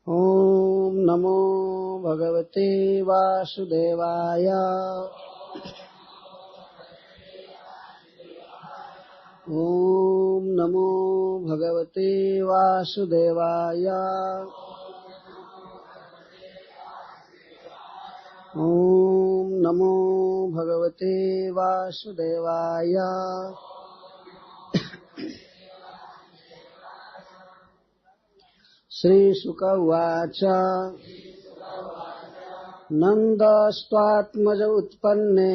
ओम नमो भगवते वासुदेवाय। ओम नमो भगवते वासुदेवाय। ओम नमो भगवते वासुदेवाय। श्रीशुक उवाच नन्दस्त्वात्मज उत्पन्ने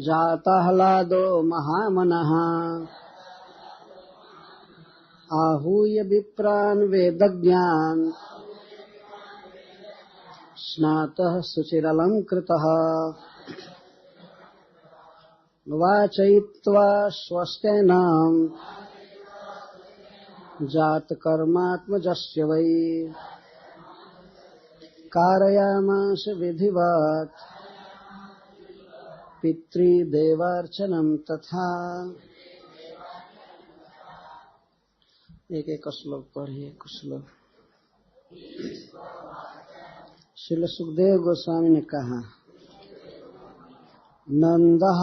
जाताह्लादो महामनः आहूय विप्रान् वेदज्ञान् स्नातः शुचिरलङ्कृतः वाचयित्वा स्वस्तेनाम् जातकर्मात्मजस्य वै कारयामास विधिवत् पितृदेवार्चनं तथा। एक एक श्लोक पढ़िए कुछ लोग। श्रील सुखदेव गोस्वामी ने कहा, नंदः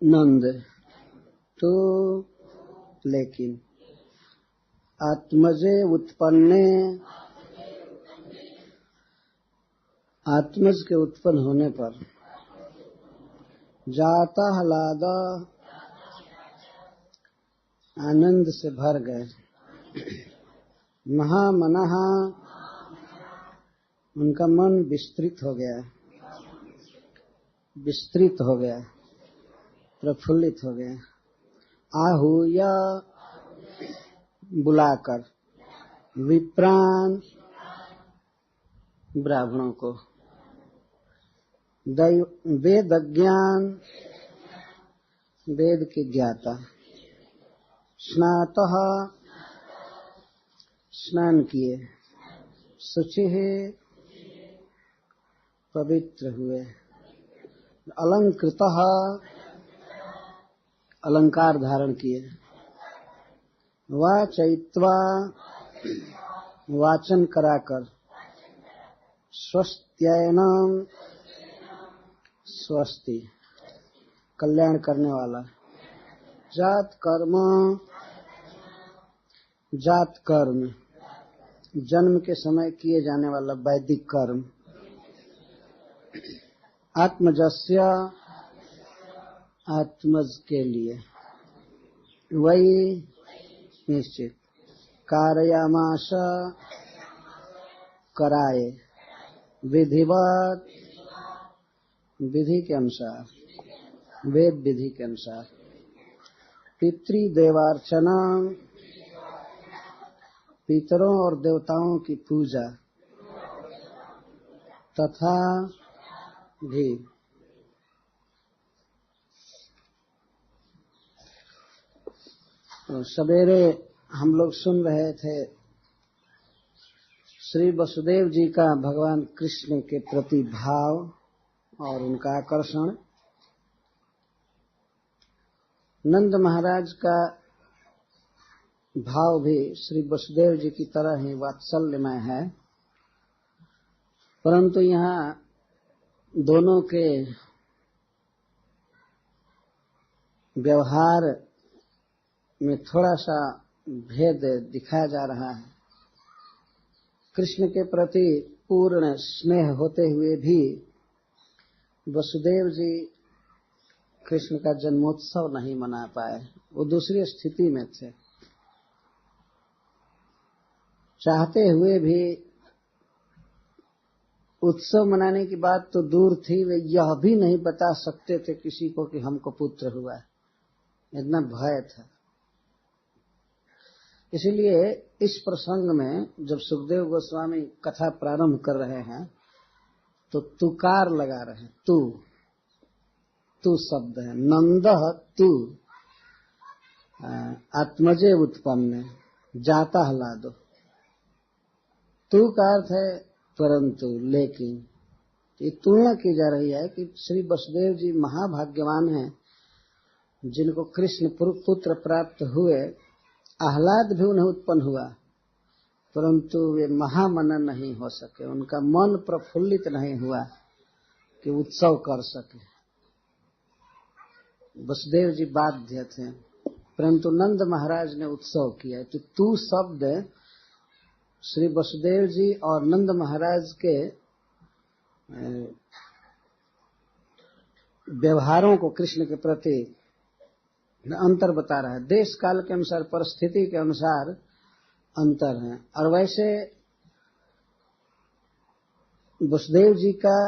नंद तो लेकिन आत्मजे उत्पन्ने आत्मज के उत्पन्न होने पर जाता ह्लाद आनंद से भर गए, महामनः उनका मन विस्तृत हो गया, विस्तृत हो गया, प्रफुल्लित हो गया। आहूय बुलाकर, विप्रान ब्राह्मणों को, वेद ज्ञान वेद के ज्ञाता, स्नातः स्नान किए, शुचिः पवित्र हुए, अलंकृतः अलंकार धारण किए, वाचयित्वा वाचन कराकर, स्वस्त्ययनम स्वस्ति कल्याण करने वाला, जात कर्म जात कर्म जन्म के समय किए जाने वाला वैदिक कर्म, आत्मजस्य आत्मज के लिए, वही निश्चित, कारयामास कराए, विधिवत विधि के अनुसार, वेद विधि के अनुसार, पितृदेवार्चना पितरों और देवताओं की पूजा तथा भी। तो सवेरे हम लोग सुन रहे थे श्री वसुदेव जी का भगवान कृष्ण के प्रति भाव और उनका आकर्षण। नंद महाराज का भाव भी श्री वसुदेव जी की तरह ही वात्सल्यमय है, परंतु यहाँ दोनों के व्यवहार में थोड़ा सा भेद दिखाया जा रहा है। कृष्ण के प्रति पूर्ण स्नेह होते हुए भी वसुदेव जी कृष्ण का जन्मोत्सव नहीं मना पाए, वो दूसरी स्थिति में थे। चाहते हुए भी उत्सव मनाने की बात तो दूर थी, वे यह भी नहीं बता सकते थे किसी को कि हमको पुत्र हुआ है, इतना भय था। इसलिए इस प्रसंग में जब सुखदेव गोस्वामी कथा प्रारंभ कर रहे हैं तो तुकार लगा रहे हैं। तू शब्द है, नंदः तू आत्मजे उत्पन्न जाता ह्लादो। तू का अर्थ है परंतु, लेकिन। ये तुलना की जा रही है कि श्री वसुदेव जी महाभाग्यवान हैं जिनको कृष्ण पुत्र प्राप्त हुए आह्लाद भी उन्हें उत्पन्न हुआ, परंतु वे महामनन नहीं हो सके, उनका मन प्रफुल्लित नहीं हुआ कि उत्सव कर सके। वसुदेव जी बाध्य थे, परंतु नंद महाराज ने उत्सव किया। तो तू शब्द श्री वसुदेव जी और नंद महाराज के व्यवहारों को कृष्ण के प्रति अंतर बता रहा है। देश काल के अनुसार, परिस्थिति के अनुसार अंतर है। और वैसे वसुदेव जी का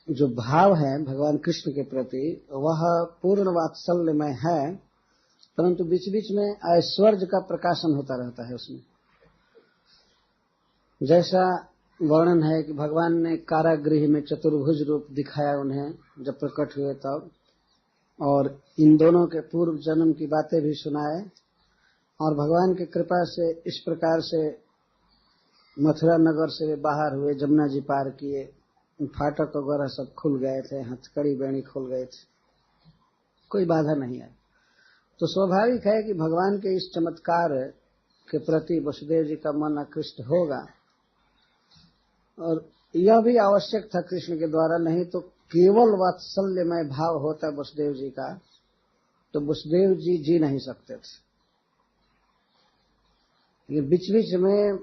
जो भाव है भगवान कृष्ण के प्रति, वह पूर्ण वात्सल्यमय है, परंतु बीच बीच में ऐश्वर्य का प्रकाशन होता रहता है उसमें। जैसा वर्णन है कि भगवान ने कारागृह में चतुर्भुज रूप दिखाया उन्हें जब प्रकट हुए तब, और इन दोनों के पूर्व जन्म की बातें भी सुनाए, और भगवान की कृपा से इस प्रकार से मथुरा नगर से वे बाहर हुए, जमुना जी पार किए, फाटक वगैरह सब खुल गए थे, हथकड़ी बेणी खुल गए थे, कोई बाधा नहीं आई। तो स्वाभाविक है कि भगवान के इस चमत्कार के प्रति वसुदेव जी का मन आकृष्ट होगा, और यह भी आवश्यक था कृष्ण के द्वारा, नहीं तो केवल वात्सल्यमय भाव होता वसुदेव जी का तो वसुदेव जी जी नहीं सकते थे। ये बीच बीच में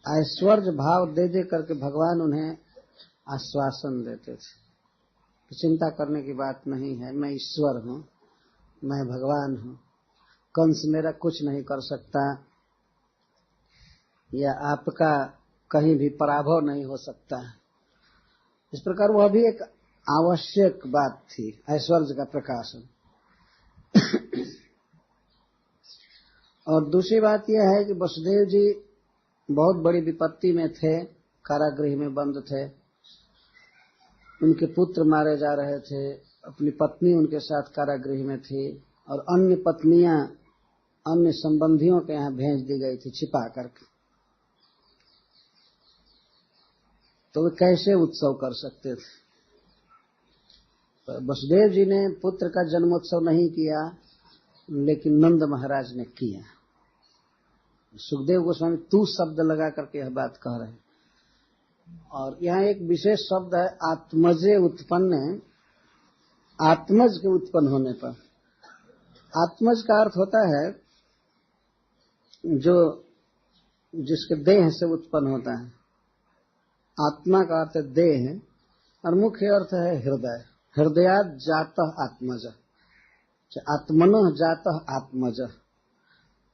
ऐश्वर्य भाव दे दे करके भगवान उन्हें आश्वासन देते थे कि चिंता करने की बात नहीं है, मैं ईश्वर हूं, मैं भगवान हूं, कंस मेरा कुछ नहीं कर सकता, या आपका कहीं भी पराभव नहीं हो सकता। इस प्रकार वह भी एक आवश्यक बात थी, ऐश्वर्य का प्रकाशन। और दूसरी बात यह है कि वसुदेव जी बहुत बड़ी विपत्ति में थे, कारागृह में बंद थे, उनके पुत्र मारे जा रहे थे, अपनी पत्नी उनके साथ कारागृह में थी, और अन्य पत्नियां अन्य संबंधियों के यहाँ भेज दी गई थी छिपा करके। तो वे कैसे उत्सव कर सकते थे? वसुदेव जी ने पुत्र का जन्मोत्सव नहीं किया, लेकिन नंद महाराज ने किया। सुखदेव गोस्वामी तू शब्द लगा करके यह बात कह रहे हैं। और यहाँ एक विशेष शब्द है आत्मजे उत्पन्न, आत्मज के उत्पन्न होने पर। आत्मज का अर्थ होता है जो जिसके देह से उत्पन्न होता है। आत्मा का अर्थ है देह, और मुख्य अर्थ है हृदय। हृदयात् जातः आत्मज, आत्मनः जातः आत्मज।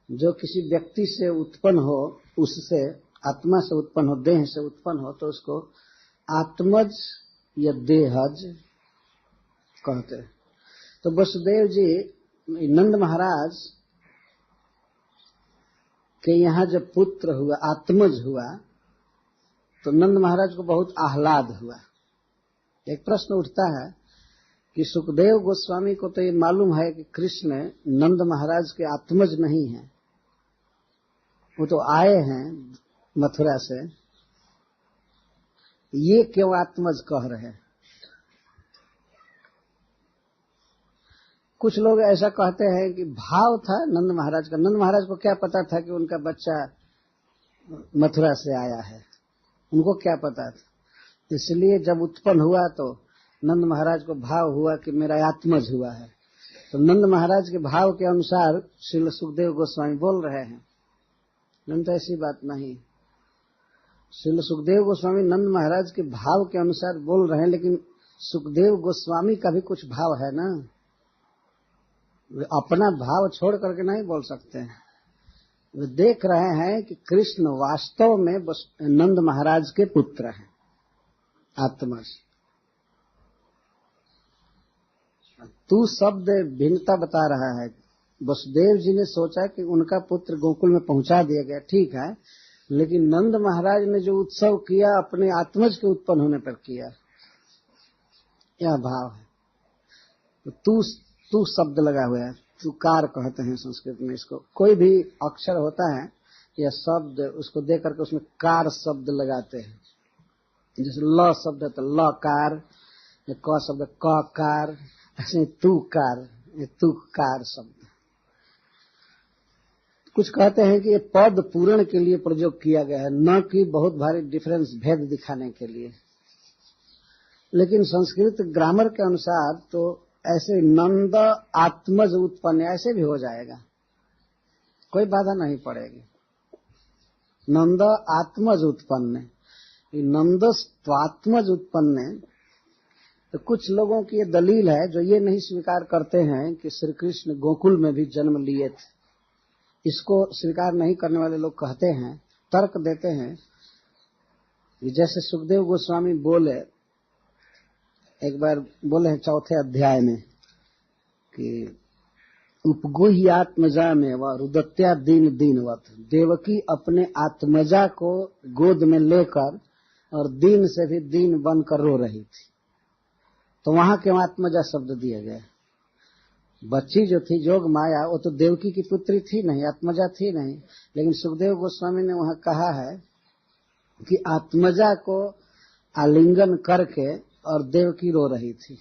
जो किसी व्यक्ति से उत्पन्न हो, उससे आत्मा से उत्पन्न हो, देह से उत्पन्न हो, तो उसको आत्मज या देहज कहते हैं। तो वसुदेव जी नंद महाराज के यहाँ जब पुत्र हुआ, आत्मज हुआ, तो नंद महाराज को बहुत आह्लाद हुआ। एक प्रश्न उठता है कि सुखदेव गोस्वामी को तो ये मालूम है कि कृष्ण नंद महाराज के आत्मज नहीं है, वो तो आए हैं मथुरा से, ये क्यों आत्मज कह रहे हैं? कुछ लोग ऐसा कहते हैं कि भाव था नंद महाराज का। नंद महाराज को क्या पता था कि उनका बच्चा मथुरा से आया है, उनको क्या पता था? इसलिए जब उत्पन्न हुआ तो नंद महाराज को भाव हुआ कि मेरा आत्मज हुआ है। तो नंद महाराज के भाव के अनुसार श्री सुखदेव गोस्वामी बोल रहे हैं, नहीं तो ऐसी बात नहीं। श्री सुखदेव गोस्वामी नंद महाराज के भाव के अनुसार बोल रहे हैं, लेकिन सुखदेव गोस्वामी का भी कुछ भाव है ना, वे अपना भाव छोड़ करके नहीं बोल सकते हैं। वे देख रहे हैं कि कृष्ण वास्तव में नंद महाराज के पुत्र हैं, आत्मज। तू शब्द भिन्नता बता रहा है। वसुदेव जी ने सोचा कि उनका पुत्र गोकुल में पहुंचा दिया गया, ठीक है, लेकिन नंद महाराज ने जो उत्सव किया अपने आत्मज के उत्पन्न होने पर किया, यह भाव है। तो तू शब्द लगा हुआ है, तुकार कहते हैं संस्कृत में इसको। कोई भी अक्षर होता है या शब्द, उसको दे करके उसमें कार शब्द लगाते हैं। जैसे ल शब्द है तो ल कार, या क शब्द क कार, ऐसे तू कार, ये तू कार शब्द। कुछ कहते हैं कि ये पद पूरण के लिए प्रयोग किया गया है, न कि बहुत भारी डिफरेंस भेद दिखाने के लिए। लेकिन संस्कृत ग्रामर के अनुसार तो ऐसे नंद आत्मज उत्पन्न ऐसे भी हो जाएगा, कोई बाधा नहीं पड़ेगी। नंद आत्मज उत्पन्न, नंद स्वात्मज उत्पन्न। तो कुछ लोगों की ये दलील है जो ये नहीं स्वीकार करते हैं कि श्री कृष्ण गोकुल में भी जन्म लिए थे। इसको स्वीकार नहीं करने वाले लोग कहते हैं, तर्क देते हैं, जैसे सुखदेव गोस्वामी बोले, एक बार बोले हैं 4थे अध्याय में कि उपगोही आत्मजा में व रुदत्या दीन दीनवत, देवकी अपने आत्मजा को गोद में लेकर और दीन से भी दीन बनकर रो रही थी। तो वहां क्यों आत्मजा शब्द दिया गया? बच्ची जो थी जोग माया, वो तो देवकी की पुत्री थी नहीं, आत्मजा थी नहीं। लेकिन सुखदेव गोस्वामी ने वहां कहा है कि आत्मजा को आलिंगन करके और देवकी रो रही थी।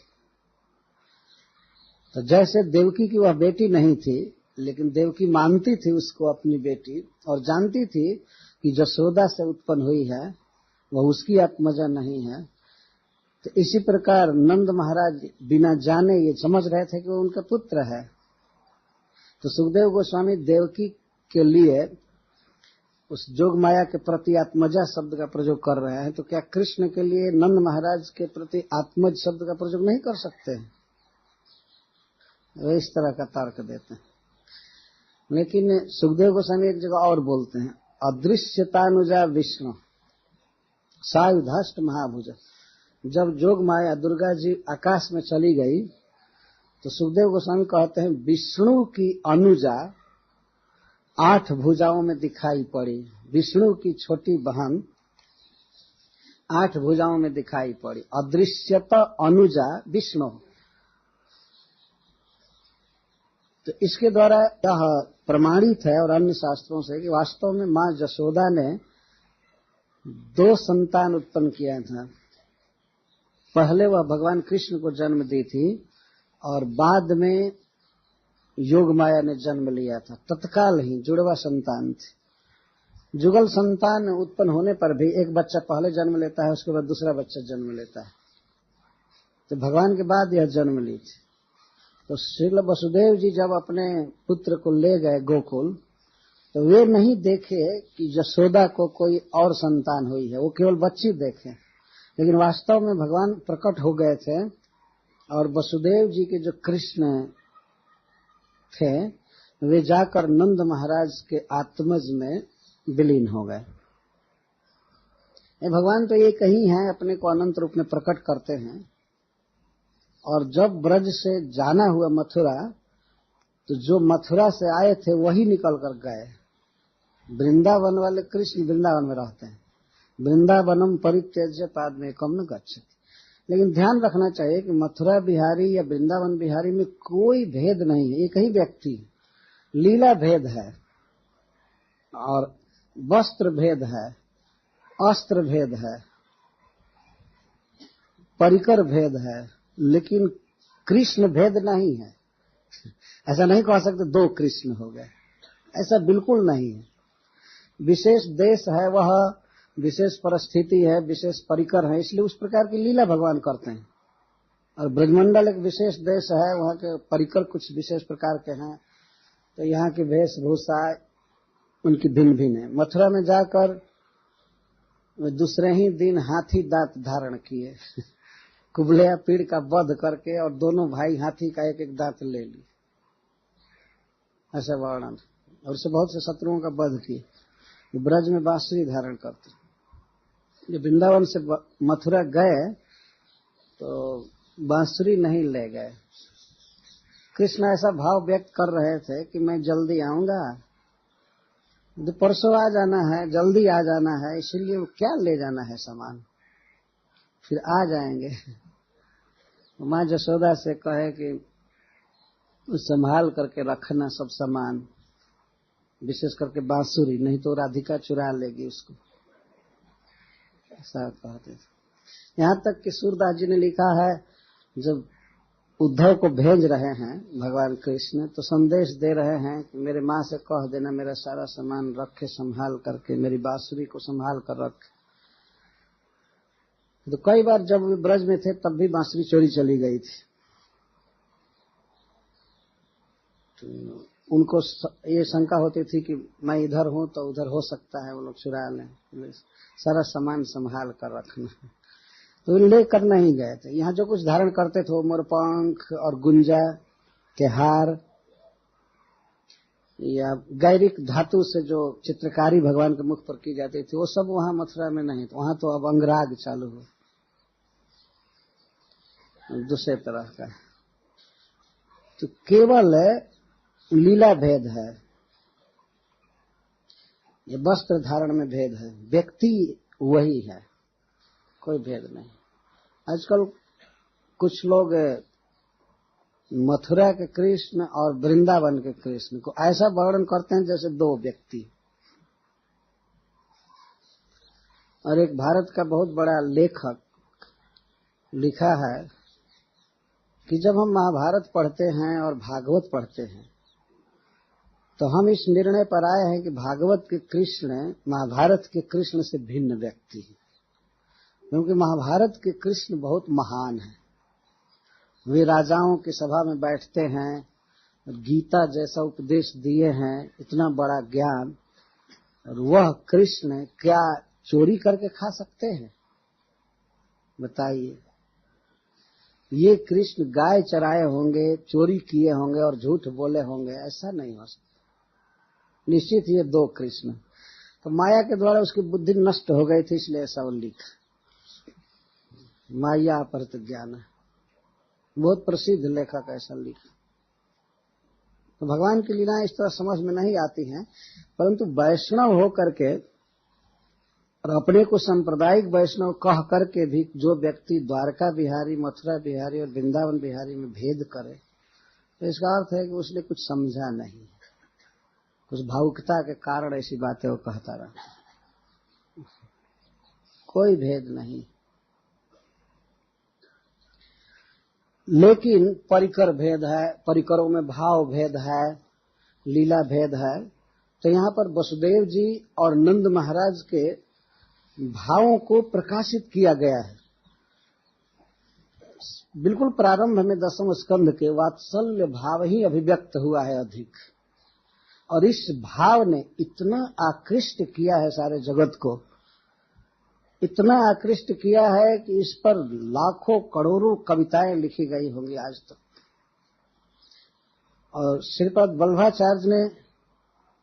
तो जैसे देवकी की वह बेटी नहीं थी, लेकिन देवकी मानती थी उसको अपनी बेटी और जानती थी कि जसोदा से उत्पन्न हुई है, वह उसकी आत्मजा नहीं है। तो इसी प्रकार नंद महाराज बिना जाने ये समझ रहे थे कि वो उनका पुत्र है। तो सुखदेव गोस्वामी देवकी के लिए उस जोग माया के प्रति आत्मजा शब्द का प्रयोग कर रहे हैं, तो क्या कृष्ण के लिए नंद महाराज के प्रति आत्मज शब्द का प्रयोग नहीं कर सकते हैं? वे इस तरह का तर्क देते हैं। लेकिन सुखदेव गोस्वामी एक जगह और बोलते हैं, अदृश्यतानुजा विष्णु सायुधाष्ट महाभुज। जब जोग माया दुर्गा जी आकाश में चली गई तो सुखदेव गोस्वामी कहते हैं विष्णु की अनुजा 8 भुजाओं में दिखाई पड़ी। विष्णु की छोटी बहन 8 भुजाओं में दिखाई पड़ी। अदृश्यत अनुजा विष्णु। तो इसके द्वारा यह प्रमाणित है और अन्य शास्त्रों से कि वास्तव में मां जशोदा ने 2 संतान उत्पन्न किया था। पहले वह भगवान कृष्ण को जन्म दी थी और बाद में योग माया ने जन्म लिया था। तत्काल ही जुड़वा संतान थे। जुगल संतान उत्पन्न होने पर भी एक बच्चा पहले जन्म लेता है, उसके बाद दूसरा बच्चा जन्म लेता है। तो भगवान के बाद यह जन्म ली थी। तो श्री वसुदेव जी जब अपने पुत्र को ले गए गोकुल, तो वे नहीं देखे कि यशोदा को कोई और संतान हुई है, वो केवल बच्ची देखे। लेकिन वास्तव में भगवान प्रकट हो गए थे और वसुदेव जी के जो कृष्ण थे वे जाकर नंद महाराज के आत्मज में विलीन हो गए। भगवान तो एक ही हैं, अपने को अनंत रूप में प्रकट करते हैं। और जब ब्रज से जाना हुआ मथुरा, तो जो मथुरा से आए थे वही निकल कर गए। वृंदावन वाले कृष्ण वृंदावन में रहते हैं। वृंदावनम परित्यज्य पादमेकम न गच्छति। लेकिन ध्यान रखना चाहिए कि मथुरा बिहारी या वृंदावन बिहारी में कोई भेद नहीं है, एक ही व्यक्ति। लीला भेद है और वस्त्र भेद है, अस्त्र भेद है, परिकर भेद है, लेकिन कृष्ण भेद नहीं है। ऐसा नहीं कह सकते 2 कृष्ण हो गए, ऐसा बिल्कुल नहीं है। विशेष देश है, वह विशेष परिस्थिति है, विशेष परिकर है, इसलिए उस प्रकार की लीला भगवान करते हैं। और ब्रजमंडल एक विशेष देश है, वहाँ के परिकर कुछ विशेष प्रकार के हैं, तो यहाँ की वेशभूषा उनकी भिन्न भिन्न है। मथुरा में जाकर दूसरे ही दिन हाथी दांत धारण किए कुबलेया पीड़ का वध करके, और दोनों भाई हाथी का एक एक दांत ले ली, ऐसा वर्णन। और उससे बहुत से शत्रुओं का वध किए। ब्रज में बांसुरी धारण करते। जब वृंदावन से मथुरा गए तो बांसुरी नहीं ले गए। कृष्ण ऐसा भाव व्यक्त कर रहे थे कि मैं जल्दी आऊंगा, तो परसों आ जाना है, जल्दी आ जाना है, इसीलिए क्या ले जाना है सामान, फिर आ जाएंगे। माँ जसोदा से कहे कि संभाल करके रखना सब सामान, विशेष करके बांसुरी, नहीं तो राधिका चुरा लेगी उसको, ऐसा कहते थे। यहाँ तक कि सूरदास जी ने लिखा है, जब उद्धव को भेज रहे हैं भगवान कृष्ण, तो संदेश दे रहे हैं कि मेरे माँ से कह देना मेरा सारा सामान रखे संभाल करके, मेरी बांसुरी को संभाल कर रख। तो कई बार जब वे ब्रज में थे तब भी बांसुरी चोरी चली गई थी। तो उनको ये शंका होती थी कि मैं इधर हूं तो उधर हो सकता है वो लोग चुरा लें, सारा सामान संभाल कर रखना। तो लेकर नहीं गए थे। यहाँ जो कुछ धारण करते थे वो मोरपंख और गुंजा के हार या गैरिक धातु से जो चित्रकारी भगवान के मुख पर की जाती थी वो सब वहां मथुरा में नहीं। तो वहां तो अब अंगराग चालू हो, दूसरे तरह का। तो केवल लीला भेद है, ये वस्त्र धारण में भेद है, व्यक्ति वही है, कोई भेद नहीं। आजकल कुछ लोग मथुरा के कृष्ण और वृंदावन के कृष्ण को ऐसा वर्णन करते हैं जैसे दो व्यक्ति। और एक भारत का बहुत बड़ा लेखक लिखा है कि जब हम महाभारत पढ़ते हैं और भागवत पढ़ते हैं तो हम इस निर्णय पर आए हैं कि भागवत के कृष्ण महाभारत के कृष्ण से भिन्न व्यक्ति हैं, क्योंकि महाभारत के कृष्ण बहुत महान हैं। वे राजाओं की सभा में बैठते हैं, गीता जैसा उपदेश दिए हैं, इतना बड़ा ज्ञान, और वह कृष्ण क्या चोरी करके खा सकते हैं? बताइए। ये कृष्ण गाय चराए होंगे, चोरी किए होंगे और झूठ बोले होंगे? ऐसा नहीं हो सकता। निश्चित ये दो कृष्ण। तो माया के द्वारा उसकी बुद्धि नष्ट हो गई थी, इसलिए ऐसा वो लिखा। माया अपहृत ज्ञान, बहुत प्रसिद्ध लेखक ऐसा लिखा। तो भगवान की लीलाएं इस तरह समझ में नहीं आती हैं, परंतु वैष्णव हो करके और अपने को सांप्रदायिक वैष्णव कह करके भी जो व्यक्ति द्वारका बिहारी, मथुरा बिहारी और वृंदावन बिहारी में भेद करे, तो इसका अर्थ है कि उसने कुछ समझा नहीं, कुछ भावुकता के कारण ऐसी बातें वो कहता रहा। कोई भेद नहीं, लेकिन परिकर भेद है, परिकरों में भाव भेद है, लीला भेद है। तो यहाँ पर वसुदेव जी और नंद महाराज के भावों को प्रकाशित किया गया है। बिल्कुल प्रारंभ में दसम स्कंध के वात्सल्य भाव ही अभिव्यक्त हुआ है अधिक, और इस भाव ने इतना आकृष्ट किया है सारे जगत को, इतना आकृष्ट किया है कि इस पर लाखों करोड़ों कविताएं लिखी गई होंगी आज तक। और श्रीपद वल्लभाचार्य ने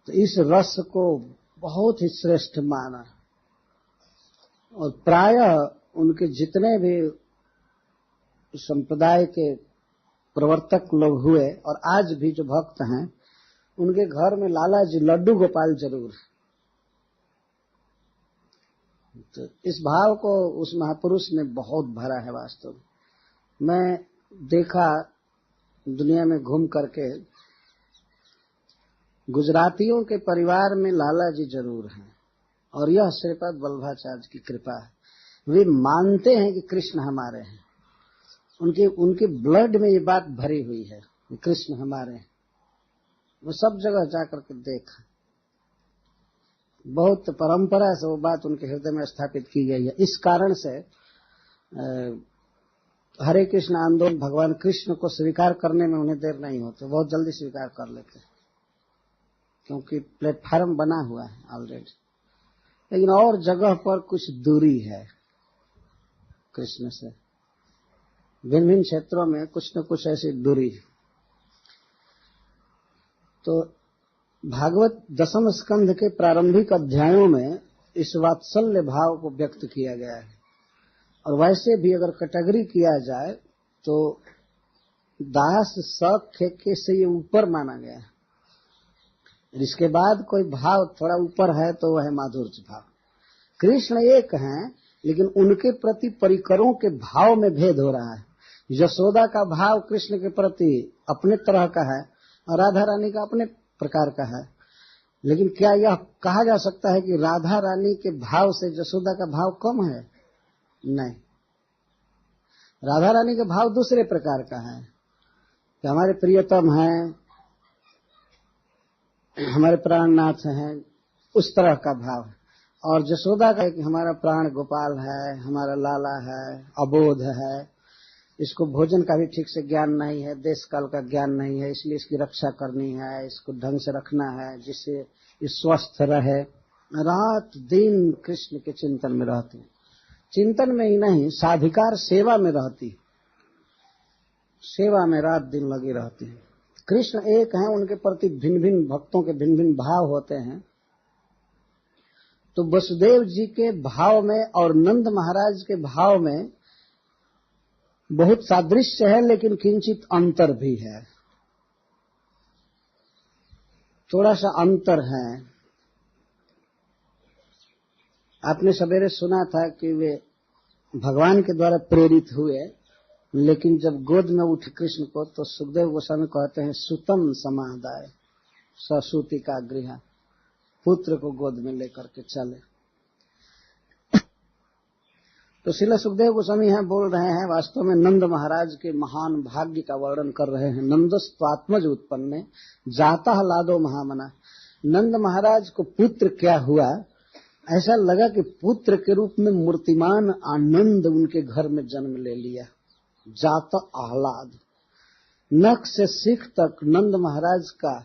तो इस रस को बहुत ही श्रेष्ठ माना, और प्रायः उनके जितने भी संप्रदाय के प्रवर्तक लोग हुए और आज भी जो भक्त हैं, उनके घर में लाला जी लड्डू गोपाल जरूर है। तो इस भाव को उस महापुरुष ने बहुत भरा है। वास्तव में मैं देखा दुनिया में घूम करके, गुजरातियों के परिवार में लाला जी जरूर हैं, और यह श्रीपद वल्लभाचार्य की कृपा है। वे मानते हैं कि कृष्ण हमारे हैं, उनके ब्लड में ये बात भरी हुई है कि कृष्ण हमारे हैं। वो सब जगह जाकर के देखा, बहुत परंपरा से वो बात उनके हृदय में स्थापित की गई है। इस कारण से हरे कृष्ण आंदोलन भगवान कृष्ण को स्वीकार करने में उन्हें देर नहीं होती, बहुत जल्दी स्वीकार कर लेते, क्योंकि प्लेटफार्म बना हुआ है ऑलरेडी। लेकिन और जगह पर कुछ दूरी है कृष्ण से, भिन्न भिन्न क्षेत्रों में कुछ न कुछ ऐसी दूरी है। तो भागवत दसम स्कंध के प्रारंभिक अध्यायों में इस वात्सल्य भाव को व्यक्त किया गया है, और वैसे भी अगर कैटेगरी किया जाए तो दास सख्य के से ये ऊपर माना गया है। इसके बाद कोई भाव थोड़ा ऊपर है तो वह है माधुर्य भाव। कृष्ण एक हैं, लेकिन उनके प्रति परिकरों के भाव में भेद हो रहा है। यशोदा का भाव कृष्ण के प्रति अपने तरह का है और राधा रानी का अपने प्रकार का है, लेकिन क्या यह कहा जा सकता है कि राधा रानी के भाव से यशोदा का भाव कम है? नहीं, राधा रानी का भाव दूसरे प्रकार का है, कि हमारे प्रियतम हैं, हमारे प्राणनाथ हैं, उस तरह का भाव है। और जसोदा का है कि हमारा प्राण गोपाल है, हमारा लाला है, अबोध है, इसको भोजन का भी ठीक से ज्ञान नहीं है, देश काल का ज्ञान नहीं है, इसलिए इसकी रक्षा करनी है, इसको ढंग से रखना है जिससे ये स्वस्थ रहे। रात दिन कृष्ण के चिंतन में रहती, चिंतन में ही नहीं साधिकार सेवा में रहती, सेवा में रात दिन लगी रहती है। कृष्ण एक हैं, उनके प्रति भिन्न भिन्न भक्तों के भिन्न भिन्न भाव होते हैं। तो वसुदेव जी के भाव में और नंद महाराज के भाव में बहुत सादृश्य है, लेकिन किंचित अंतर भी है, थोड़ा सा अंतर है। आपने सवेरे सुना था कि वे भगवान के द्वारा प्रेरित हुए, लेकिन जब गोद में उठे कृष्ण को तो सुखदेव गोस्वामी कहते हैं सुतम समादाय ससूति का गृह, पुत्र को गोद में लेकर के चले। तो श्रील सुखदेव गोस्वामी यहाँ बोल रहे हैं, वास्तव में नंद महाराज के महान भाग्य का वर्णन कर रहे हैं। नंदस्त्वात्मज उत्पन्ने जाता लादो महामना। नंद महाराज को पुत्र क्या हुआ, ऐसा लगा कि पुत्र के रूप में मूर्तिमान आनंद उनके घर में जन्म ले लिया। जाता आह्लाद, नख से सिख तक नंद महाराज का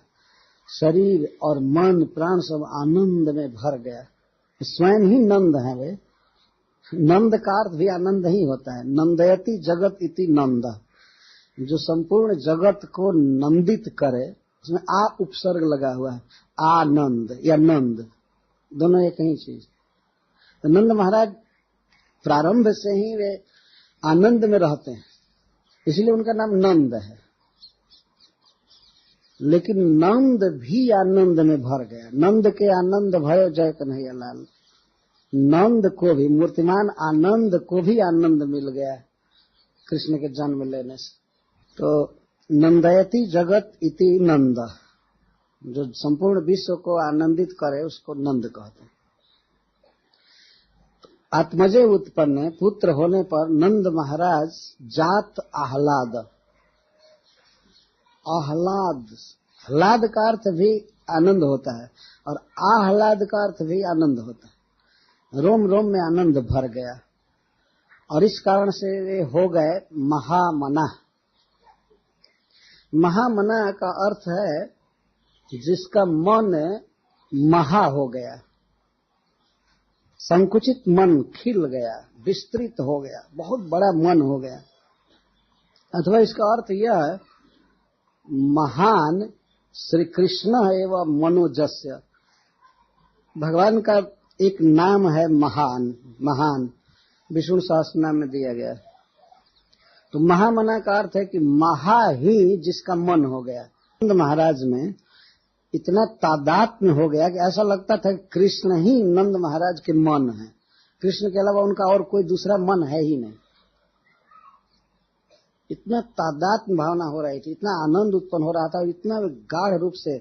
शरीर और मन प्राण सब आनंद में भर गया। स्वयं ही नंद है वे। नंद का अर्थ भी आनंद ही होता है। नंदयति जगत इति नंद, जो संपूर्ण जगत को नंदित करे, उसमें आ उपसर्ग लगा हुआ है। आनंद या नंद दोनों एक ही चीज। तो नंद महाराज प्रारंभ से ही वे आनंद में रहते हैं, इसलिए उनका नाम नंद है। लेकिन नंद भी आनंद में भर गया। नंद के आनंद भयो जय कन्हैया लाल। नंद को भी, मूर्तिमान आनंद को भी आनंद मिल गया कृष्ण के जन्म लेने से। तो नंदयति जगत इति नंद, जो संपूर्ण विश्व को आनंदित करे उसको नंद कहते हैं। आत्मजे उत्पन्न, पुत्र होने पर नंद महाराज जात आह्लाद। आह्लाद, ह्लाद का अर्थ भी आनंद होता है और आह्लाद का अर्थ भी आनंद होता है। रोम रोम में आनंद भर गया और इस कारण से वे हो गए महामना। महामना का अर्थ है जिसका मन महा हो गया, संकुचित मन खिल गया, विस्तृत हो गया, बहुत बड़ा मन हो गया। अथवा इसका अर्थ यह है महान श्री कृष्ण एवं मनोजस्य। भगवान का एक नाम है महान, महान विष्णु सहस्त्रनाम में दिया गया। तो महामना का अर्थ है कि महा ही जिसका मन हो गया। नंद महाराज में इतना तादात्म्य हो गया कि ऐसा लगता था कि कृष्ण ही नंद महाराज के मन है, कृष्ण के अलावा उनका और कोई दूसरा मन है ही नहीं। इतना तादात्म्य भावना हो रही थी, इतना आनंद उत्पन्न हो रहा था, इतना गाढ़ रूप से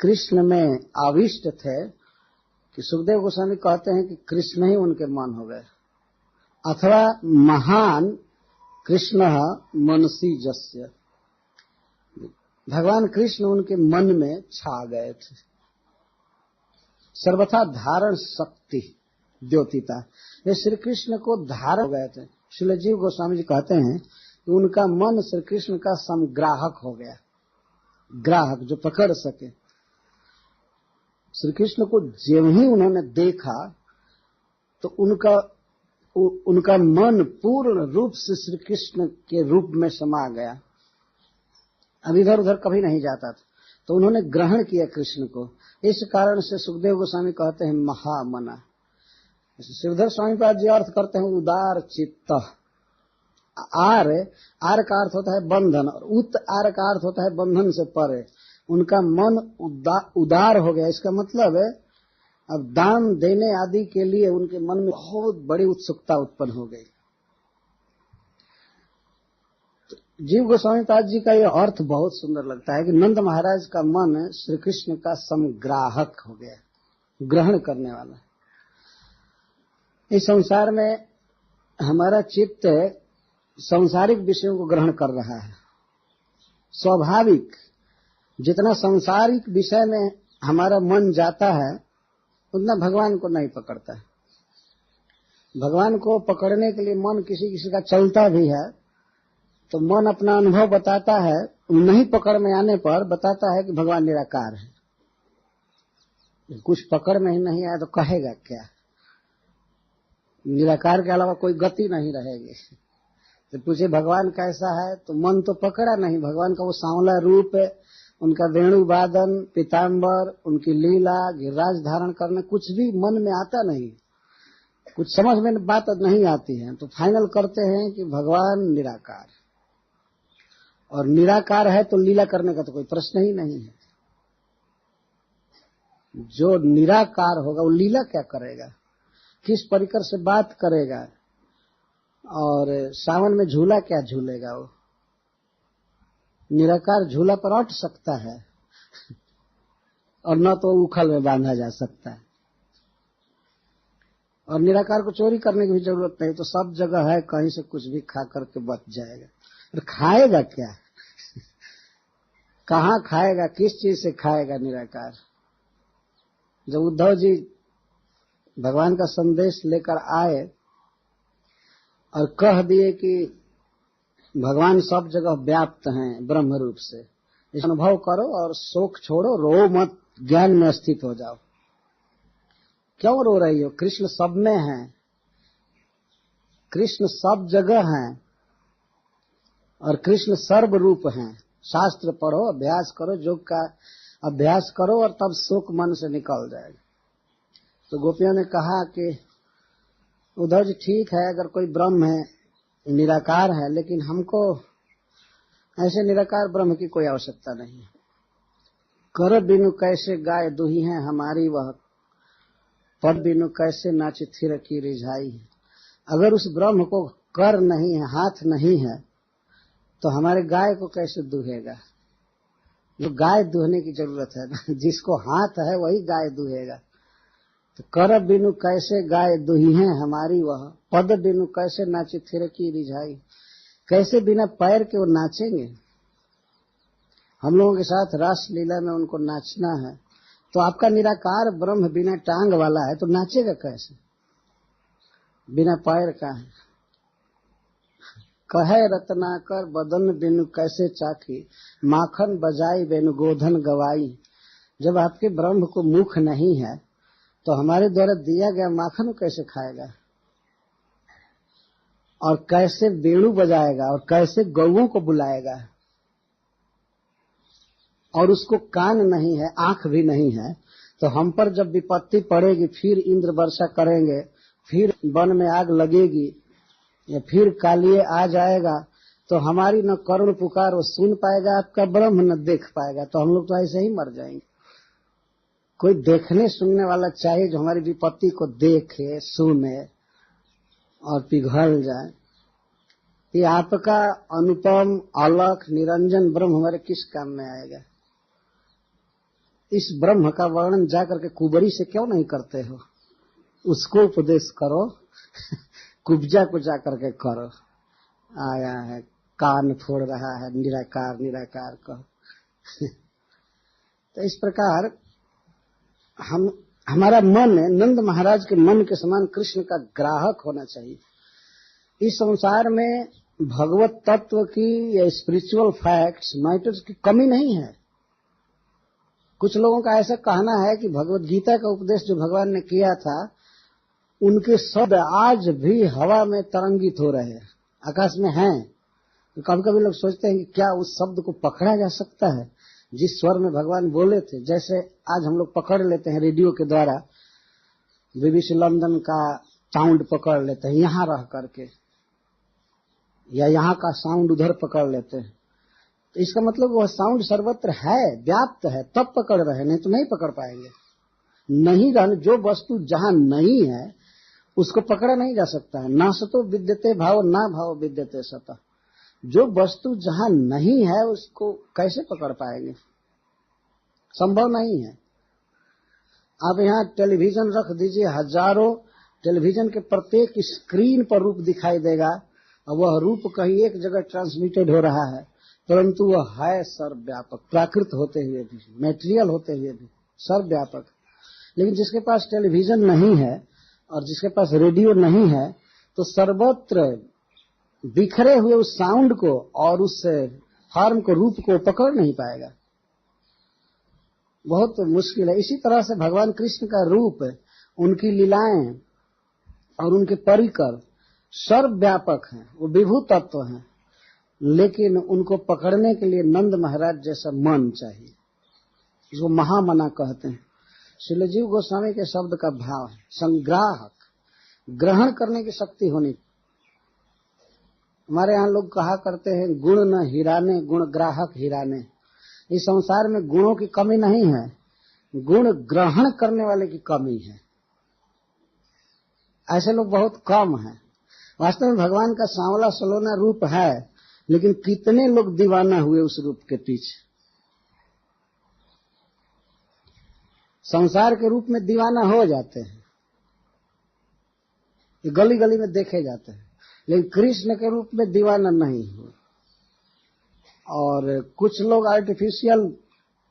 कृष्ण में आविष्ट थे कि सुखदेव गोस्वामी कहते हैं कि कृष्ण ही उनके मन हो गए। अथवा महान कृष्ण मनसी जस्य, भगवान कृष्ण उनके मन में छा गए थे। सर्वथा धारण शक्ति द्योतिता, ये श्री कृष्ण को धारण हो गए थे। श्रील जीव गोस्वामी जी कहते हैं कि उनका मन श्री कृष्ण का समग्राहक हो गया। ग्राहक जो पकड़ सके। श्री कृष्ण को जब ही उन्होंने देखा तो उनका मन पूर्ण रूप से श्री कृष्ण के रूप में समा गया। अब इधर उधर कभी नहीं जाता था, तो उन्होंने ग्रहण किया कृष्ण को। इस कारण से सुखदेव गोस्वामी कहते हैं महामना। श्रीधर स्वामी पाद जी अर्थ करते हैं उदार चित्त। आर का अर्थ होता है बंधन और उत आर का अर्थ होता है बंधन से परे। उनका मन उदार हो गया। इसका मतलब है अब दान देने आदि के लिए उनके मन में बहुत बड़ी उत्सुकता उत्पन्न हो गई। तो जीव गोस्वामी पाद जी का यह अर्थ बहुत सुंदर लगता है कि नंद महाराज का मन श्री कृष्ण का समग्राहक हो गया, ग्रहण करने वाला। इस संसार में हमारा चित्त सांसारिक विषयों को ग्रहण कर रहा है, स्वाभाविक जितना सांसारिक विषय में हमारा मन जाता है उतना भगवान को नहीं पकड़ता है। भगवान को पकड़ने के लिए मन किसी किसी का चलता भी है तो मन अपना अनुभव बताता है, नहीं पकड़ में आने पर बताता है कि भगवान निराकार है। कुछ पकड़ में ही नहीं आया तो कहेगा क्या? निराकार के अलावा कोई गति नहीं रहेगी। तो पूछे भगवान कैसा है तो मन तो पकड़ा नहीं। भगवान का वो सांवला रूप है, उनका वेणु वादन, पीताम्बर, उनकी लीला, गिरिराज धारण करने, कुछ भी मन में आता नहीं, कुछ समझ में बात नहीं आती है। तो फाइनल करते हैं कि भगवान निराकार, और निराकार है तो लीला करने का तो कोई प्रश्न ही नहीं है। जो निराकार होगा वो लीला क्या करेगा, किस परिकर से बात करेगा, और सावन में झूला क्या झूलेगा? वो निराकार झूला पर अट सकता है और न तो उखल में बांधा जा सकता है। और निराकार को चोरी करने की भी जरूरत नहीं, तो सब जगह है, कहीं से कुछ भी खा करके बच जाएगा। और खाएगा क्या? कहाँ खाएगा, किस चीज से खाएगा निराकार? जब उद्धव जी भगवान का संदेश लेकर आए और कह दिए कि भगवान सब जगह व्याप्त हैं ब्रह्म रूप से, इस अनुभव करो और शोक छोड़ो, रो मत, ज्ञान में स्थित हो जाओ। क्यों रो रही हो? कृष्ण सब में है, कृष्ण सब जगह हैं और कृष्ण सर्व रूप हैं। शास्त्र पढ़ो, अभ्यास करो, योग का अभ्यास करो और तब शोक मन से निकल जाएगा। तो गोपियों ने कहा कि उद्धव जी ठीक है, अगर कोई ब्रह्म है, निराकार है, लेकिन हमको ऐसे निराकार ब्रह्म की कोई आवश्यकता नहीं है। कर बिनु कैसे गाय दुही है हमारी वह, पद बिनु कैसे नाचे थिर की रिझाई है। अगर उस ब्रह्म को कर नहीं है, हाथ नहीं है, तो हमारे गाय को कैसे दुहेगा? जो गाय दुहने की जरूरत है ना, जिसको हाथ है वही गाय दुहेगा। तो कर बिनु कैसे गाय दुही है हमारी वह, पद बिनु कैसे नाचे थिर की रिझाई। कैसे बिना पैर के वो नाचेंगे? हम लोगों के साथ रास लीला में उनको नाचना है, तो आपका निराकार ब्रह्म बिना टांग वाला है तो नाचेगा कैसे? बिना पैर का है। कहे रत्नाकर बदन बिनु कैसे चाखी, माखन बजाई बिनु गोधन गवाई। जब आपके ब्रह्म को मुख नहीं है तो हमारे द्वारा दिया गया माखन कैसे खाएगा, और कैसे वेणु बजाएगा, और कैसे गौओं को बुलाएगा? और उसको कान नहीं है, आंख भी नहीं है, तो हम पर जब विपत्ति पड़ेगी, फिर इंद्र वर्षा करेंगे, फिर वन में आग लगेगी, या फिर कालिए आ जाएगा, तो हमारी न करुण पुकार वो सुन पाएगा आपका ब्रह्म, न देख पाएगा। तो हम लोग तो ऐसे ही मर जाएंगे। कोई देखने सुनने वाला चाहिए जो हमारी विपत्ति को देखे, सुने और पिघल जाए। ये आपका अनुपम, अलख, निरंजन ब्रह्म हमारे किस काम में आएगा? इस ब्रह्म का वर्णन जाकर के कुबरी से क्यों नहीं करते हो? उसको उपदेश करो, कुब्जा को जाकर के करो। आया है, कान फोड़ रहा है, निराकार निराकार कहो। तो इस प्रकार हमारा मन नंद महाराज के मन के समान कृष्ण का ग्राहक होना चाहिए। इस संसार में भगवत तत्व की या स्पिरिचुअल फैक्ट्स, मैटर्स की कमी नहीं है। कुछ लोगों का ऐसा कहना है कि भगवत गीता का उपदेश जो भगवान ने किया था, उनके शब्द आज भी हवा में तरंगित हो रहे हैं, आकाश में हैं। तो कभी कभी लोग सोचते हैं कि क्या उस शब्द को पकड़ा जा सकता है जिस स्वर में भगवान बोले थे? जैसे आज हम लोग पकड़ लेते हैं रेडियो के द्वारा, बीबीसी लंदन का साउंड पकड़ लेते हैं यहाँ रह करके, या यहाँ का साउंड उधर पकड़ लेते हैं। तो इसका मतलब वह साउंड सर्वत्र है, व्याप्त है, तब पकड़ रहे, नहीं तो नहीं पकड़ पाएंगे। नहीं रहने, जो वस्तु जहाँ नहीं है उसको पकड़ा नहीं जा सकता है। ना सतो विद्यते भाव, ना भाव विद्यते सत। जो वस्तु जहाँ नहीं है उसको कैसे पकड़ पाएंगे? संभव नहीं है। आप यहाँ टेलीविजन रख दीजिए, हजारों टेलीविजन के प्रत्येक स्क्रीन पर रूप दिखाई देगा, और वह रूप कहीं एक जगह ट्रांसमिटेड हो रहा है, परंतु वह है सर्वव्यापक, प्राकृत होते हुए भी, मैटेरियल होते हुए भी सर्वव्यापक। लेकिन जिसके पास टेलीविजन नहीं है और जिसके पास रेडियो नहीं है, तो सर्वत्र बिखरे हुए उस साउंड को और उस फॉर्म को, रूप को पकड़ नहीं पाएगा, बहुत मुश्किल है। इसी तरह से भगवान कृष्ण का रूप, उनकी लीलाएं और उनके परिकर सर्वव्यापक हैं, वो विभू तत्व हैं, लेकिन उनको पकड़ने के लिए नंद महाराज जैसा मन चाहिए, इसको महामना कहते हैं। श्रील जीव गोस्वामी के शब्द का भाव है संग्राहक, ग्रहण करने की शक्ति होनी। हमारे यहाँ लोग कहा करते हैं गुण न हिराने, गुण ग्राहक हिराने। इस संसार में गुणों की कमी नहीं है, गुण ग्रहण करने वाले की कमी है। ऐसे लोग बहुत कम हैं। वास्तव में भगवान का सांवला सलोना रूप है, लेकिन कितने लोग दीवाना हुए उस रूप के पीछे। संसार के रूप में दीवाना हो जाते हैं, ये गली गली में देखे जाते हैं, लेकिन कृष्ण के रूप में दीवाना नहीं हुए। और कुछ लोग आर्टिफिशियल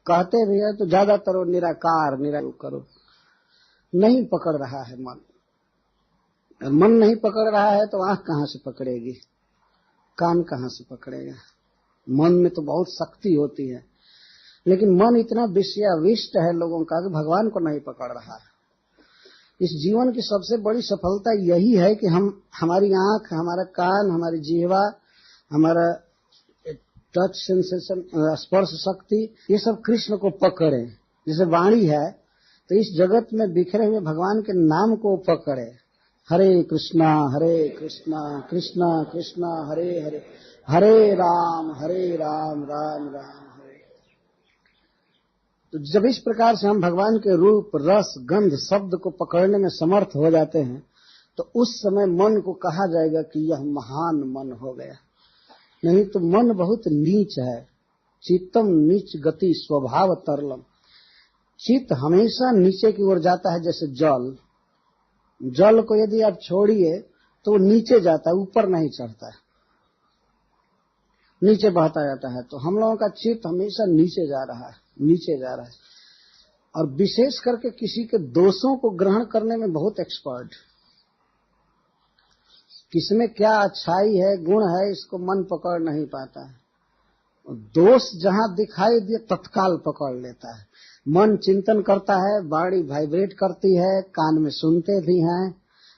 कहते भी है, तो ज्यादातर वो निराकार करो, नहीं पकड़ रहा है मन। मन नहीं पकड़ रहा है तो आंख कहां से पकड़ेगी, कान कहां से पकड़ेगा। मन में तो बहुत शक्ति होती है, लेकिन मन इतना विषयाविष्ट है लोगों का कि भगवान को नहीं पकड़ रहा है। इस जीवन की सबसे बड़ी सफलता यही है कि हम, हमारी आंख, हमारा कान, हमारी जिह्वा, हमारा टच सेंसेशन, स्पर्श शक्ति, ये सब कृष्ण को पकड़े। जैसे वाणी है, तो इस जगत में बिखरे हुए भगवान के नाम को पकड़े। हरे कृष्णा कृष्णा कृष्णा हरे हरे, हरे राम राम राम हरे। तो जब इस प्रकार से हम भगवान के रूप, रस, गंध, शब्द को पकड़ने में समर्थ हो जाते हैं, तो उस समय मन को कहा जाएगा कि यह महान मन हो गया। नहीं तो मन बहुत नीच है। चित्तम नीच गति स्वभाव तरलम। चित्त हमेशा नीचे की ओर जाता है, जैसे जल। जल को यदि आप छोड़िए तो वो नीचे जाता है, ऊपर नहीं चढ़ता है, नीचे बहता जाता है। तो हम लोगों का चित्त हमेशा नीचे जा रहा है, नीचे जा रहा है। और विशेष करके किसी के दोषों को ग्रहण करने में बहुत एक्सपर्ट। किसमें क्या अच्छाई है, गुण है, इसको मन पकड़ नहीं पाता है। दोष जहां दिखाई दिए तत्काल पकड़ लेता है। मन चिंतन करता है, वाणी वाइब्रेट करती है, कान में सुनते भी हैं,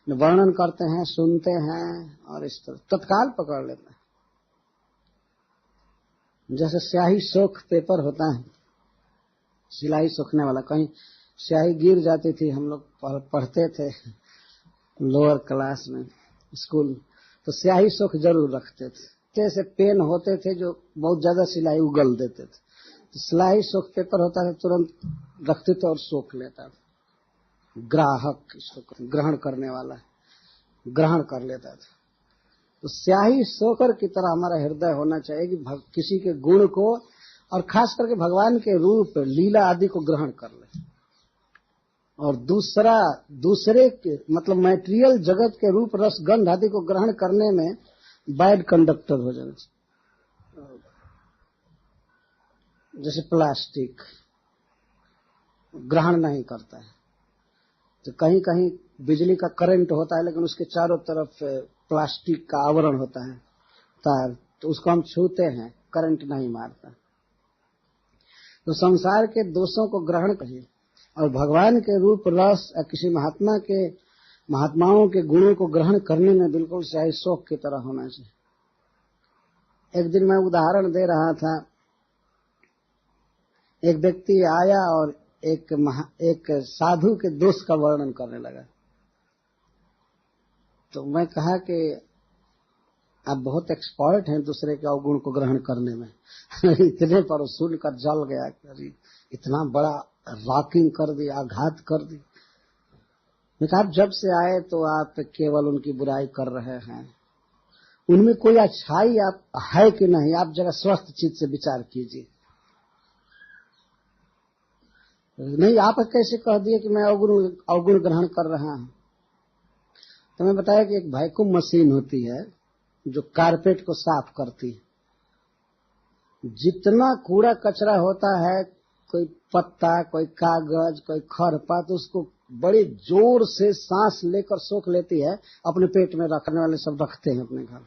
वर्णन करते हैं, सुनते हैं, और इस तरह तत्काल पकड़ लेता है। जैसे स्याही सोख पेपर होता है, सिलाई सोखने वाला, कहीं स्याही गिर जाती थी, हम लोग पढ़ते थे लोअर क्लास में स्कूल, तो स्याही सोख जरूर रखते थे। जैसे पेन होते थे जो बहुत ज्यादा सिलाई उगल देते थे, तो सिलाई सोख पेपर होता था, तुरंत रखते थे और सोख लेता था। ग्राहक, इसको ग्रहण करने वाला, ग्रहण कर लेता था। तो स्याही सोकर की तरह हमारा हृदय होना चाहिए कि किसी के गुण को, और खास करके भगवान के रूप, लीला आदि को ग्रहण कर ले। और दूसरे के मतलब मैटेरियल जगत के रूप, रस, गंध आदि को ग्रहण करने में बैड कंडक्टर हो जाना चाहिए। जैसे प्लास्टिक ग्रहण नहीं करता है, तो कहीं कहीं बिजली का करंट होता है, लेकिन उसके चारों तरफ प्लास्टिक का आवरण होता है, तार, तो उसको हम छूते हैं, करंट नहीं मारता। तो संसार के दोषों को ग्रहण करिए, और भगवान के रूप, रस, या किसी महात्माओं के गुणों को ग्रहण करने में बिल्कुल शाही शौक की तरह होना चाहिए। एक दिन मैं उदाहरण दे रहा था, एक व्यक्ति आया और एक साधु के दोष का वर्णन करने लगा। तो मैं कहा कि आप बहुत एक्सपर्ट हैं दूसरे के अवगुण को ग्रहण करने में। इतने पर सुनकर जल गया, इतना बड़ा रॉकिंग कर दी, आघात कर दी। मैं कहा, आप जब से आए तो आप केवल उनकी बुराई कर रहे हैं, उनमें कोई अच्छाई आप है कि नहीं, आप जरा स्वस्थ चित्त से विचार कीजिए। नहीं, आप कैसे कह दिए कि मैं अवगुण ग्रहण कर रहा हूं। तो मैं बताया कि एक वैक्यूम मशीन होती है जो कारपेट को साफ करती है, जितना कूड़ा कचरा होता है, कोई पत्ता, कोई कागज, कोई खरपात, उसको बड़े जोर से सांस लेकर सोख लेती है, अपने पेट में रखने वाले सब रखते हैं अपने घर।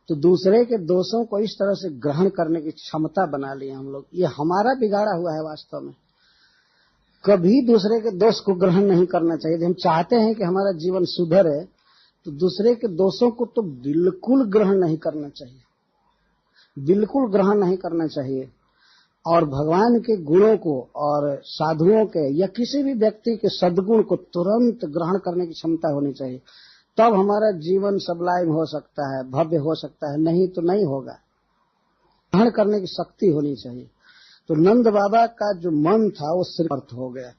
तो दूसरे के दोषों को इस तरह से ग्रहण करने की क्षमता बना ली हम लोग। ये हमारा बिगाड़ा हुआ है वास्तव में। कभी दूसरे के दोष को ग्रहण नहीं करना चाहिए। हम चाहते हैं कि हमारा जीवन सुधरे, तो दूसरे के दोषों को तो बिल्कुल ग्रहण नहीं करना चाहिए, बिल्कुल ग्रहण नहीं करना चाहिए। और भगवान के गुणों को और साधुओं के या किसी भी व्यक्ति के सद्गुण को तुरंत ग्रहण करने की क्षमता होनी चाहिए। तब हमारा जीवन सबलाइम हो सकता है, भव्य हो सकता है, नहीं तो नहीं होगा। ग्रहण करने की शक्ति होनी चाहिए। तो नंद बाबा का जो मन था वो सिर्फ अर्थ हो गया।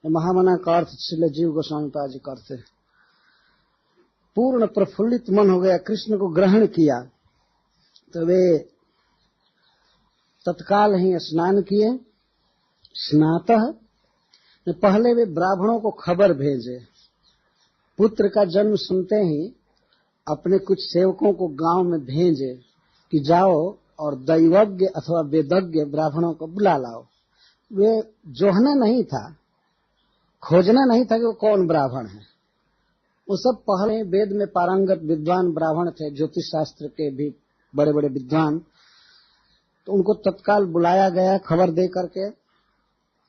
महामना का अर्थ श्रील जीव गोस्वामी पाद जी करते, पूर्ण प्रफुल्लित मन हो गया, कृष्ण को ग्रहण किया। तो वे तत्काल ही स्नान किए। स्नातः, पहले वे ब्राह्मणों को खबर भेजे। पुत्र का जन्म सुनते ही अपने कुछ सेवकों को गांव में भेजे कि जाओ और दैवज्ञ अथवा वेदज्ञ ब्राह्मणों को बुला लाओ। वे जोहना नहीं था, खोजना नहीं था कि वो कौन ब्राह्मण है। वो सब पहले वेद में पारंगत विद्वान ब्राह्मण थे, ज्योतिष शास्त्र के भी बड़े बड़े विद्वान। तो उनको तत्काल बुलाया गया खबर दे करके,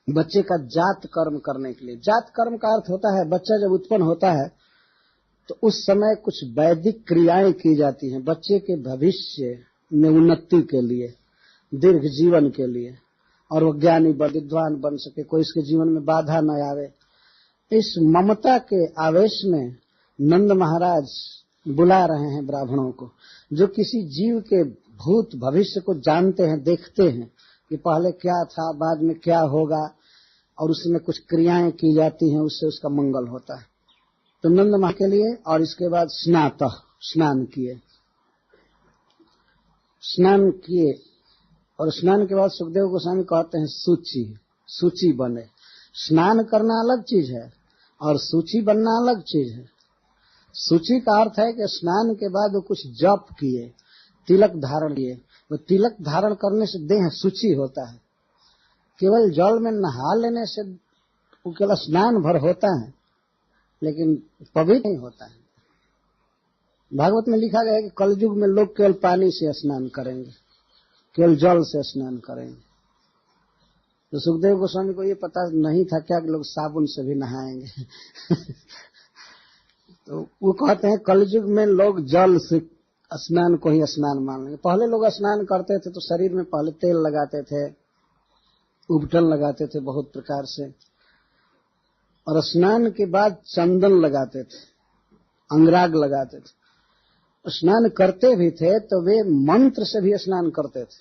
बच्चे का जात कर्म करने के लिए। जात कर्म का अर्थ होता है बच्चा जब उत्पन्न होता है तो उस समय कुछ वैदिक क्रियाएं की जाती हैं बच्चे के भविष्य में उन्नति के लिए, दीर्घ जीवन के लिए, और वो ज्ञानी विद्वान बन सके, कोई इसके जीवन में बाधा न आवे। इस ममता के आवेश में नंद महाराज बुला रहे हैं ब्राह्मणों को, जो किसी जीव के भूत भविष्य को जानते हैं, देखते हैं कि पहले क्या था, बाद में क्या होगा, और उसमें कुछ क्रियाएं की जाती हैं, उससे उसका मंगल होता है। तो नंद महा के लिए, और इसके बाद स्नान किए। स्नान किए और स्नान के बाद सुखदेव गोस्वामी कहते हैं सूची बने। स्नान करना अलग चीज है और सूची बनना अलग चीज है। सूची का अर्थ है कि स्नान के बाद वो कुछ जप किए, तिलक धारण किए। वो तिलक धारण करने से देह शुचि होता है। केवल जल में नहा लेने से वो केवल स्नान भर होता है, लेकिन पवित्र नहीं होता है। भागवत में लिखा गया है कि कलयुग में लोग केवल पानी से स्नान करेंगे, केवल जल से स्नान करेंगे। तो सुखदेव गोस्वामी को ये पता नहीं था क्या कि लोग साबुन से भी नहाएंगे। तो वो कहते हैं कलयुग में लोग जल से स्नान को ही स्नान मान लेंगे। पहले लोग स्नान करते थे तो शरीर में पहले तेल लगाते थे, उबटन लगाते थे बहुत प्रकार से, और स्नान के बाद चंदन लगाते थे, अंगराग लगाते थे। स्नान करते भी थे तो वे मंत्र से भी स्नान करते थे।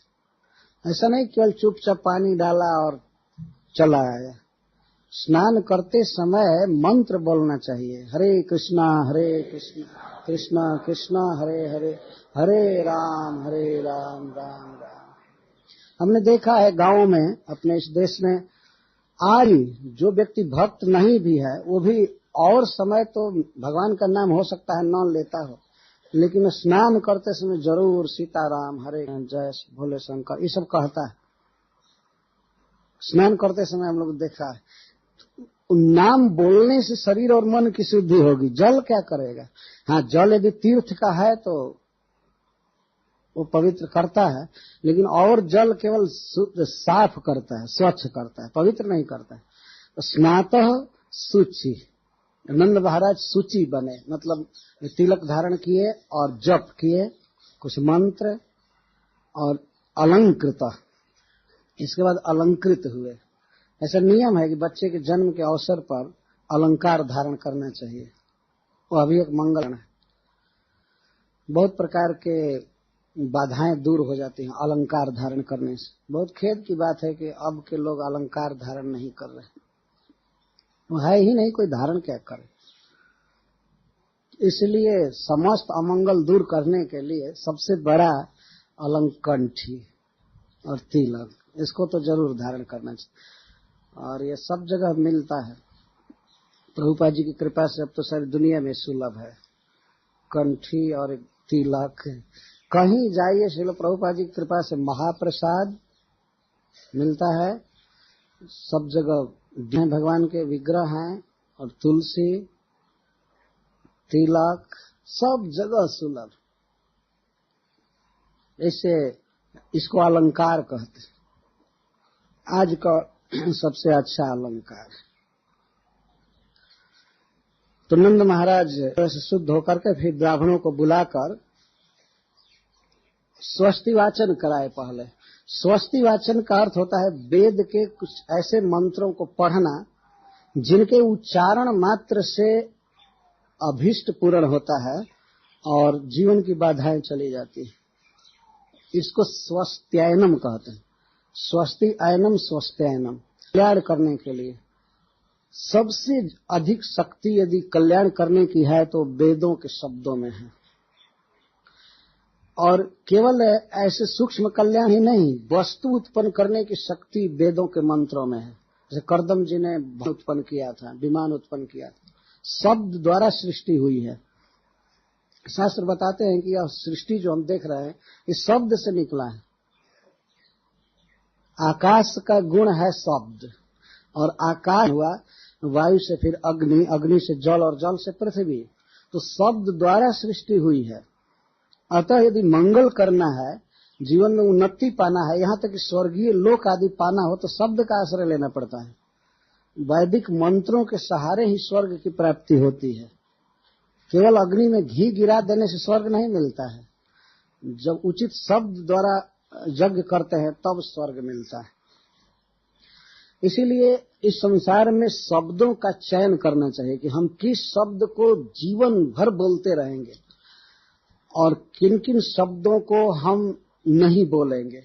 ऐसा नहीं केवल चुपचाप पानी डाला और चला आया। स्नान करते समय मंत्र बोलना चाहिए, हरे कृष्णा कृष्णा कृष्णा हरे हरे, हरे राम राम राम। हमने देखा है गांवों में, अपने इस देश में आज जो व्यक्ति भक्त नहीं भी है वो भी और समय तो भगवान का नाम हो सकता है न लेता हो, लेकिन स्नान करते समय जरूर सीताराम, हरे जय भोले शंकर, ये सब कहता है। स्नान करते समय हम लोग देखा है। नाम बोलने से शरीर और मन की शुद्धि होगी। जल क्या करेगा? हाँ, जल यदि तीर्थ का है तो वो पवित्र करता है, लेकिन और जल केवल साफ करता है, स्वच्छ करता है, पवित्र नहीं करता है। तो स्नातः शुचि, नंद महाराज सूची बने, मतलब तिलक धारण किए और जप किए कुछ मंत्र, और अलंकृत, इसके बाद अलंकृत हुए। ऐसा नियम है कि बच्चे के जन्म के अवसर पर अलंकार धारण करना चाहिए, वो अभी एक मंगल है। बहुत प्रकार के बाधाएं दूर हो जाती हैं अलंकार धारण करने से। बहुत खेद की बात है कि अब के लोग अलंकार धारण नहीं कर रहे, वो है ही नहीं, कोई धारण क्या करे। इसलिए समस्त अमंगल दूर करने के लिए सबसे बड़ा अलंकंठी और तिलक, इसको तो जरूर धारण करना चाहिए। और ये सब जगह मिलता है, प्रभुपाद जी की कृपा से अब तो सारी दुनिया में सुलभ है। कंठी और तिलक कहीं जाइए श्रील प्रभुपाद जी की कृपा से महाप्रसाद मिलता है, सब जगह भगवान के विग्रह हैं और तुलसी तिलक सब जगह सुलभ। ऐसे इसको अलंकार कहते हैं, आज का सबसे अच्छा अलंकार। तो नंद महाराज से शुद्ध होकर के फिर ब्राह्मणों को बुलाकर स्वस्ति वाचन कराए। पहले स्वस्ति वाचन का अर्थ होता है वेद के कुछ ऐसे मंत्रों को पढ़ना जिनके उच्चारण मात्र से अभीष्ट पूर्ण होता है और जीवन की बाधाएं चली जाती है। इसको स्वस्त्यायनम कहते हैं। स्वस्ति आयनम स्वस्त्यायनम, कल्याण करने के लिए। सबसे अधिक शक्ति यदि कल्याण करने की है तो वेदों के शब्दों में है, और केवल ऐसे सूक्ष्म कल्याण ही नहीं, वस्तु उत्पन्न करने की शक्ति वेदों के मंत्रों में है। जैसे करदम जी ने उत्पन्न किया था, विमान उत्पन्न किया था, शब्द द्वारा सृष्टि हुई है। शास्त्र बताते हैं कि यह सृष्टि जो हम देख रहे हैं इस शब्द से निकला है। आकाश का गुण है शब्द, और आकाश हुआ वायु से फिर अग्नि, अग्नि से जल और जल से पृथ्वी, तो शब्द द्वारा सृष्टि हुई है। अतः यदि मंगल करना है, जीवन में उन्नति पाना है, यहाँ तक कि स्वर्गीय लोक आदि पाना हो, तो शब्द का आश्रय लेना पड़ता है। वैदिक मंत्रों के सहारे ही स्वर्ग की प्राप्ति होती है। केवल अग्नि में घी गिरा देने से स्वर्ग नहीं मिलता है, जब उचित शब्द द्वारा यज्ञ करते हैं तब स्वर्ग मिलता है। इसीलिए इस संसार में शब्दों का चयन करना चाहिए कि हम किस शब्द को जीवन भर बोलते रहेंगे और किन किन शब्दों को हम नहीं बोलेंगे।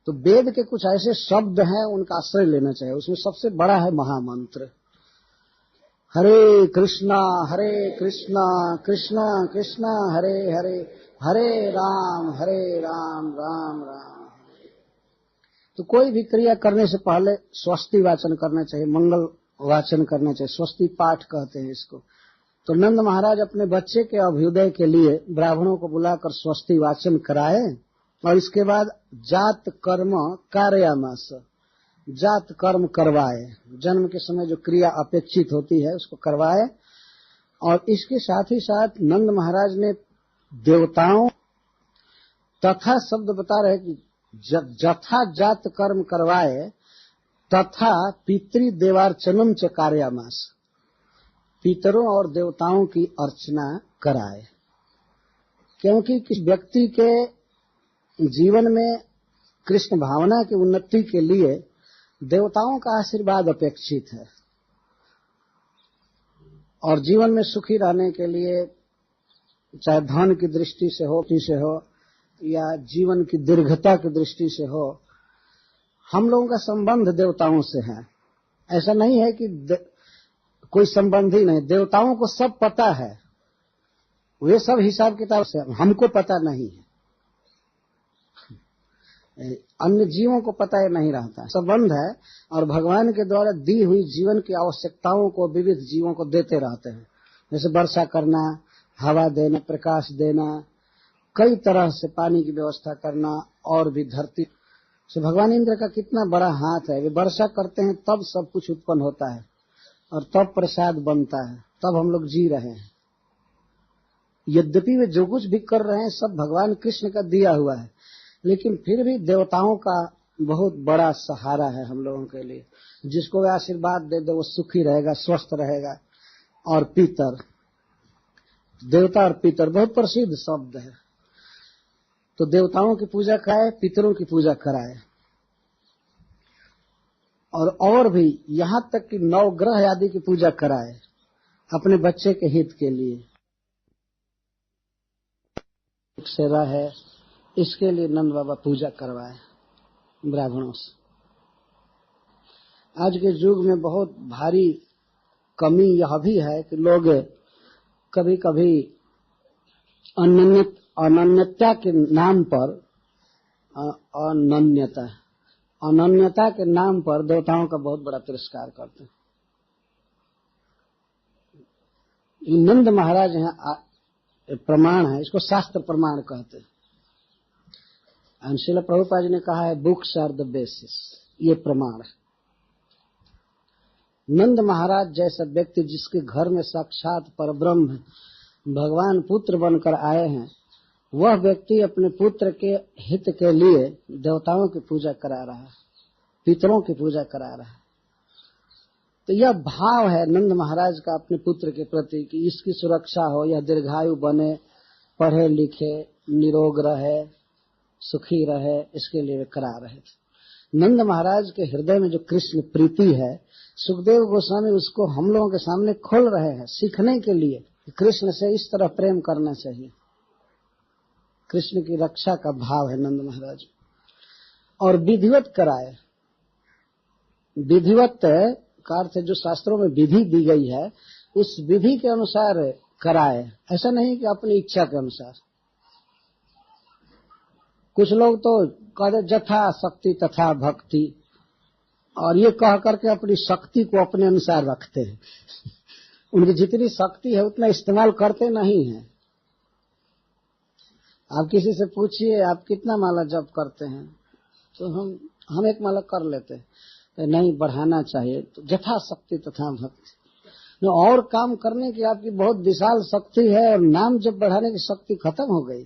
तो वेद के कुछ ऐसे शब्द हैं, उनका आश्रय लेना चाहिए। उसमें सबसे बड़ा है महामंत्र, हरे कृष्णा कृष्णा कृष्णा हरे हरे, हरे राम राम राम। तो कोई भी क्रिया करने से पहले स्वस्ति वाचन करना चाहिए, मंगल वाचन करना चाहिए, स्वस्ति पाठ कहते हैं इसको। तो नंद महाराज अपने बच्चे के अभ्युदय के लिए ब्राह्मणों को बुलाकर स्वस्ति वाचन कराए, और इसके बाद जात कर्म कारयामास, जात कर्म करवाए। जन्म के समय जो क्रिया अपेक्षित होती है उसको करवाए। और इसके साथ ही साथ नंद महाराज ने देवताओं तथा शब्द बता रहे कि जथा जात कर्म करवाए तथा पितृ देवार्चनम च कार्यामास, पितरों और देवताओं की अर्चना कराए। क्योंकि किस व्यक्ति के जीवन में कृष्ण भावना की उन्नति के लिए देवताओं का आशीर्वाद अपेक्षित है, और जीवन में सुखी रहने के लिए चाहे धन की दृष्टि से हो या जीवन की दीर्घता की दृष्टि से हो, हम लोगों का संबंध देवताओं से है। ऐसा नहीं है कि कोई संबंध ही नहीं, देवताओं को सब पता है, वे सब हिसाब किताब से, हमको पता नहीं है, अन्य जीवों को पता नहीं रहता। संबंध है, और भगवान के द्वारा दी हुई जीवन की आवश्यकताओं को विविध जीवों को देते रहते हैं। जैसे वर्षा करना, हवा देना, प्रकाश देना, कई तरह से पानी की व्यवस्था करना, और भी धरती से भगवान इंद्र का कितना बड़ा हाथ है। वे वर्षा करते हैं तब सब कुछ उत्पन्न होता है, और तब प्रसाद बनता है, तब हम लोग जी रहे हैं। यद्यपि वे जो कुछ भी कर रहे हैं सब भगवान कृष्ण का दिया हुआ है, लेकिन फिर भी देवताओं का बहुत बड़ा सहारा है हम लोगों के लिए। जिसको वे आशीर्वाद दे दे वो सुखी रहेगा, स्वस्थ रहेगा। और पितर, देवता और पितर बहुत प्रसिद्ध शब्द है। तो देवताओं की पूजा कराए, पितरों की पूजा कराए, और भी यहाँ तक कि नवग्रह आदि की पूजा कराए अपने बच्चे के हित के लिए। सेवा है, इसके लिए नंद बाबा पूजा करवाए ब्राह्मणों से। आज के युग में बहुत भारी कमी यह भी है कि लोग कभी कभी अनन्यता के नाम पर, अनन्यता के नाम पर देवताओं का बहुत बड़ा तिरस्कार करते हैं। नंद महाराज यहाँ प्रमाण है, इसको शास्त्र प्रमाण कहते हैं। श्रील प्रभुपाद जी ने कहा है बुक्स आर द बेसिस, ये प्रमाण है। नंद महाराज जैसा व्यक्ति जिसके घर में साक्षात परब्रह्म भगवान पुत्र बनकर आए हैं, वह व्यक्ति अपने पुत्र के हित के लिए देवताओं की पूजा करा रहा है, पितरों की पूजा करा रहा है। तो यह भाव है नंद महाराज का अपने पुत्र के प्रति कि इसकी सुरक्षा हो, यह दीर्घायु बने, पढ़े लिखे, निरोग रहे, सुखी रहे, इसके लिए वे करा रहे थे। नंद महाराज के हृदय में जो कृष्ण प्रीति है, सुखदेव गोस्वामी उसको हम लोगों के सामने खोल रहे हैं सीखने के लिए। कृष्ण से इस तरह प्रेम करना चाहिए। कृष्ण की रक्षा का भाव है नंद महाराज। और विधिवत कराए, विधिवत का अर्थ है जो शास्त्रों में विधि दी गई है उस विधि के अनुसार कराए, ऐसा नहीं कि अपनी इच्छा के अनुसार। कुछ लोग तो कहते जथा शक्ति तथा भक्ति, और ये कह करके अपनी शक्ति को अपने अनुसार रखते हैं। उनकी जितनी शक्ति है उतना इस्तेमाल करते नहीं है। आप किसी से पूछिए आप कितना माला जप करते हैं, तो हम एक माला कर लेते हैं, नहीं बढ़ाना चाहिए, तो जथा शक्ति तथा भक्ति। और काम करने की आपकी बहुत विशाल शक्ति है और नाम जब बढ़ाने की शक्ति खत्म हो गई,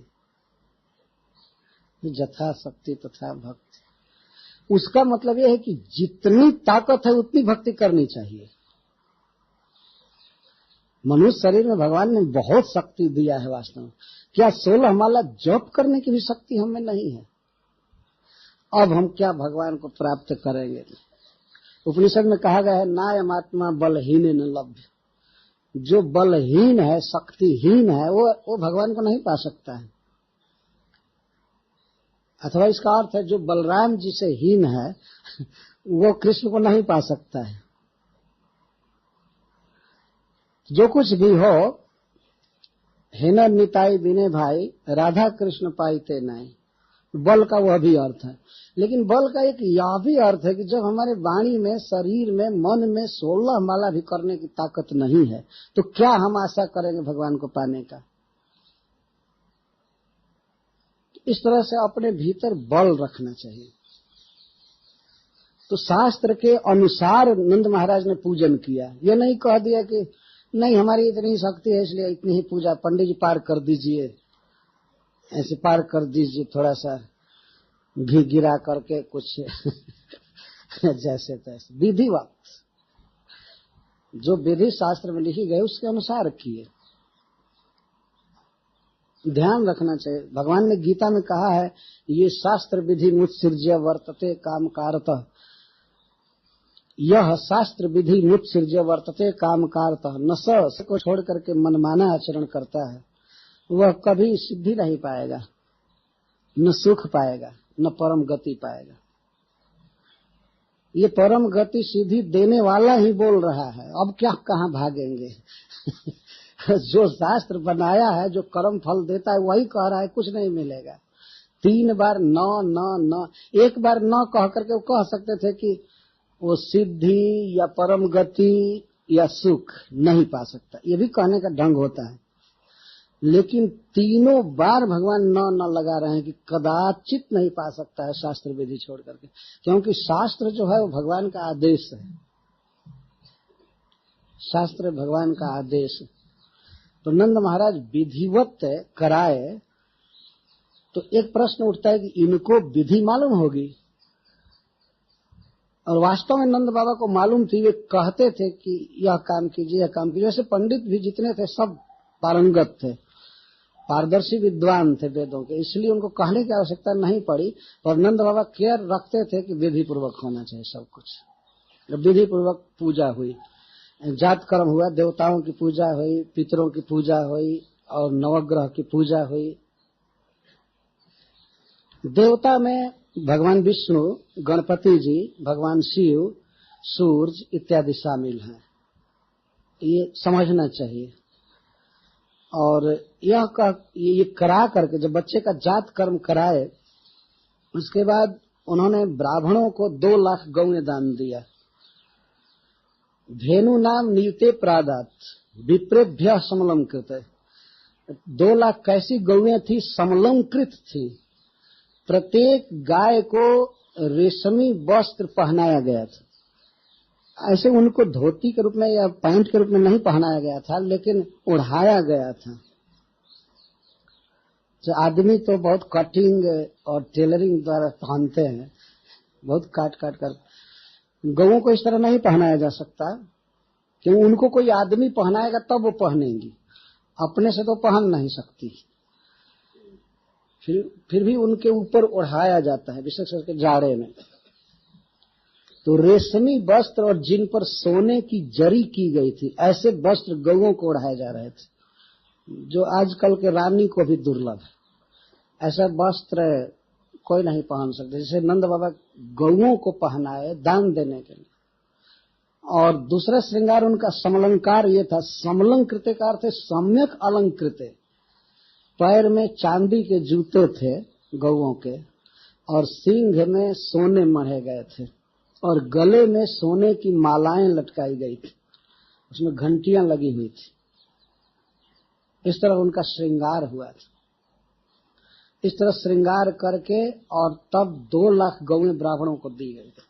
जथा शक्ति तथा भक्ति, उसका मतलब यह है कि जितनी ताकत है उतनी भक्ति करनी चाहिए। मनुष्य शरीर में भगवान ने बहुत शक्ति दिया है वास्तव में। क्या 16 माला जप करने की भी शक्ति हमें नहीं है? अब हम क्या भगवान को प्राप्त करेंगे? उपनिषद में कहा गया है नायम आत्मा बलहीन न लभ्य। जो बलहीन है, शक्तिहीन है, वो भगवान को नहीं पा सकता है। अथवा इसका अर्थ है जो बलराम जी से हीन है वो कृष्ण को नहीं पा सकता है। जो कुछ भी हो, हेन निताई बिने भाई राधा कृष्ण पाईते नहीं, बल का वह भी अर्थ है। लेकिन बल का एक यह भी अर्थ है कि जब हमारे वाणी में, शरीर में, मन में 16 माला भी करने की ताकत नहीं है, तो क्या हम आशा करेंगे भगवान को पाने का? इस तरह से अपने भीतर बल रखना चाहिए। तो शास्त्र के अनुसार नंद महाराज ने पूजन किया। ये नहीं कह दिया कि नहीं हमारी इतनी शक्ति है इसलिए इतनी ही पूजा, पंडित जी पार कर दीजिए, ऐसे पार कर दीजिए, थोड़ा सा घी गिरा करके कुछ जैसे तैसे। विधिवत जो विधि शास्त्र में लिखी गई उसके अनुसार किए। ध्यान रखना चाहिए। भगवान ने गीता में कहा है ये शास्त्र विधि मुत्सृज्य वर्तते काम कारतः, यह शास्त्र विधि मुत्सृज्य वर्तते काम कारतः, न स को छोड़ करके मनमाना आचरण करता है वह कभी सिद्धि नहीं पाएगा, न सुख पाएगा, न परम गति पाएगा। ये परम गति सिद्धि देने वाला ही बोल रहा है, अब क्या कहाँ भागेंगे? जो शास्त्र बनाया है, जो कर्म फल देता है, वही कह रहा है कुछ नहीं मिलेगा। 3 बार न न न, एक बार न कह करके वो कह सकते थे कि वो सिद्धि या परम गति या सुख नहीं पा सकता, ये भी कहने का ढंग होता है। लेकिन तीनों बार भगवान न लगा रहे हैं कि कदाचित नहीं पा सकता है शास्त्र विधि छोड़ करके, क्योंकि शास्त्र जो है वो भगवान का आदेश है। शास्त्र भगवान का आदेश। तो नंद महाराज विधिवत कराए, तो एक प्रश्न उठता है कि इनको विधि मालूम होगी? और वास्तव में नंद बाबा को मालूम थी, वे कहते थे कि यह काम कीजिए, यह काम कीजिए। जैसे पंडित भी जितने थे सब पारंगत थे, पारदर्शी विद्वान थे वेदों के, इसलिए उनको कहने की आवश्यकता नहीं पड़ी। और नंद बाबा केयर रखते थे कि विधि पूर्वक होना चाहिए सब कुछ। विधि पूर्वक पूजा हुई, जात कर्म हुआ, देवताओं की पूजा हुई, पितरों की पूजा हुई और नवग्रह की पूजा हुई। देवता में भगवान विष्णु, गणपति जी, भगवान शिव, सूर्य इत्यादि शामिल हैं, ये समझना चाहिए। और ये करा करके जब बच्चे का जात कर्म कराए, उसके बाद उन्होंने ब्राह्मणों को 2 लाख गौएं दान दिया। धेनु नाम नीते प्रादात विप्रेभ्य समलंकृत। 2 लाख कैसी गौएं थी? समलंकृत थी, प्रत्येक गाय को रेशमी वस्त्र पहनाया गया था। ऐसे उनको धोती के रूप में या पैंट के रूप में नहीं पहनाया गया था, लेकिन ओढ़ाया गया था। तो आदमी तो बहुत कटिंग और टेलरिंग द्वारा पहनते हैं, बहुत काट काट कर। गौओं को इस तरह नहीं पहनाया जा सकता, क्योंकि उनको कोई आदमी पहनाएगा तब वो पहनेंगी, अपने से तो पहन नहीं सकती। फिर भी उनके ऊपर ओढ़ाया जाता है, विशेष करके जाड़े में। तो रेशमी वस्त्र और जिन पर सोने की जरी की गई थी, ऐसे वस्त्र गौओं को ओढ़ाए जा रहे थे, जो आजकल के रानी को भी दुर्लभ है। ऐसा वस्त्र कोई नहीं पहन सकते। जैसे नंद बाबा गौओं को पहनाए दान देने के लिए। और दूसरा श्रृंगार उनका समलंकार ये था, समलंकृते का अर्थ है सम्यक अलंकृते। पैर में चांदी के जूते थे गौओं के, और सींग में सोने मढ़े गए थे, और गले में सोने की मालाएं लटकाई गई थी, उसमें घंटियां लगी हुई थी। इस तरह उनका श्रृंगार हुआ था। इस तरह श्रृंगार करके और तब 2 लाख गौएं ब्राह्मणों को दी गई थी।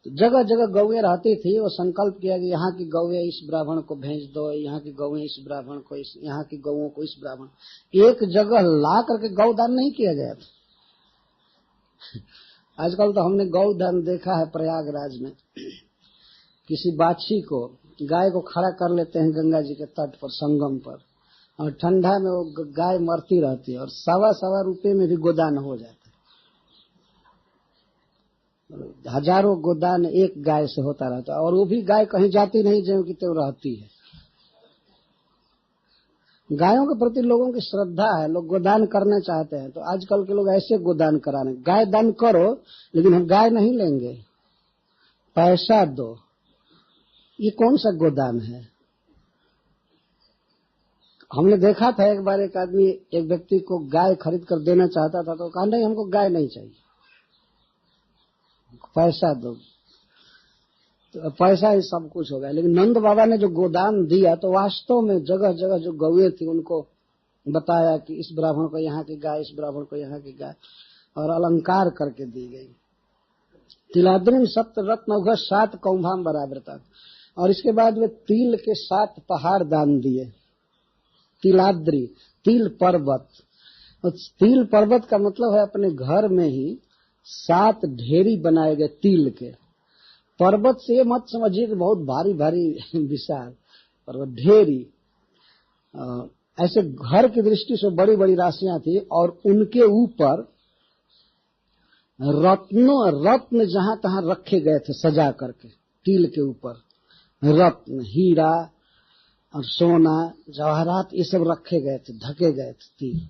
तो जगह जगह गौएं रहती थी। वो संकल्प किया कि यहाँ की गौएं इस ब्राह्मण को भेज दो, यहाँ की गौएं इस ब्राह्मण को, यहाँ की गौओं को इस ब्राह्मण। एक जगह ला करके गौदान नहीं किया गया था। आजकल तो हमने गौदान देखा है प्रयागराज में, किसी बाछी को, गाय को खड़ा कर लेते हैं गंगा जी के तट पर, संगम पर, और ठंडा में वो गाय मरती रहती है, और 1.25 रुपए में भी गोदान हो जाता है। हजारों गोदान एक गाय से होता रहता है, और वो भी गाय कहीं जाती नहीं, ज्यों की त्यों रहती है। गायों के प्रति लोगों की श्रद्धा है, लोग गोदान करना चाहते हैं। तो आजकल के लोग ऐसे गोदान कराने, गाय दान करो लेकिन हम गाय नहीं लेंगे, पैसा दो। ये कौन सा गोदान है? हमने देखा था एक बार, एक आदमी एक व्यक्ति को गाय खरीद कर देना चाहता था, तो कहा नहीं, हमको गाय नहीं चाहिए, पैसा दो। तो पैसा ही सब कुछ हो गया। लेकिन नंद बाबा ने जो गोदान दिया, तो वास्तव में जगह जगह जो गौएं थी उनको बताया कि इस ब्राह्मण को यहाँ की गाय, इस ब्राह्मण को यहाँ की गाय, और अलंकार करके दी गई। तिलाद्रिम सप्त रत्न 7 कौभाम बराबर था। और इसके बाद वे तिल के 7 पहाड़ दान दिए। तिलाद्री, तिल पर्वत। तिल पर्वत का मतलब है अपने घर में ही 7 ढेरी बनाए गए तिल के। पर्वत से ये मत समझिए कि बहुत भारी भारी विशाल पर्वत, ढेरी। ऐसे घर की दृष्टि से बड़ी बड़ी राशियां थी, और उनके ऊपर रत्न जहां तहां रखे गए थे सजा करके। तिल के ऊपर रत्न, हीरा और सोना, जवाहरात, ये सब रखे गए थे, ढके गए थे तिल।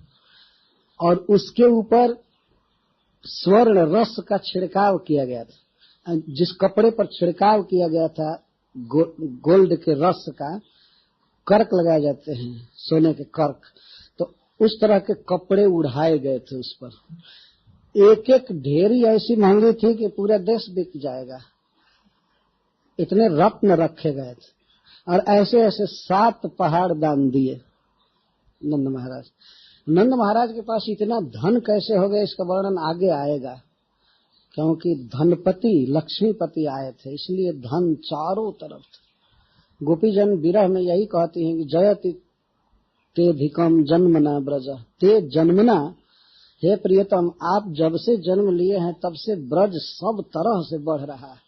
और उसके ऊपर स्वर्ण रस का छिड़काव किया गया था। जिस कपड़े पर छिड़काव किया गया था गोल्ड के रस का, कर्क लगाए जाते हैं, सोने के कर्क, तो उस तरह के कपड़े उड़ाए गए थे उस पर। एक एक ढेरी ऐसी महंगी थी कि पूरा देश बिक जाएगा, इतने रत्न रखे गए थे। और ऐसे ऐसे 7 पहाड़ दान दिए नंद महाराज। नंद महाराज के पास इतना धन कैसे हो गया, इसका वर्णन आगे आएगा, क्योंकि धनपति लक्ष्मीपति आए थे, इसलिए धन चारों तरफ था। गोपीजन विरह में यही कहती हैं कि जयति ते धिकम जन्मना ब्रज, ते जन्मना, हे प्रियतम आप जब से जन्म लिए हैं तब से ब्रज सब तरह से बढ़ रहा है।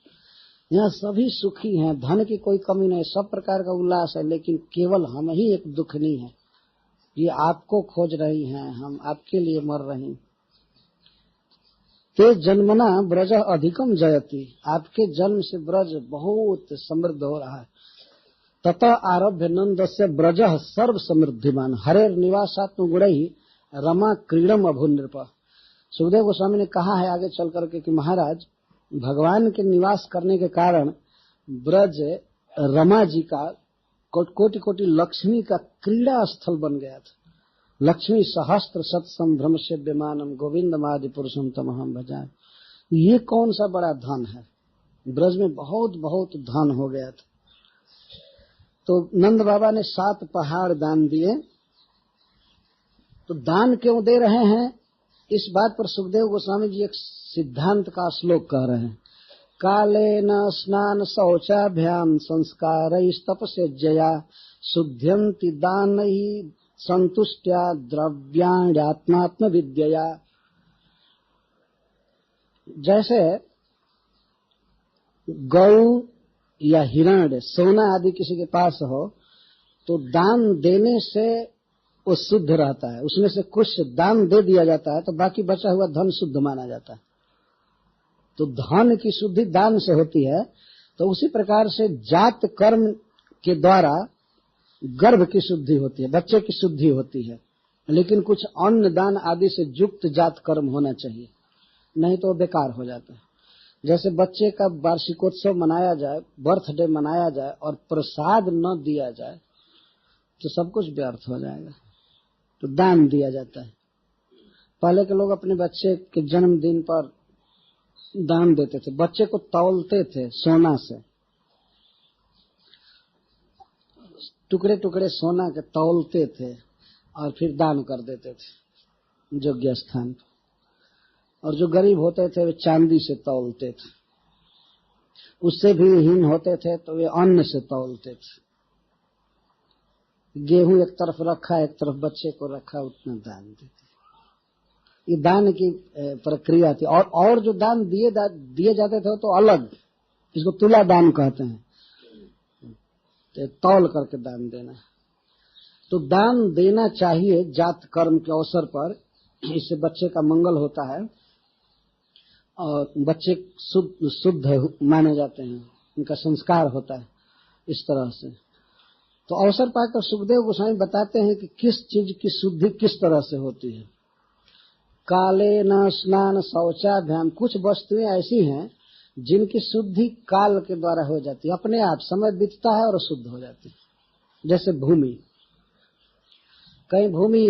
यहाँ सभी सुखी हैं, धन की कोई कमी नहीं, सब प्रकार का उल्लास है, लेकिन केवल हम ही एक दुखनी है। ये आपको खोज रही हैं, हम आपके लिए मर रही। ते जन्मना ब्रज अधिकम जयति, आपके जन्म से ब्रज बहुत समृद्ध हो रहा है। ततः आरभ्य नंदस्य ब्रज सर्व समृद्धिमान, हरेर निवासात्म गुणैः रमा क्रीडम अभु नृप। सुखदेव गोस्वामी ने कहा है आगे चल करके कि महाराज, भगवान के निवास करने के कारण ब्रज रमा जी का कोटि कोटि लक्ष्मी का क्रीड़ा स्थल बन गया था। लक्ष्मी सहस्त्र सत्सम भ्रमस्य विमानम गोविंदमादि पुरुषम तमहम भजामि। ये कौन सा बड़ा धन है, ब्रज में बहुत बहुत धन हो गया था। तो नंद बाबा ने 7 पहाड़ दान दिए, तो दान क्यों दे रहे हैं, इस बात पर सुखदेव गोस्वामी जी एक सिद्धांत का श्लोक कह रहे हैं। कालेन स्नान शौचाभ्याम संस्कारैस्तपस्यज्जया शुद्ध्यन्ति दानैः संतुष्ट्या द्रव्याण्यात्मात्म विद्यया। जैसे गौ या हिरण, सोना आदि किसी के पास हो तो दान देने से वो शुद्ध रहता है, उसमें से कुछ दान दे दिया जाता है तो बाकी बचा हुआ धन शुद्ध माना जाता है। तो धन की शुद्धि दान से होती है। तो उसी प्रकार से जात कर्म के द्वारा गर्भ की शुद्धि होती है, बच्चे की शुद्धि होती है, लेकिन कुछ अन्न दान आदि से युक्त जात कर्म होना चाहिए, नहीं तो बेकार हो जाता है। जैसे बच्चे का वार्षिकोत्सव मनाया जाए, बर्थडे मनाया जाए और प्रसाद न दिया जाए तो सब कुछ व्यर्थ हो जाएगा। तो दान दिया जाता है। पहले के लोग अपने बच्चे के जन्मदिन पर दान देते थे, बच्चे को तौलते थे सोना से, टुकड़े टुकड़े सोना के तौलते थे और फिर दान कर देते थे योग्य स्थान पर। और जो गरीब होते थे वे चांदी से तौलते थे, उससे भी हीन होते थे तो वे अन्न से तौलते थे। गेहूं एक तरफ रखा, एक तरफ बच्चे को रखा, उतना दान देते। ये दान की प्रक्रिया थी। और जो दान दिए जाते थे तो अलग, इसको तुला दान कहते हैं, तो तौल करके दान देना। तो दान देना चाहिए जात कर्म के अवसर पर, इससे बच्चे का मंगल होता है और बच्चे शुद्ध माने जाते हैं, उनका संस्कार होता है इस तरह से। तो अवसर पाकर सुखदेव गोस्वामी बताते हैं कि किस चीज की शुद्धि किस तरह से होती है। काले न स्नान शौचाभ्याम, कुछ वस्तुएं ऐसी हैं जिनकी शुद्धि काल के द्वारा हो जाती है, अपने आप समय बीतता है और शुद्ध हो जाती है। जैसे भूमि, कहीं भूमि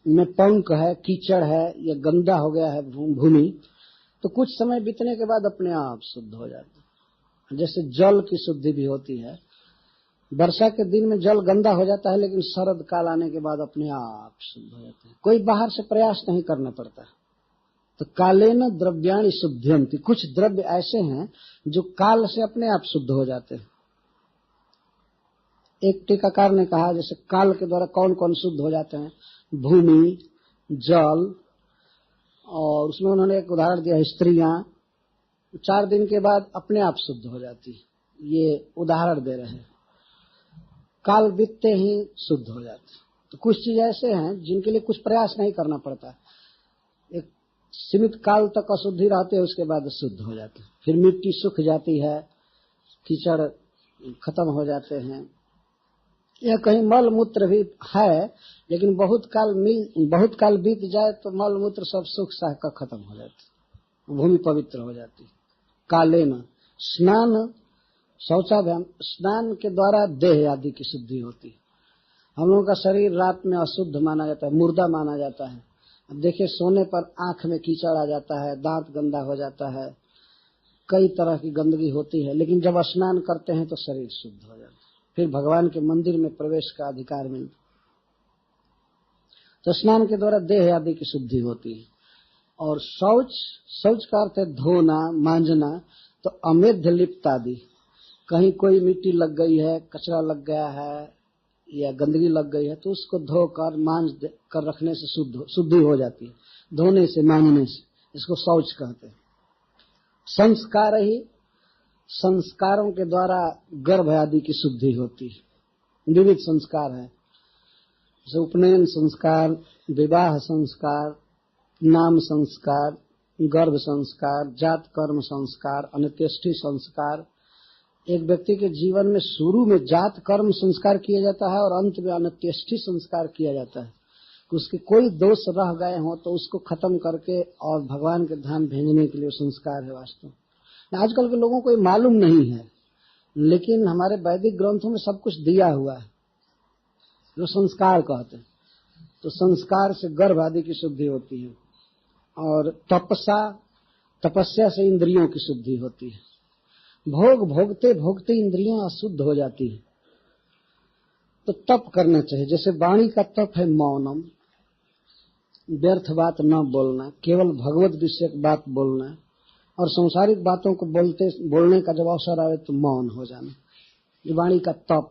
में पंक है, कीचड़ है या गंदा हो गया है भूमि, तो कुछ समय बीतने के बाद अपने आप शुद्ध हो जाती है। जैसे जल की शुद्धि भी होती है, वर्षा के दिन में जल गंदा हो जाता है लेकिन शरद काल आने के बाद अपने आप शुद्ध हो जाता है, कोई बाहर से प्रयास नहीं करना पड़ता। तो कालेन द्रव्याणि शुद्ध्यन्ति, कुछ द्रव्य ऐसे हैं जो काल से अपने आप शुद्ध हो जाते हैं। एक टीकाकार ने कहा जैसे काल के द्वारा कौन कौन शुद्ध हो जाते हैं, भूमि, जल, और उसमें उन्होंने एक उदाहरण दिया स्त्रियां 4 दिन के बाद अपने आप शुद्ध हो जाती, ये उदाहरण दे रहे हैं, काल बीतते ही शुद्ध हो जाते। तो कुछ चीज ऐसे हैं जिनके लिए कुछ प्रयास नहीं करना पड़ता, एक सीमित काल तक अशुद्धि रहते है, उसके बाद शुद्ध हो जाते। फिर मिट्टी सूख जाती है, कीचड़ खत्म हो जाते हैं, या कहीं मल मूत्र भी है लेकिन बहुत काल बीत जाए तो मल मूत्र सब सूख साख कर खत्म हो जाती, भूमि पवित्र हो जाती। कालेन स्नान शौचाभ्याम, स्नान के द्वारा देह आदि की शुद्धि होती है। हम लोगों का शरीर रात में अशुद्ध माना जाता है, मुर्दा माना जाता है। अब देखिए सोने पर आंख में कीचड़ आ जाता है, दांत गंदा हो जाता है, कई तरह की गंदगी होती है, लेकिन जब स्नान करते हैं तो शरीर शुद्ध हो जाता है, फिर भगवान के मंदिर में प्रवेश का अधिकार मिलता। तो स्नान के द्वारा देह आदि की शुद्धि होती है। और शौच का अर्थ है धोना, मांजना। तो अमेध्य लिप्त आदि, कहीं कोई मिट्टी लग गई है, कचरा लग गया है या गंदगी लग गई है तो उसको धोकर मांज कर रखने से शुद्धि हो जाती है, धोने से, मांजने से, इसको शौच कहते हैं। संस्कार ही, संस्कारों के द्वारा गर्भ आदि की शुद्धि होती है। विविध संस्कार है, जैसे उपनयन संस्कार, विवाह संस्कार, नाम संस्कार, गर्भ संस्कार, जात कर्म संस्कार, अंत्येष्टि संस्कार। एक व्यक्ति के जीवन में शुरू में जात कर्म संस्कार किया जाता है और अंत में अंत्येष्टि संस्कार किया जाता है। उसके कोई दोष रह गए हों तो उसको खत्म करके और भगवान के धाम भेजने के लिए संस्कार है वास्तव। आजकल के लोगों को ये मालूम नहीं है, लेकिन हमारे वैदिक ग्रंथों में सब कुछ दिया हुआ है जो संस्कार कहते हैं। तो संस्कार से गर्भ आदि की शुद्धि होती है। और तपस्या से इंद्रियों की शुद्धि होती है। भोग भोगते भोगते इंद्रियां अशुद्ध हो जाती है, तो तप करना चाहिए। जैसे वाणी का तप है मौनम, व्यर्थ बात न बोलना, केवल भगवत विषयक बात बोलना, और संसारिक बातों को बोलने का जब अवसर आवे तो मौन हो जाना, ये वाणी का तप।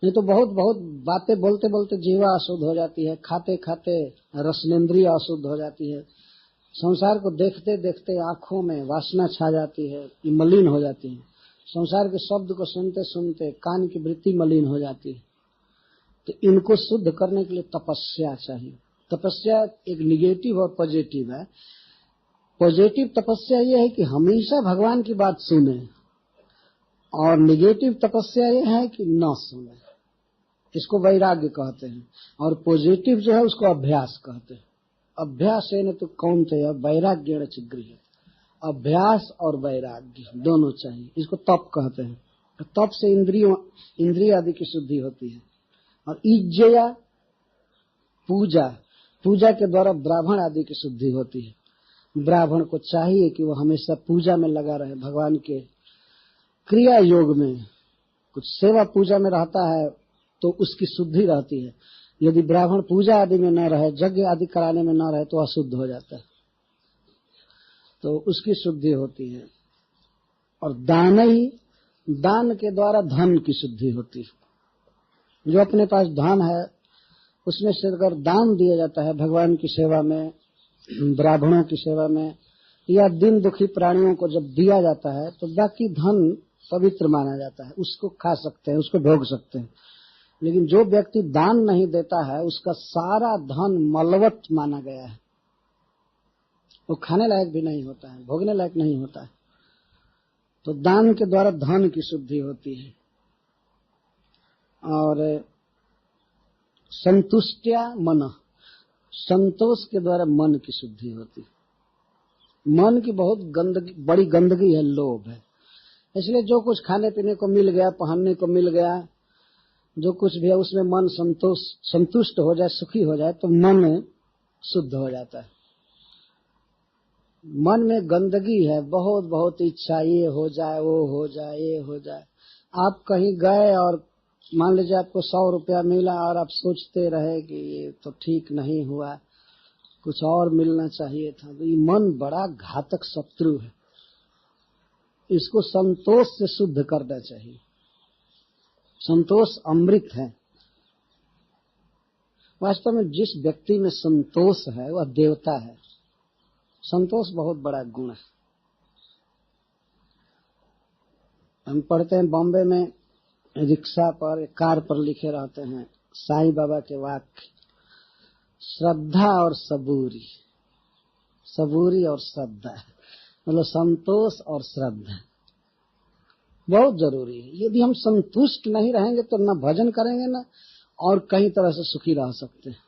नहीं तो बहुत बहुत बातें बोलते बोलते जीवा अशुद्ध हो जाती है, खाते खाते रसनेन्द्रिय अशुद्ध हो जाती है, संसार को देखते देखते आंखों में वासना छा जाती है, ये मलिन हो जाती है, संसार के शब्द को सुनते सुनते कान की वृत्ति मलिन हो जाती है। तो इनको शुद्ध करने के लिए तपस्या चाहिए। तपस्या एक निगेटिव और पॉजिटिव है। पॉजिटिव तपस्या ये है कि हमेशा भगवान की बात सुने, और निगेटिव तपस्या ये है कि न सुने, इसको वैराग्य कहते हैं। और पॉजिटिव जो है उसको अभ्यास कहते हैं। अभ्यास है न तो कौन्तेय वैराग्येण च गृह्यते, अभ्यास और वैराग्य दोनों चाहिए, इसको तप कहते हैं। तप से इंद्रिय आदि की शुद्धि होती है। और इज्जया पूजा के द्वारा ब्राह्मण आदि की शुद्धि होती है। ब्राह्मण को चाहिए कि वो हमेशा पूजा में लगा रहे, भगवान के क्रिया योग में, कुछ सेवा पूजा में रहता है तो उसकी शुद्धि रहती है। यदि ब्राह्मण पूजा आदि में न रहे, यज्ञ आदि कराने में न रहे तो अशुद्ध हो जाता है, तो उसकी शुद्धि होती है। और दान के द्वारा धन की शुद्धि होती है। जो अपने पास धन है उसमें से अगर दान दिया जाता है भगवान की सेवा में, ब्राह्मणों की सेवा में, या दिन दुखी प्राणियों को जब दिया जाता है तो बाकी धन पवित्र माना जाता है, उसको खा सकते हैं, उसको भोग सकते हैं। लेकिन जो व्यक्ति दान नहीं देता है उसका सारा धन मलवत माना गया है, वो खाने लायक भी नहीं होता है, भोगने लायक नहीं होता है। तो दान के द्वारा धन की शुद्धि होती है। और संतुष्ट्या मन, संतोष के द्वारा मन की शुद्धि होती है। मन की बहुत बड़ी गंदगी है, लोभ है। इसलिए जो कुछ खाने पीने को मिल गया, पहनने को मिल गया, जो कुछ भी है उसमें मन संतुष्ट हो जाए, सुखी हो जाए तो मन शुद्ध हो जाता है। मन में गंदगी है, बहुत बहुत इच्छा, ये हो जाए, वो हो जाए, ये हो जाए। आप कहीं गए और मान लीजिए आपको 100 रुपया मिला और आप सोचते रहे कि ये तो ठीक नहीं हुआ, कुछ और मिलना चाहिए था। तो ये मन बड़ा घातक शत्रु है, इसको संतोष से शुद्ध करना चाहिए। संतोष अमृत है। वास्तव में जिस व्यक्ति में संतोष है वह देवता है। संतोष बहुत बड़ा गुण है। हम पढ़ते हैं बॉम्बे में रिक्शा पर, कार पर लिखे रहते हैं साईं बाबा के वाक्य, श्रद्धा और सबूरी, सबूरी और श्रद्धा, मतलब संतोष और श्रद्धा बहुत जरूरी है। यदि हम संतुष्ट नहीं रहेंगे तो न भजन करेंगे न और कई तरह से सुखी रह सकते हैं।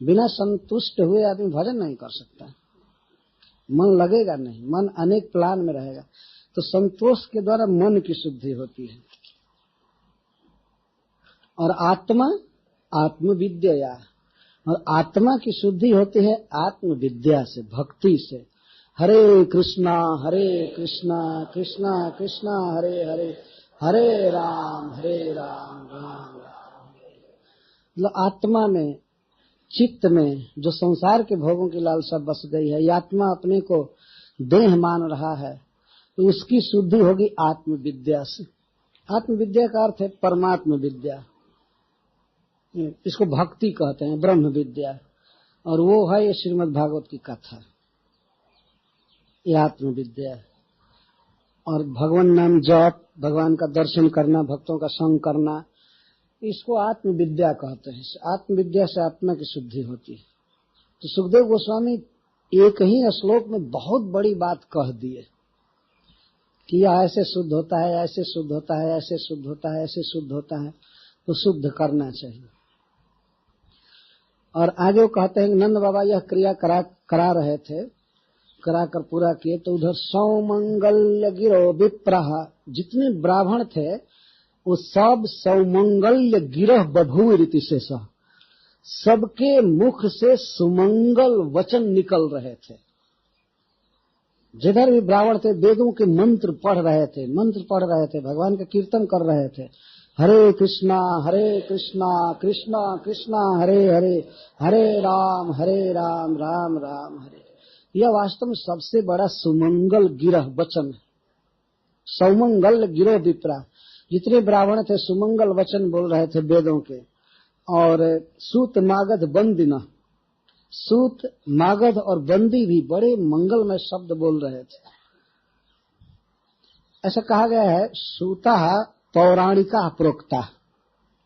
बिना संतुष्ट हुए आदमी भजन नहीं कर सकता, मन लगेगा नहीं, मन अनेक प्लान में रहेगा। तो संतोष के द्वारा मन की शुद्धि होती है। और आत्मविद्या, और आत्मा की शुद्धि होती है आत्मविद्या से, भक्ति से। हरे कृष्णा कृष्णा कृष्णा हरे हरे, हरे राम राम राम। मतलब आत्मा में, चित्त में जो संसार के भोगों की लालसा बस गई है, ये आत्मा अपने को देह मान रहा है, तो उसकी शुद्धि होगी आत्मविद्या से। आत्मविद्या का अर्थ है परमात्म विद्या, इसको भक्ति कहते हैं, ब्रह्म विद्या। और वो है ये श्रीमद् भागवत की कथा, ये आत्मविद्या। और भगवान नाम जप, भगवान का दर्शन करना, भक्तों का संग करना, इसको आत्मविद्या कहते हैं। आत्मविद्या से आत्मा की शुद्धि होती है। तो सुखदेव गोस्वामी एक ही श्लोक में बहुत बड़ी बात कह दिए कि यह ऐसे शुद्ध होता है, ऐसे शुद्ध होता है, ऐसे शुद्ध होता है, ऐसे शुद्ध होता है, तो शुद्ध करना चाहिए। और आगे वो कहते हैं कि नंद बाबा यह क्रिया करा रहे थे, कराकर पूरा किए, तो उधर सौमंगल्य गिरो विप्रह, जितने ब्राह्मण थे वो सब सौमंगल्य गिरह बभू रीति से सबके मुख से सुमंगल वचन निकल रहे थे। जिधर भी ब्राह्मण थे वेदों के मंत्र पढ़ रहे थे, भगवान का कीर्तन कर रहे थे, हरे कृष्णा कृष्णा कृष्णा हरे हरे, हरे राम राम राम हरे। यह वास्तव में सबसे बड़ा सुमंगल गिरह वचन है। सौमंगल गिरो विप्रा, जितने ब्राह्मण थे सुमंगल वचन बोल रहे थे वेदों के। और सूत मागध बंदिना, सूत मागध और बंदी भी बड़े मंगलमय शब्द बोल रहे थे। ऐसा कहा गया है, सूता पौराणिका प्रोक्ता,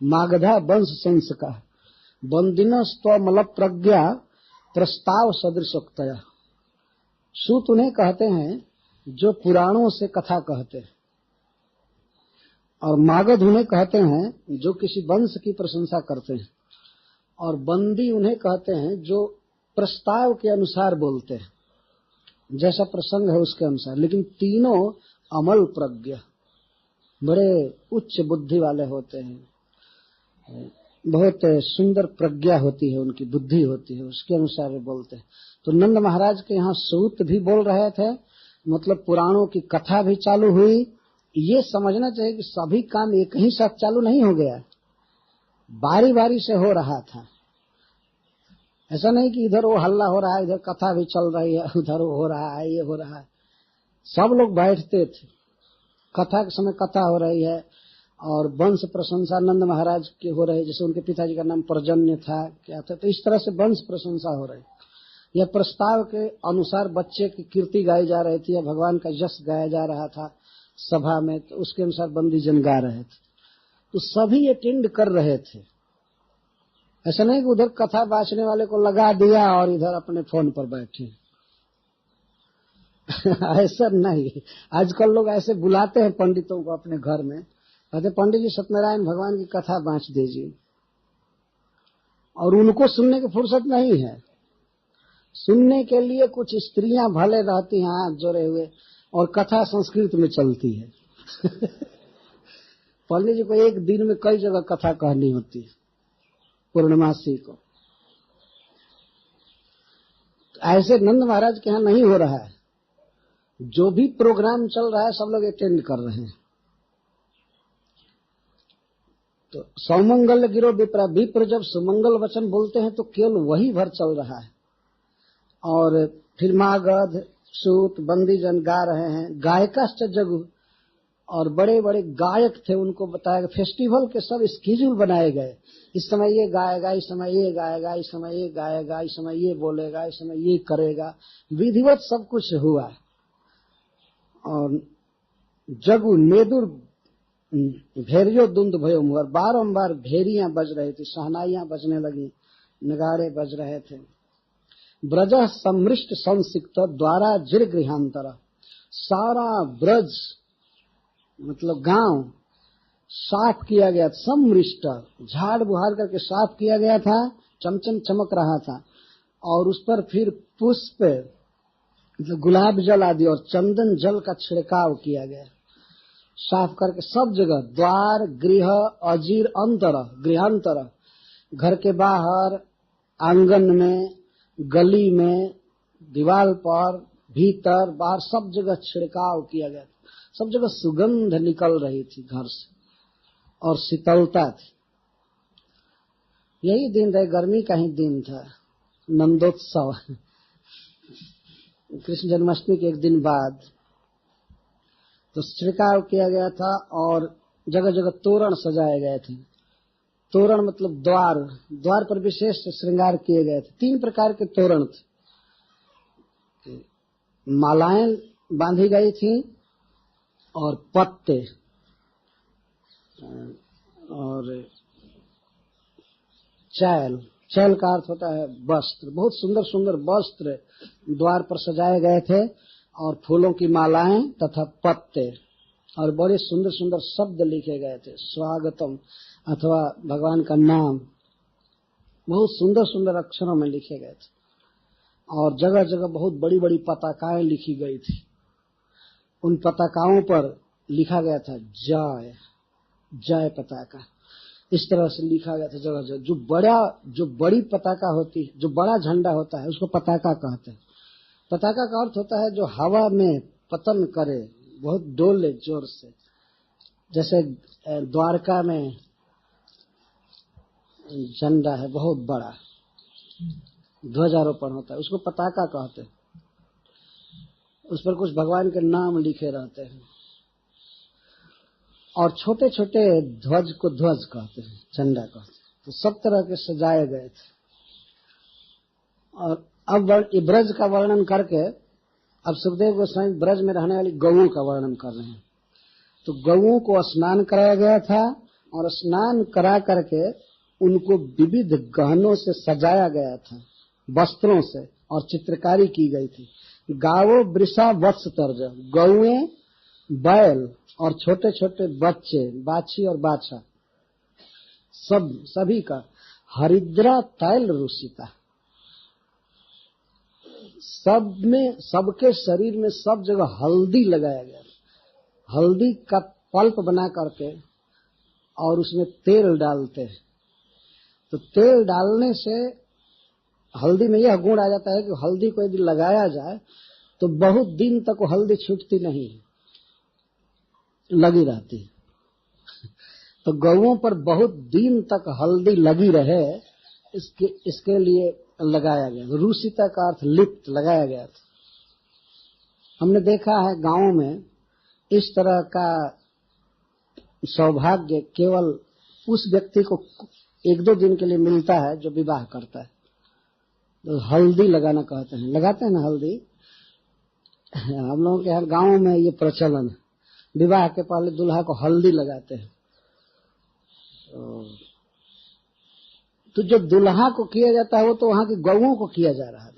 मागधा वंश संस्का, बंदिना स्वमल प्रज्ञा प्रस्ताव सदृशोक्तया। सूत उन्हें कहते हैं जो पुराणों से कथा कहते हैं, और मागध उन्हें कहते हैं जो किसी वंश की प्रशंसा करते हैं, और बंदी उन्हें कहते हैं जो प्रस्ताव के अनुसार बोलते हैं, जैसा प्रसंग है उसके अनुसार। लेकिन तीनों अमल प्रज्ञा, बड़े उच्च बुद्धि वाले होते हैं, बहुत सुंदर प्रज्ञा होती है, उनकी बुद्धि होती है, उसके अनुसार वे बोलते हैं। तो नंद महाराज के यहाँ सूत भी बोल रहे थे, मतलब पुराणों की कथा भी चालू हुई। ये समझना चाहिए कि सभी काम एक ही साथ चालू नहीं हो गया, बारी बारी से हो रहा था। ऐसा नहीं कि इधर वो हल्ला हो रहा है, इधर कथा भी चल रही है, उधर वो हो रहा है, ये हो रहा है। सब लोग बैठते थे, कथा के समय कथा हो रही है, और वंश प्रशंसा नंद महाराज की हो रही है, जैसे उनके पिताजी का नाम पर्जन्य था, क्या था, तो इस तरह से वंश प्रशंसा हो रही। यह प्रस्ताव के अनुसार बच्चे की कीर्ति गाई जा रही थी, या भगवान का यश गाया जा रहा था सभा में, तो उसके अनुसार बंदीजन गा रहे थे। तो सभी अटेंड कर रहे थे। ऐसा नहीं कि उधर कथा बांचने वाले को लगा दिया और इधर अपने फोन पर बैठे। ऐसा नहीं। आजकल लोग ऐसे बुलाते हैं पंडितों को अपने घर में, कहते पंडित जी सत्यनारायण भगवान की कथा बांच दीजिए, और उनको सुनने की फुर्सत नहीं है। सुनने के लिए कुछ स्त्रियां भले रहती हैं हाथ जोड़े हुए, और कथा संस्कृत में चलती है। पंडित जी को एक दिन में कई जगह कथा कहनी होती है, पूर्णमासी को। ऐसे नंद महाराज के यहाँ नहीं हो रहा है। जो भी प्रोग्राम चल रहा है सब लोग अटेंड कर रहे हैं। तो सौमंगल गिरो विप्रा, विप्र जब सुमंगल वचन बोलते हैं तो केवल वही भर चल रहा है। और फिर मागध सूत बंदीजन गा रहे हैं, गायकाश्च जगु, और बड़े बड़े गायक थे, उनको बताया गया। फेस्टिवल के सब स्केड्यूल बनाए गए, इस समय ये गाएगा, इस समय ये गाएगा, इस समय ये गाएगा, इस समय ये बोलेगा, इस समय ये करेगा, विधिवत सब कुछ हुआ। और जगु नेदुर भेरियो दुंद भयो मुहर, बारंबार भेरियां बज रही थी, शहनाइयां बजने लगी, नगाड़े बज रहे थे। ब्रज समृष्ट संसिक्त द्वारा जिर गृहांतर, सारा ब्रज मतलब गांव साफ किया गया, समृष्ट झाड़ बुहार करके साफ किया गया था, चमचम चमक रहा था। और उस पर फिर पुष्प मतलब गुलाब जल आदि और चंदन जल का छिड़काव किया गया, साफ करके सब जगह, द्वार गृह अजीर अंतर गृहांतर, घर के बाहर, आंगन में, गली में, दीवार पर, भीतर बाहर सब जगह छिड़काव किया गया। सब जगह सुगंध निकल रही थी घर से, और शीतलता थी। यही दिन था, गर्मी का ही दिन था, नंदोत्सव। कृष्ण जन्माष्टमी के एक दिन बाद तो छिड़काव किया गया था, और जगह जगह तोरण सजाए गए थे। तोरण मतलब द्वार, द्वार पर विशेष श्रृंगार किए गए थे। 3 प्रकार के तोरण थे, मालाएं बांधी गई थी, और पत्ते, और चैल, चैल का अर्थ होता है वस्त्र। बहुत सुंदर सुंदर वस्त्र द्वार पर सजाए गए थे, और फूलों की मालाएं तथा पत्ते, और बड़े सुंदर सुंदर शब्द लिखे गए थे, स्वागतम अथवा भगवान का नाम बहुत सुंदर सुंदर अक्षरों में लिखे गए थे। और जगह जगह बहुत बड़ी बड़ी पताकाएं लिखी गई थी। उन पताकाओं पर लिखा गया था जय, जय पताका, इस तरह से लिखा गया था जगह जगह। जो बड़ी पताका होती, जो बड़ा झंडा होता है उसको पताका कहते हैं। पताका का अर्थ होता है जो हवा में पतन करे, बहुत डोले जोर से, जैसे द्वारका में झंडा है बहुत बड़ा, ध्वजारोपण होता है, उसको पताका कहते हैं। उस पर कुछ भगवान के नाम लिखे रहते हैं। और छोटे छोटे ध्वज को ध्वज कहते हैं, झंडा कहते हैं। तो सब तरह के सजाए गए थे। और अब ब्रज का वर्णन करके अब सुखदेव गोस्वामी ब्रज में रहने वाली गौओं का वर्णन कर रहे हैं। तो गौओं को स्नान कराया गया था और स्नान करा करके उनको विविध गहनों से सजाया गया था, वस्त्रों से, और चित्रकारी की गई थी। गावो वृषा वत्स तर्ज, गौएं, बैल और छोटे छोटे बच्चे, बाछी और बाछा, सभी का हरिद्रा तैल रुसिता, सब में, सबके शरीर में सब जगह हल्दी लगाया गया। हल्दी का पल्प बना करके और उसमें तेल डालते हैं। तो तेल डालने से हल्दी में यह गुण आ जाता है कि हल्दी को यदि लगाया जाए तो बहुत दिन तक वो हल्दी छूटती नहीं, लगी रहती। तो गौओं पर बहुत दिन तक हल्दी लगी रहे, इसके लिए लगाया गया। रूसिता का अर्थ लिप्त, लगाया गया था। हमने देखा है गांवों में इस तरह का सौभाग्य केवल उस व्यक्ति को एक दो दिन के लिए मिलता है जो विवाह करता है। तो हल्दी लगाना कहते हैं, लगाते हैं ना हल्दी। हम लोगों के यहाँ गांवों में ये प्रचलन है, विवाह के पहले दूल्हा को हल्दी लगाते हैं। तो जो दूल्हा को किया जाता है वो तो वहां की गौओं को किया जा रहा है।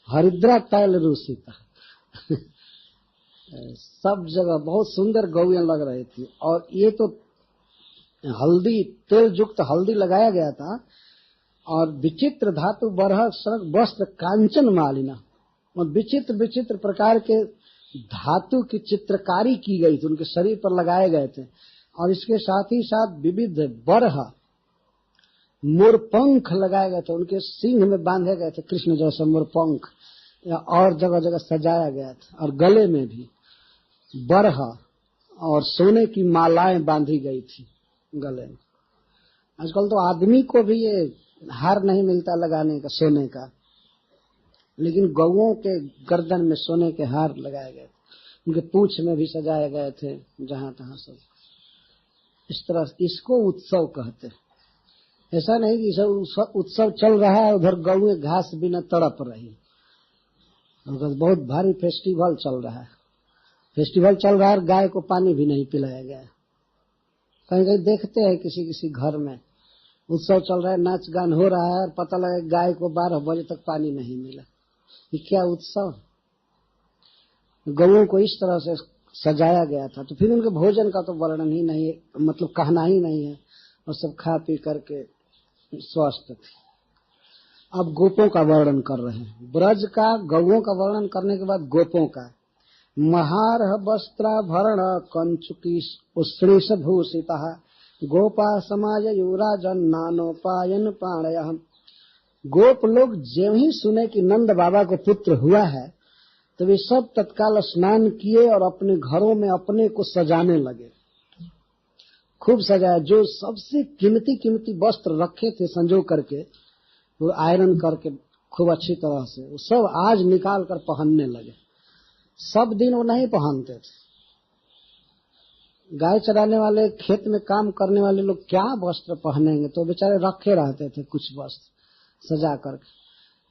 हरिद्रा तैल रूसिता सब जगह बहुत सुंदर गौएं लग रही थी। और ये तो हल्दी, तेल युक्त हल्दी लगाया गया था। और विचित्र धातु बरह सरक वस्त्र कांचन मालिना, और विचित्र विचित्र प्रकार के धातु की चित्रकारी की गई थी, उनके शरीर पर लगाए गए थे। और इसके साथ ही साथ विविध बरह, मोरपंख लगाए गए थे, उनके सिंह में बांधे गए थे कृष्ण जैसे मोरपंख, और जगह जगह सजाया गया था। और गले में भी बरह और सोने की मालाएं बांधी गई थी गले में। आजकल तो आदमी को भी ये हार नहीं मिलता लगाने का सोने का, लेकिन गौओं के गर्दन में सोने के हार लगाए गए थे, उनके पूंछ में भी सजाए गए थे जहां तहां सब। इस तरह इसको उत्सव कहते हैं। ऐसा नहीं कि उत्सव चल रहा है उधर गौएं घास बिना तड़प रही, बहुत भारी फेस्टिवल चल रहा है। फेस्टिवल चल रहा है और गाय को पानी भी नहीं पिलाया गया। कहीं कहीं देखते हैं किसी किसी घर में उत्सव चल रहा है, नाच गान हो रहा है, और पता लगा गाय को 12 बजे तक पानी नहीं मिला। ये क्या उत्सव? गौओं को इस तरह से सजाया गया था। तो फिर उनके भोजन का तो वर्णन ही नहीं है, मतलब कहना ही नहीं है, और सब खा पी करके स्वस्थ थे। अब गोपों का वर्णन कर रहे हैं। ब्रज का, गौओं का वर्णन करने के बाद गोपों का। महारह वस्त्राभरण कंचुकी उश्रीष भूषिता गोपा समाज युराजन नानोपायन पाणय। गोप लोग जब ही सुने कि नंद बाबा को पुत्र हुआ है तो वे सब तत्काल स्नान किए और अपने घरों में अपने को सजाने लगे। खूब सजाया। जो सबसे कीमती कीमती वस्त्र रखे थे संजो करके, वो आयरन करके खूब अच्छी तरह से, वो सब आज निकाल कर पहनने लगे। सब दिन वो नहीं पहनते थे। गाय चराने वाले, खेत में काम करने वाले लोग क्या वस्त्र पहनेंगे, तो बेचारे रखे रहते थे कुछ वस्त्र सजा करके।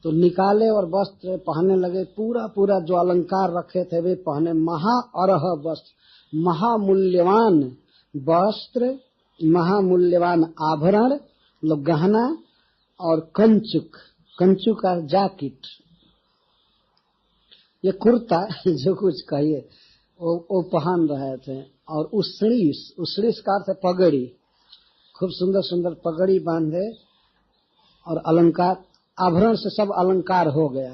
तो निकाले और वस्त्र पहनने लगे। पूरा पूरा जो अलंकार रखे थे वे पहने। महाअरह वस्त्र, महामूल्यवान वस्त्र, महामूल्यवान आभरण, मतलब गहना, और कंचुक, कंचुक का जैकेट, ये कुर्ता जो कुछ कहिए वो पहन रहे थे। और उश्रीष का अर्थ पगड़ी, खूब सुंदर सुंदर पगड़ी बांधे। और अलंकार, आभरण से सब अलंकार हो गया।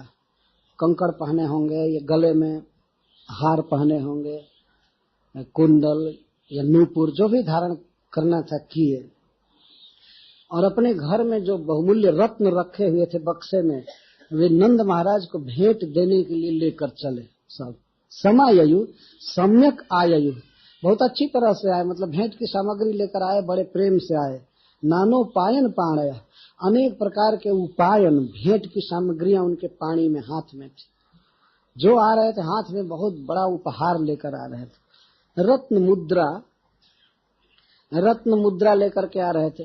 कंकड़ पहने होंगे, ये गले में हार पहने होंगे, कुंडल या नूपुर, जो भी धारण करना था किए। और अपने घर में जो बहुमूल्य रत्न रखे हुए थे बक्से में, वे नंद महाराज को भेंट देने के लिए लेकर चले। सब समाययु सम्यक आययु, बहुत अच्छी तरह से आए, मतलब भेंट की सामग्री लेकर आए, बड़े प्रेम से आए। नानो पायन पाणय, अनेक प्रकार के उपायन, भेंट की सामग्रियां उनके पानी में, हाथ में थी। जो आ रहे थे हाथ में बहुत बड़ा उपहार लेकर आ रहे थे। रत्न मुद्रा लेकर के आ रहे थे,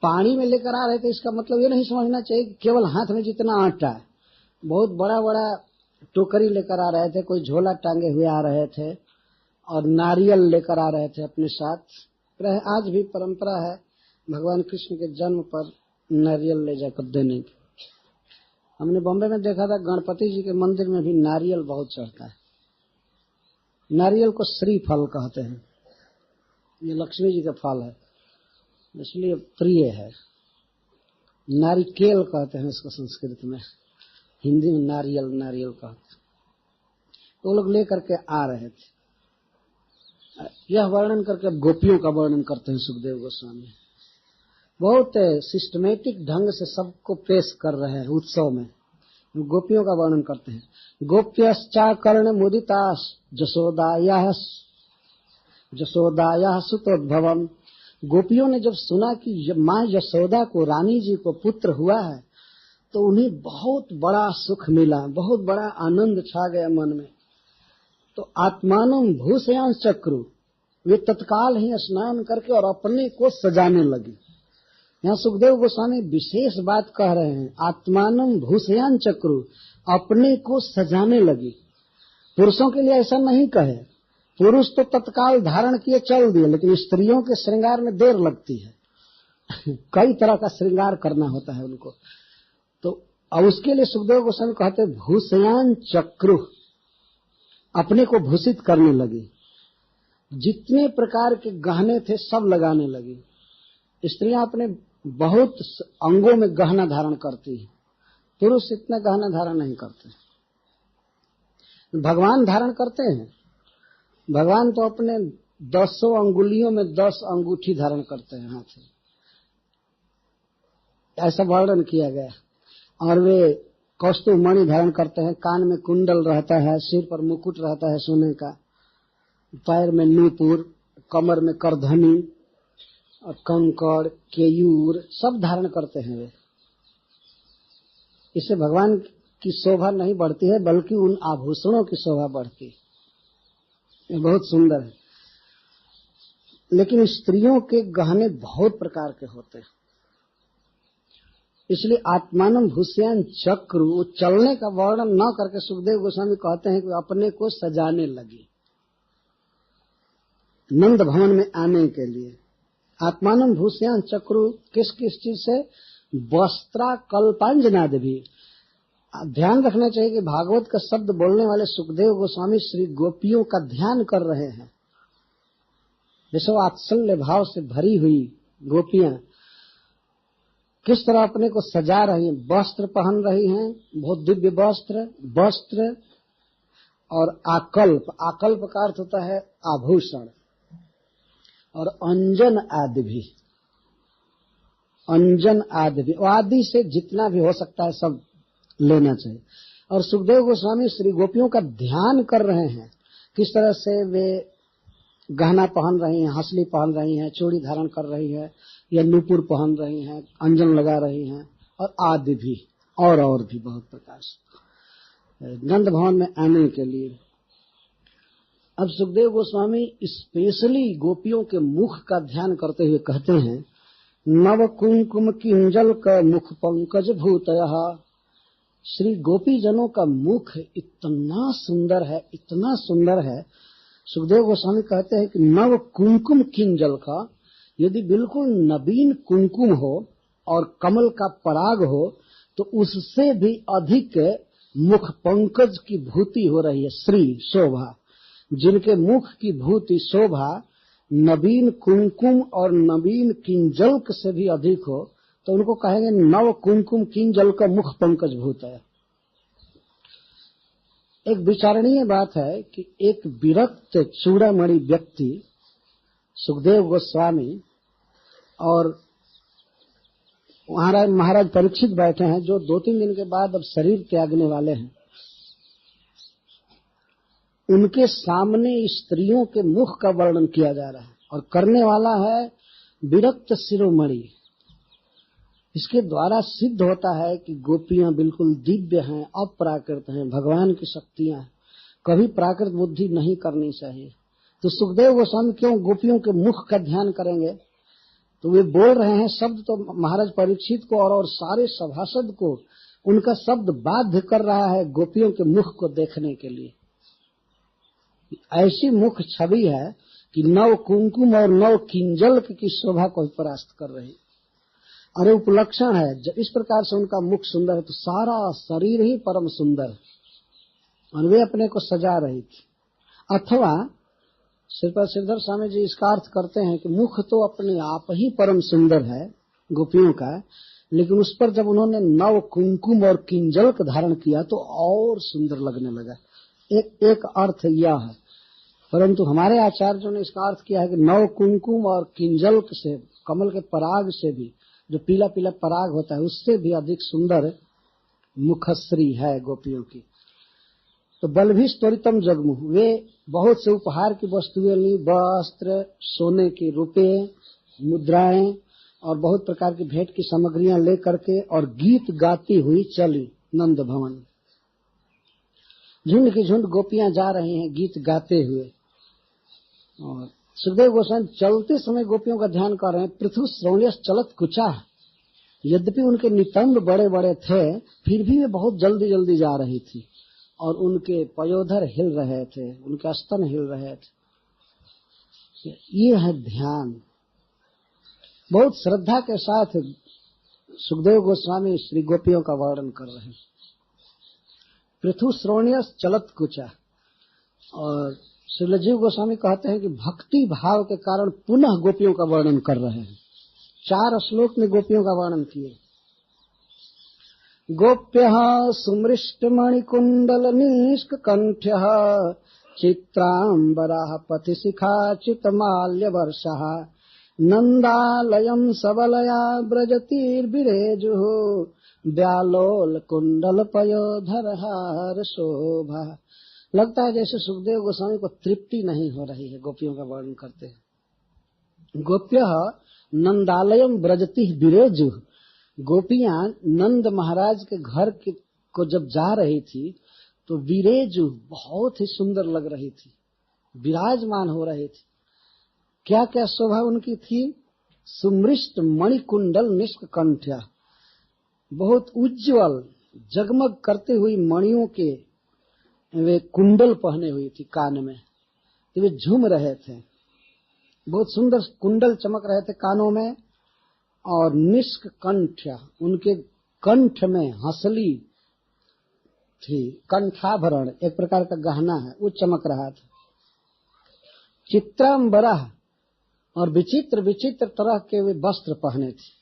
पानी में लेकर आ रहे थे। इसका मतलब ये नहीं समझना चाहिए कि केवल हाथ में जितना आटा है, बहुत बड़ा बड़ा टोकरी लेकर आ रहे थे, कोई झोला टांगे हुए आ रहे थे, और नारियल लेकर आ रहे थे अपने साथ। आज भी परंपरा है भगवान कृष्ण के जन्म पर नारियल ले जाकर देने की। हमने बॉम्बे में देखा था, गणपति जी के मंदिर में भी नारियल बहुत चढ़ता है। नारियल को श्रीफल कहते हैं, ये लक्ष्मी जी का फल है, इसलिए प्रिय है। नारिकेल कहते हैं इसको संस्कृत में, हिंदी में नारियल कहते हैं। तो वो लोग लेकर के आ रहे थे। यह वर्णन करके अब गोपियों का वर्णन करते हैं सुखदेव गोस्वामी। बहुत सिस्टमेटिक ढंग से सबको पेश कर रहे हैं उत्सव में। गोपियों का वर्णन करते हैं। गोप्यश्चा कर्ण मुदितास जसोदाया सुतोद्भवम। गोपियों ने जब सुना कि माँ यशोदा को, रानी जी को पुत्र हुआ है, तो उन्हें बहुत बड़ा सुख मिला, बहुत बड़ा आनंद छा गया मन में। तो आत्मानं भूषयां चक्रु, वे तत्काल ही स्नान करके और अपने को सजाने लगे। यहाँ सुखदेव गोस्वामी विशेष बात कह रहे हैं, आत्मानं भूषयां चक्रु, अपने को सजाने लगी। पुरुषों के लिए ऐसा नहीं कहे, पुरुष तो तत्काल धारण किए चल दिए, लेकिन स्त्रियों के श्रृंगार में देर लगती है कई तरह का श्रृंगार करना होता है उनको। तो अब उसके लिए सुखदेव गोस्वामी कहते भूषयां चक्रु, अपने को भूषित करने लगी। जितने प्रकार के गहने थे सब लगाने लगी। स्त्रियां अपने बहुत अंगों में गहना धारण करती है, पुरुष इतना गहना धारण नहीं करते। भगवान धारण करते हैं, भगवान तो अपने 10 अंगुलियों में 10 अंगूठी धारण करते हैं हाथ में, ऐसा वर्णन किया गया। और वे कौस्तुभ मणि धारण करते हैं, कान में कुंडल रहता है, सिर पर मुकुट रहता है सोने का, पैर में नूपुर, कमर में करधनी और कंकड़, केयूर सब धारण करते हैं वे। इससे भगवान की शोभा नहीं बढ़ती है, बल्कि उन आभूषणों की शोभा बढ़ती है। ये बहुत सुंदर है। लेकिन स्त्रियों के गहने बहुत प्रकार के होते हैं, इसलिए आत्मानं भूषयां चक्रु, वो चलने का वर्णन न करके सुखदेव गोस्वामी कहते हैं कि अपने को सजाने लगी नंद भवन में आने के लिए। आत्मानं भूषयां चक्रु किस किस चीज से? वस्त्रा कल्पांजनादि भी। ध्यान रखना चाहिए कि भागवत का शब्द बोलने वाले सुखदेव गोस्वामी श्री गोपियों का ध्यान कर रहे हैं। जैसे वात्सल्य भाव से भरी हुई गोपियां किस तरह अपने को सजा रही हैं, वस्त्र पहन रही हैं, बहुत दिव्य वस्त्र और आकल्प, आकल्प का अर्थ होता है आभूषण, और अंजन आदि भी, आदि से जितना भी हो सकता है सब लेना चाहिए। और सुखदेव गोस्वामी श्री गोपियों का ध्यान कर रहे हैं, किस तरह से वे गहना पहन रही हैं, हंसली पहन रही हैं, चूड़ी धारण कर रही है, या नूपुर पहन रही हैं, अंजन लगा रही हैं, और आदि भी, और भी बहुत प्रकार से नंद भवन में आने के लिए। अब सुखदेव गोस्वामी स्पेशली गोपियों के मुख का ध्यान करते हुए कहते हैं, नव कुंकुम किंजल का मुख पंकज भूतयः। श्री गोपी जनों का मुख इतना सुंदर है, इतना सुंदर है। सुखदेव गोस्वामी कहते हैं कि नव कुंकुम किंजल का, यदि बिल्कुल नवीन कुंकुम हो और कमल का पराग हो, तो उससे भी अधिक मुख पंकज की भूति हो रही है, श्री शोभा। जिनके मुख की भूति शोभा नवीन कुंकुम और नवीन किंजल्क से भी अधिक हो, तो उनको कहेंगे नव कुंकुम किंजल का मुख पंकज भूत है। एक विचारणीय बात है कि एक विरक्त चूड़ामणि व्यक्ति सुखदेव गोस्वामी और महाराज परीक्षित बैठे हैं, जो 2-3 दिन के बाद अब शरीर त्यागने वाले हैं। उनके सामने स्त्रियों के मुख का वर्णन किया जा रहा है और करने वाला है विरक्त शिरोमणि। इसके द्वारा सिद्ध होता है कि गोपियां बिल्कुल दिव्य हैं, अपराकृत हैं, भगवान की शक्तियां हैं, कभी प्राकृत बुद्धि नहीं करनी चाहिए। तो सुखदेव गोस्वामी क्यों गोपियों के मुख का ध्यान करेंगे? तो वे बोल रहे हैं शब्द तो महाराज परीक्षित को और सारे सभासद को उनका शब्द बाध्य कर रहा है गोपियों के मुख को देखने के लिए। ऐसी मुख छवि है कि नव कुंकुम और नव किंजल की शोभा को परास्त कर रही। अरे उपलक्षण है, जब इस प्रकार से उनका मुख सुंदर है तो सारा शरीर ही परम सुंदर है और वे अपने को सजा रही थी। अथवा श्रीपद श्रीधर स्वामी जी इसका अर्थ करते हैं कि मुख तो अपने आप ही परम सुंदर है गोपियों का, लेकिन उस पर जब उन्होंने नव कुंकुम और किंजल धारण किया तो और सुंदर लगने लगा। एक अर्थ यह है, परंतु हमारे आचार्यों ने इसका अर्थ किया है कि नव कुंकुम और किंजल से, कमल के पराग से भी, जो पीला पीला पराग होता है उससे भी अधिक सुंदर मुखश्री है गोपियों की। तो बलभीष त्वरितम जगमुह, वे बहुत से उपहार की वस्तुएं ली, वस्त्र, सोने के रुपए, मुद्राएं और बहुत प्रकार की भेंट की सामग्रियां लेकर के और गीत गाती हुई चली नंद भवन। झुंड की झुंड गोपियां जा रही हैं गीत गाते हुए और सुखदेव गोस्वामी चलते समय गोपियों का ध्यान कर रहे हैं। पृथु श्रवण्यस चलत कुचा, यद्यपि उनके नितंब बड़े बड़े थे फिर भी वे बहुत जल्दी जल्दी जा रही थी और उनके पयोधर हिल रहे थे, उनके स्तन हिल रहे थे। ये है ध्यान। बहुत श्रद्धा के साथ सुखदेव गोस्वामी श्री गोपियों का वर्णन कर रहे हैं। पृथु श्रवण्यस चलत कुचा, और श्रीलजीव गोस्वामी कहते हैं कि भक्ति भाव के कारण पुनः गोपियों का वर्णन कर रहे हैं। 4 श्लोक में गोपियों का वर्णन किए। गोप्यः सुमृष्टमणिकुण्डल निष्ककण्ठ्यः चित्राम्बरः पथिशिखा चितमाल्यवर्षः नन्दालयं सबलया व्रजतीर्विरेजुः व्यालोल कुण्डल पयोधरहार शोभा। लगता है जैसे सुखदेव गोस्वामी को तृप्ति नहीं हो रही है गोपियों का वर्णन करते हैं। गोप्यः नंदालयम व्रजती विरेजुः, गोपियां नंद महाराज के घर को जब जा रही थी तो विरेजु बहुत ही सुंदर लग रही थी, विराजमान हो रही थी। क्या क्या शोभा उनकी थी? सुमृष्ट मणिकुंडल निष्ककण्ठ्या, बहुत उज्जवल जगमग करते हुई मणियों के वे कुंडल पहने हुई थी कान में, तो वे झूम रहे थे। बहुत सुंदर कुंडल चमक रहे थे कानों में। और निष्ककण्ठ्या, उनके कंठ में हंसली थी, कंठाभरण एक प्रकार का गहना है, वो चमक रहा था। चित्रांबरा, और विचित्र विचित्र तरह के वे वस्त्र पहने थे।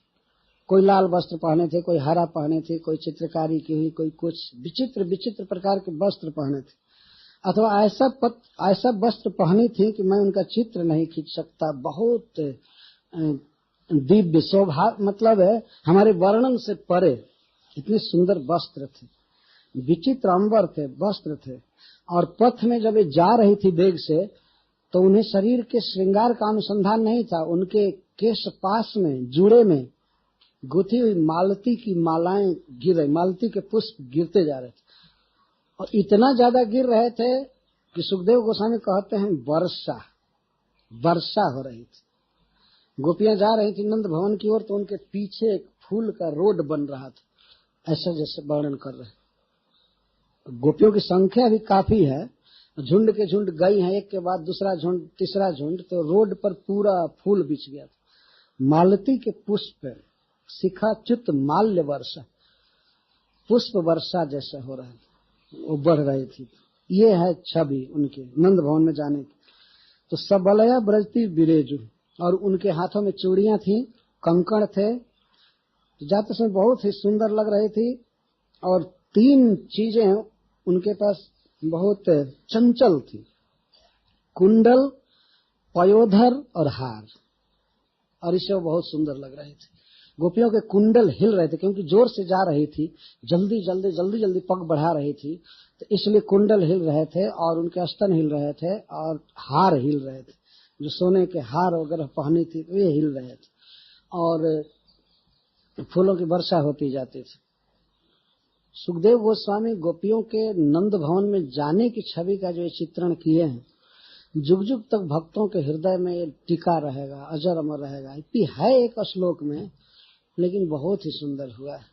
कोई लाल वस्त्र पहने थे, कोई हरा पहने थे, कोई चित्रकारी की हुई, कोई कुछ विचित्र विचित्र प्रकार के वस्त्र पहने थे। अथवा ऐसा वस्त्र पहनी थी कि मैं उनका चित्र नहीं खींच सकता। बहुत दिव्य शोभा, मतलब है हमारे वर्णन से परे इतने सुंदर वस्त्र थे, विचित्र अंबर थे, वस्त्र थे। और पथ में जब वे जा रही थी वेग से तो उन्हें शरीर के श्रृंगार का अनुसंधान नहीं था। उनके केश पास में जुड़े में गुथी हुई मालती की मालाएं गिर रही, मालती के पुष्प गिरते जा रहे थे और इतना ज्यादा गिर रहे थे कि सुखदेव गोस्वामी कहते हैं वर्षा हो रही थी। गोपियां जा रही थी नंद भवन की ओर तो उनके पीछे एक फूल का रोड बन रहा था, ऐसा जैसे वर्णन कर रहे। गोपियों की संख्या भी काफी है, झुंड के झुंड गई हैं, एक के बाद दूसरा झुंड, तीसरा झुंड, तो रोड पर पूरा फूल बिछ गया था। मालती के पुष्प शिखा च्युत माल्य वर्षा, पुष्प वर्षा जैसे हो रहा है, वो बढ़ रही थी। ये है छवि उनके नंद भवन में जाने की। तो सबलया ब्रजती विरेजु, और उनके हाथों में चूड़ियां थी, कंकड़ थे, जाते समय बहुत ही सुंदर लग रही थी। और 3 चीजें उनके पास बहुत चंचल थी, कुंडल, पयोधर और हार, और इसे वो बहुत सुंदर लग रही थी। गोपियों के कुंडल हिल रहे थे क्योंकि जोर से जा रही थी, जल्दी जल्दी जल्दी जल्दी पग बढ़ा रही थी, तो इसलिए कुंडल हिल रहे थे और उनके स्तन हिल रहे थे और हार हिल रहे थे, जो सोने के हार वगैरह पहनी थी वे हिल रहे थे और फूलों की वर्षा होती जाती थी। सुखदेव गोस्वामी गोपियों के नंद भवन में जाने की छवि का जो चित्रण किए हैं, जुग जुग तक भक्तों के हृदय में ये टिका रहेगा, अजर अमर रहेगा। इतनी है एक श्लोक में, लेकिन बहुत ही सुंदर हुआ है।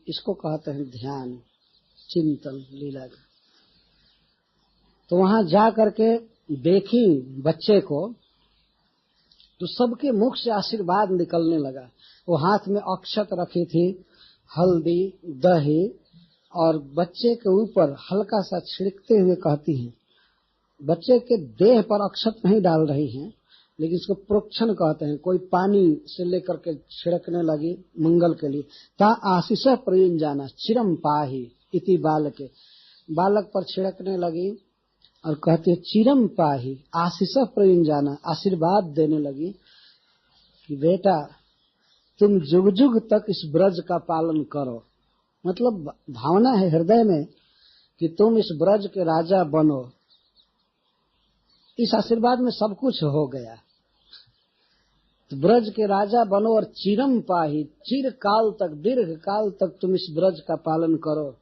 इसको कहते हैं ध्यान, चिंतन, लीला का। तो वहां जा करके देखी बच्चे को, तो सबके मुख से आशीर्वाद निकलने लगा। वो हाथ में अक्षत रखी थी, हल्दी, दही, और बच्चे के ऊपर हल्का सा छिड़कते हुए कहती हैं, बच्चे के देह पर अक्षत नहीं डाल रही हैं, लेकिन इसको प्रोक्षण कहते हैं। कोई पानी से लेकर के छिड़कने लगी मंगल के लिए। ता आशीष प्रयुंजाना चिरम पाही इति बालके, बालक पर छिड़कने लगी और कहती है चिरम पाही, आशीष प्रयुंजाना, आशीर्वाद देने लगी कि बेटा तुम जुग जुग तक इस ब्रज का पालन करो। मतलब भावना है हृदय में कि तुम इस ब्रज के राजा बनो। इस आशीर्वाद में सब कुछ हो गया। तो ब्रज के राजा बनो और चिरम पाही, चिर काल तक, दीर्घ काल तक तुम इस ब्रज का पालन करो।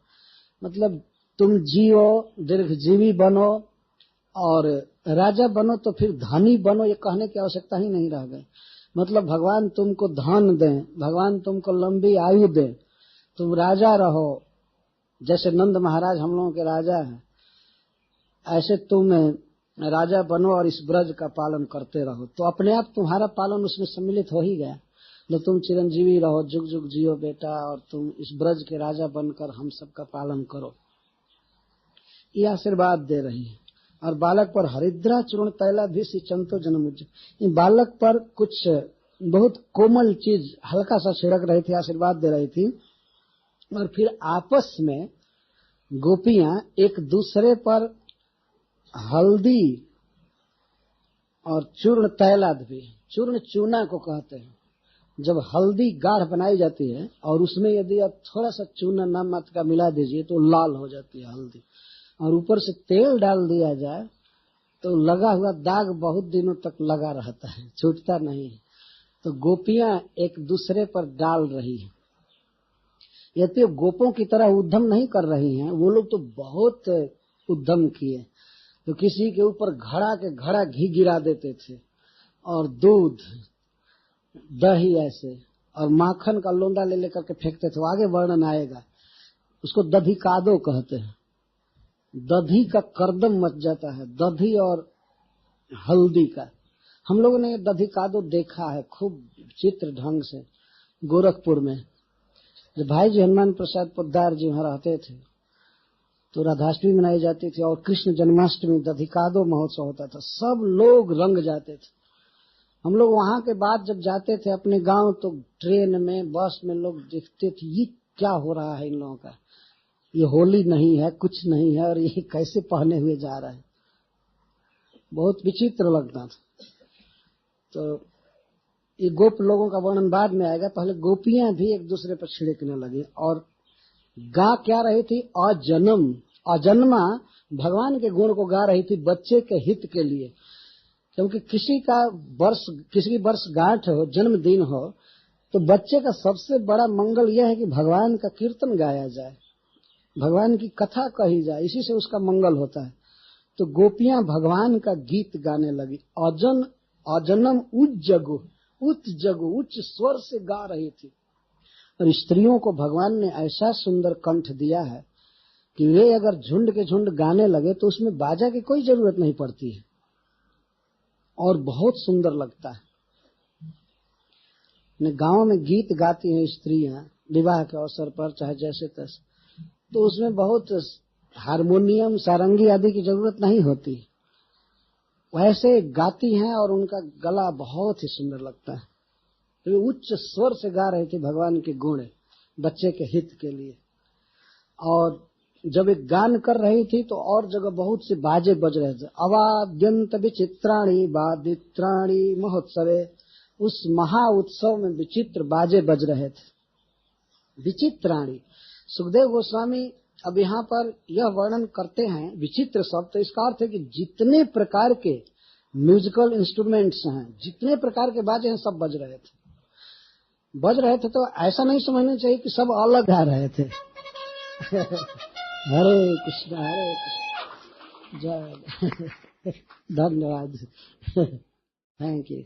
मतलब तुम जियो, दीर्घजीवी बनो और राजा बनो, तो फिर धनी बनो, ये कहने की आवश्यकता ही नहीं रह गई। मतलब भगवान तुमको धन दें, भगवान तुमको लंबी आयु दें, तुम राजा रहो। जैसे नंद महाराज हम लोगों के राजा हैं, ऐसे तुम राजा बनो और इस ब्रज का पालन करते रहो। तो अपने आप तुम्हारा पालन उसमें सम्मिलित हो ही गया। तो तुम चिरंजीवी रहो, जुग जुग जियो बेटा, और तुम इस ब्रज के राजा बनकर हम सबका पालन करो, ये आशीर्वाद दे रही है। और बालक पर हरिद्रा चूर्ण तैला भी सिंचंतो जनमुज, इन बालक पर कुछ बहुत कोमल चीज हल्का सा छिड़क रही थी, आशीर्वाद दे रही थी। और फिर आपस में गोपियां एक दूसरे पर हल्दी और चूर्ण तैलाद भी, चूर्ण चूना को कहते हैं। जब हल्दी गाढ़ बनाई जाती है और उसमें यदि आप थोड़ा सा चूना नाम मात्र का मिला दीजिए तो लाल हो जाती है हल्दी, और ऊपर से तेल डाल दिया जाए तो लगा हुआ दाग बहुत दिनों तक लगा रहता है, छूटता नहीं है। तो गोपियां एक दूसरे पर डाल रही हैं। यदि गोपों की तरह उद्यम नहीं कर रही हैं, वो लोग तो बहुत उद्यम किए। तो किसी के ऊपर घड़ा के घड़ा घी गिरा देते थे और दूध, दही ऐसे, और माखन का लोंडा ले लेकर के फेंकते थे। आगे वर्णन आएगा। उसको दधिकादो कहते हैं। दधी का करदम मच जाता है, दधी और हल्दी का। हम लोगों ने दधिकादो देखा है खूब चित्र ढंग से गोरखपुर में। जब भाई जी हनुमान प्रसाद पोद्दार जी वहां रहते थे तो राधाष्टमी मनाई जाती थी और कृष्ण जन्माष्टमी दधिकादो महोत्सव होता था। सब लोग रंग जाते थे। हम लोग वहां के बाद जब जाते थे अपने गांव तो ट्रेन में, बस में लोग देखते थे ये क्या हो रहा है इन लोगों का, ये होली नहीं है, कुछ नहीं है, और ये कैसे पहने हुए जा रहा है। बहुत विचित्र लगता था। तो ये गोप लोगों का वर्णन बाद में आएगा। पहले गोपियां भी एक दूसरे पर छिड़कने लगी और गा क्या रही थी, अजन्म, अजन्मा भगवान के गुण को गा रही थी बच्चे के हित के लिए। क्योंकि किसी की वर्षगांठ हो, जन्मदिन हो, तो बच्चे का सबसे बड़ा मंगल यह है कि भगवान का कीर्तन गाया जाए, भगवान की कथा कही जाए, इसी से उसका मंगल होता है। तो गोपियां भगवान का गीत गाने लगी। अजनम उज्जगु, उच्च स्वर से गा रही थी। और स्त्रियों को भगवान ने ऐसा सुंदर कंठ दिया है कि वे अगर झुंड के झुंड गाने लगे तो उसमें बाजा की कोई जरूरत नहीं पड़ती है और बहुत सुंदर लगता है। गांव में गीत गाती हैं स्त्रियां विवाह के अवसर पर, चाहे जैसे तैसे, तो उसमें बहुत हारमोनियम, सारंगी आदि की जरूरत नहीं होती, वैसे गाती हैं और उनका गला बहुत ही सुंदर लगता है। तो उच्च स्वर से गा रही थी भगवान के गुण बच्चे के हित के लिए। और जब एक गान कर रही थी तो और जगह बहुत से बाजे बज रहे थे। अवाद्यंत विचित्राणि वादित्राणि महोत्सवे उस महा उत्सव में विचित्र बाजे बज रहे थे, विचित्राणी। सुखदेव गोस्वामी अब यहाँ पर यह वर्णन करते हैं विचित्र शब्द, तो इसका अर्थ है कि जितने प्रकार के म्यूजिकल इंस्ट्रूमेंट्स हैं, जितने प्रकार के बाजे हैं, सब बज रहे थे। तो ऐसा नहीं समझना चाहिए कि सब अलग गा रहे थे। हरे कृष्ण जय धन्यवाद, थैंक यू।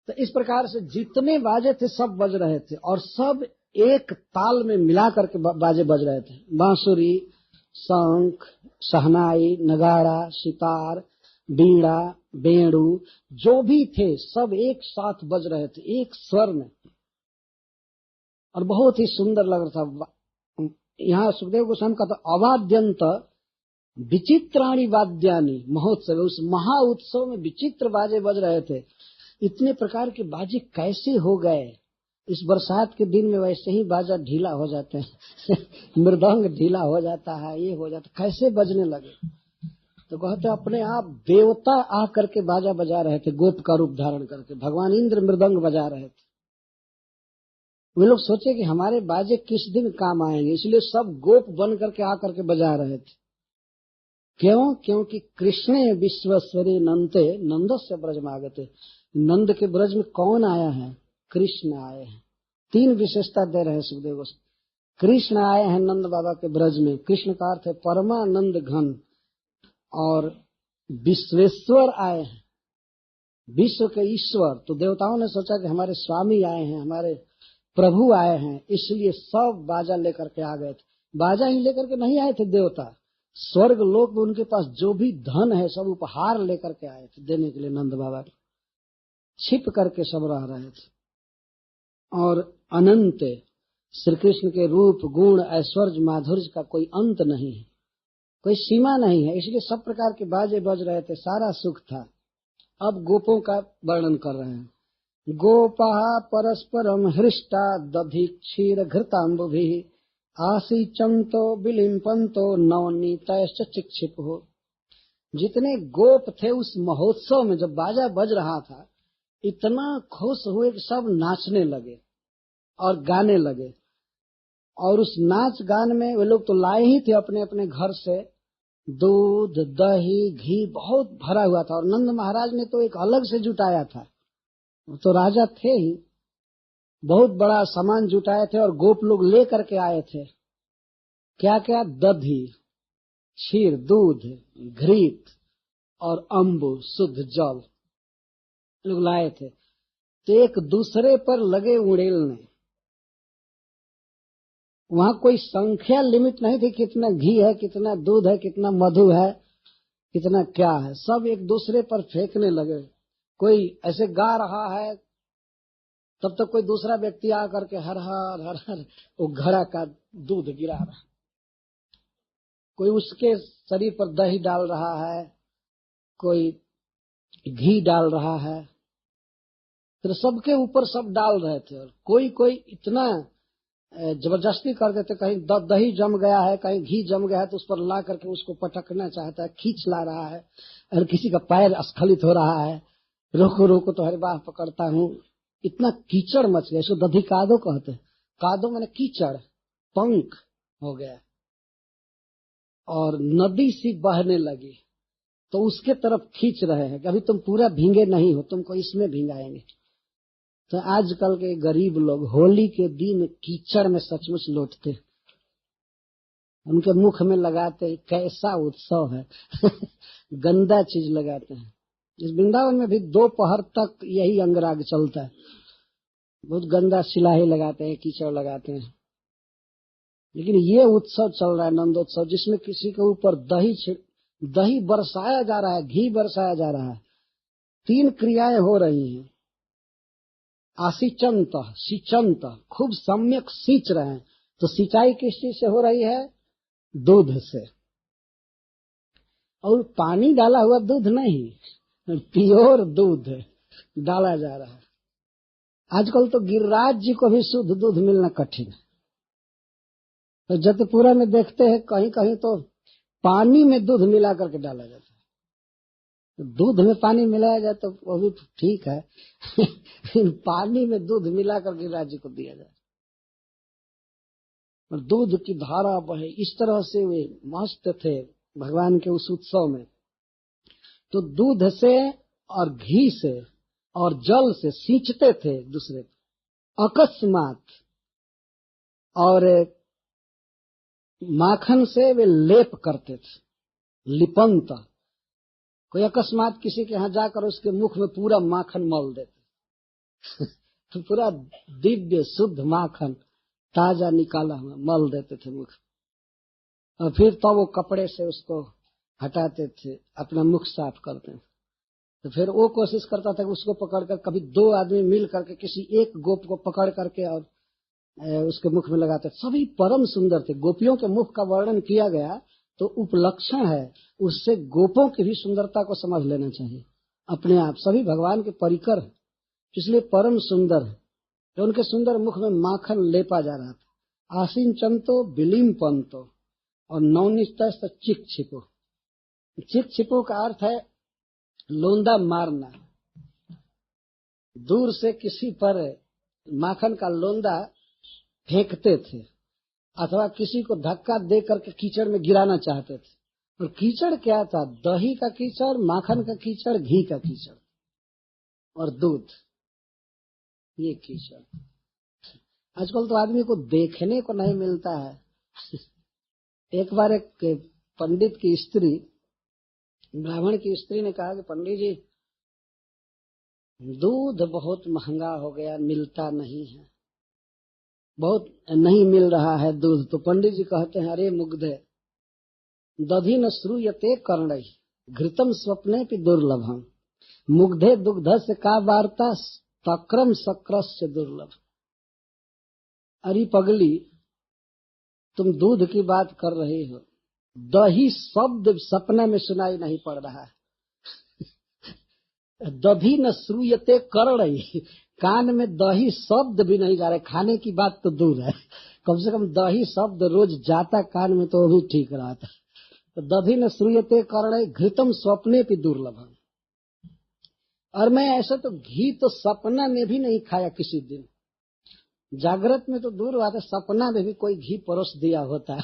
तो इस प्रकार से जितने बाजे थे सब बज रहे थे और सब एक ताल में मिला करके बाजे बज रहे थे। बांसुरी, शंख, शहनाई, नगाड़ा, सितार, बीड़ा, बेड़ू, जो भी थे सब एक साथ बज रहे थे, एक स्वर में, और बहुत ही सुंदर लग रहा था। यहाँ सुखदेव गोस्वामी का तो अवाद्यंत विचित्राणी वाद्यानी महोत्सव, उस महा उत्सव में विचित्र बाजे बज रहे थे। इतने प्रकार के बाजे कैसे हो गए? इस बरसात के दिन में वैसे ही बाजा ढीला हो जाते हैं मृदंग ढीला हो जाता है, ये हो जाता, कैसे बजने लगे? तो कहते अपने आप देवता आ करके बाजा बजा रहे थे, गोप का रूप धारण करके। भगवान इंद्र मृदंग बजा रहे थे। वे लोग सोचे कि हमारे बाजे किस दिन काम आएंगे, इसलिए सब गोप बन करके आकर के बजा रहे थे। क्यों? क्योंकि कृष्णे विश्वेश्वरी नंदे नंदस्य ब्रजमागते, नंद के ब्रज में कौन आया है? कृष्ण आए हैं। तीन विशेषता दे रहे हैं सुखदेव गोस्वामी। कृष्ण आए हैं नंद बाबा के ब्रज में, कृष्ण का अर्थ है परमानंद घन, और विश्वेश्वर आए हैं, विश्व के ईश्वर। तो देवताओं ने सोचा कि हमारे स्वामी आए हैं, हमारे प्रभु आए हैं, इसलिए सब बाजा लेकर के आ गए थे। बाजा ही लेकर के नहीं आए थे देवता, स्वर्ग लोक में उनके पास जो भी धन है सब उपहार लेकर के आए थे देने के लिए नंद बाबा के। छिप करके सब रह रहे थे। और अनंत श्री कृष्ण के रूप, गुण, ऐश्वर्य, माधुर्य का कोई अंत नहीं है, कोई सीमा नहीं है, इसलिए सब प्रकार के बाजे बज रहे थे, सारा सुख था। अब गोपों का वर्णन कर रहे हैं। गोपा परस्परम हृष्टा दधि क्षीर घृतांबुभि आसीचंतो बिलिंपंतो नवनीतश्च चिक्षिप हो। जितने गोप थे उस महोत्सव में जब बाजा बज रहा था, इतना खुश हुए कि सब नाचने लगे और गाने लगे। और उस नाच गान में वे लोग तो लाए ही थे अपने अपने घर से दूध, दही, घी बहुत भरा हुआ था, और नंद महाराज ने तो एक अलग से जुटाया था, तो राजा थे ही, बहुत बड़ा सामान जुटाए थे। और गोप लोग ले करके आए थे क्या क्या? दधी, क्षीर, दूध, घृत और अम्बु, शुद्ध जल लोग लाए थे। तो एक दूसरे पर लगे उड़ेलने। वहां कोई संख्या लिमिट नहीं थी, कितना घी है, कितना दूध है, कितना मधु है, कितना क्या है, सब एक दूसरे पर फेंकने लगे। कोई ऐसे गा रहा है, तब तक कोई दूसरा व्यक्ति आकर के हर हर हर हर वो घड़ा का दूध गिरा रहा, कोई उसके शरीर पर दही डाल रहा है, कोई घी डाल रहा है, तो सबके ऊपर सब डाल रहे थे। और कोई कोई इतना जबरदस्ती कर देते, कहीं दही जम गया है, कहीं घी जम गया है, तो उस पर ला करके उसको पटकना चाहता है, खींच ला रहा है। और किसी का पैर स्खलित हो रहा है, रोको रोको तो हर बार पकड़ता हूँ। इतना कीचड़ मच गया, इसको दधी कादो कहते हैं। कादो मैंने कीचड़, पंख हो गया, और नदी सी बहने लगी, तो उसके तरफ खींच रहे हैं कि अभी तुम पूरा भींगे नहीं हो, तुमको इसमें भिंगाएंगे। तो आजकल के गरीब लोग होली के दिन कीचड़ में सचमुच लौटते, उनके मुख में लगाते, कैसा उत्सव है गंदा चीज लगाते हैं। इस वृंदावन में भी दोपहर तक यही अंगराग चलता है, बहुत गंदा सिलाही लगाते हैं, कीचड़ लगाते हैं। लेकिन ये उत्सव चल रहा है, नंदोत्सव, जिसमें किसी के ऊपर दही बरसाया जा रहा है, घी बरसाया जा रहा है। तीन क्रियाएं हो रही हैं। आसिचंत, सिंचंत, खूब सम्यक सींच रहे हैं। तो सिंचाई किस चीज से हो रही है? दूध से। और पानी डाला हुआ दूध नहीं, प्योर दूध डाला जा रहा है। आजकल तो गिरिराज जी को भी शुद्ध दूध मिलना कठिन है। तो जतपुरा में देखते हैं कहीं कहीं तो पानी में दूध मिला करके डाला जाता है। दूध में पानी मिलाया जाए तो वो भी ठीक है पानी में दूध मिलाकर गिरिराज जी को दिया जाए और दूध की धारा बहे, इस तरह से वे मस्त थे भगवान के उस उत्सव में। तो दूध से और घी से और जल से सींचते थे दूसरे को अकस्मात, और माखन से वे लेप करते थे, लिपंत। कोई अकस्मात किसी के यहाँ जाकर उसके मुख में पूरा माखन मल देते तो पूरा दिव्य शुद्ध माखन ताजा निकाला हुआ मल देते थे मुख, और फिर तो वो कपड़े से उसको हटाते थे, अपना मुख साफ करते थे। तो फिर वो कोशिश करता था कि उसको पकड़कर, कभी दो आदमी मिल करके किसी एक गोप को पकड़ करके और उसके मुख में लगाते। सभी परम सुंदर थे। गोपियों के मुख का वर्णन किया गया तो उपलक्षण है, उससे गोपों की भी सुंदरता को समझ लेना चाहिए। अपने आप सभी भगवान के परिकर है, इसलिए परम सुंदर है। तो उनके सुंदर मुख में माखन लेपा जा रहा था। आसीन चंतो बिलीम पंतो और नवनिष्ठ चिक छिपो। चिक छिपो का अर्थ है लोंदा मारना। दूर से किसी पर माखन का लोंदा फेंकते थे अथवा किसी को धक्का दे करके कीचड़ में गिराना चाहते थे। और कीचड़ क्या था? दही का कीचड़, माखन का कीचड़, घी का कीचड़ और दूध, ये कीचड़। आजकल तो आदमी को देखने को नहीं मिलता है। एक बार एक पंडित की स्त्री, ब्राह्मण की स्त्री ने कहा कि पंडित जी दूध बहुत महंगा हो गया, मिलता नहीं है, बहुत नहीं मिल रहा है दूध। तो पंडित जी कहते हैं, अरे मुग्धे दधि न श्रूयते कर्णै घृतम स्वप्ने पि दुर्लभम मुग्धे दुग्ध से का वार्ता तक्रम सक्रस्य दुर्लभ। अरे पगली, तुम दूध की बात कर रही हो, दही शब्द सपने में सुनाई नहीं पड़ रहा है। दधि न श्रूयते कर्णै, कान में दही शब्द भी नहीं जा रहे। खाने की बात तो दूर है, कम से कम दही शब्द रोज जाता कान में तो वो भी ठीक रहता। तो दधि न श्रूयते कर्णै घृतम स्वप्ने भी दुर्लभम। और मैं ऐसा तो घी तो सपना में भी नहीं खाया किसी दिन। जागृत में तो दूर बात है, सपना में भी कोई घी परोस दिया होता है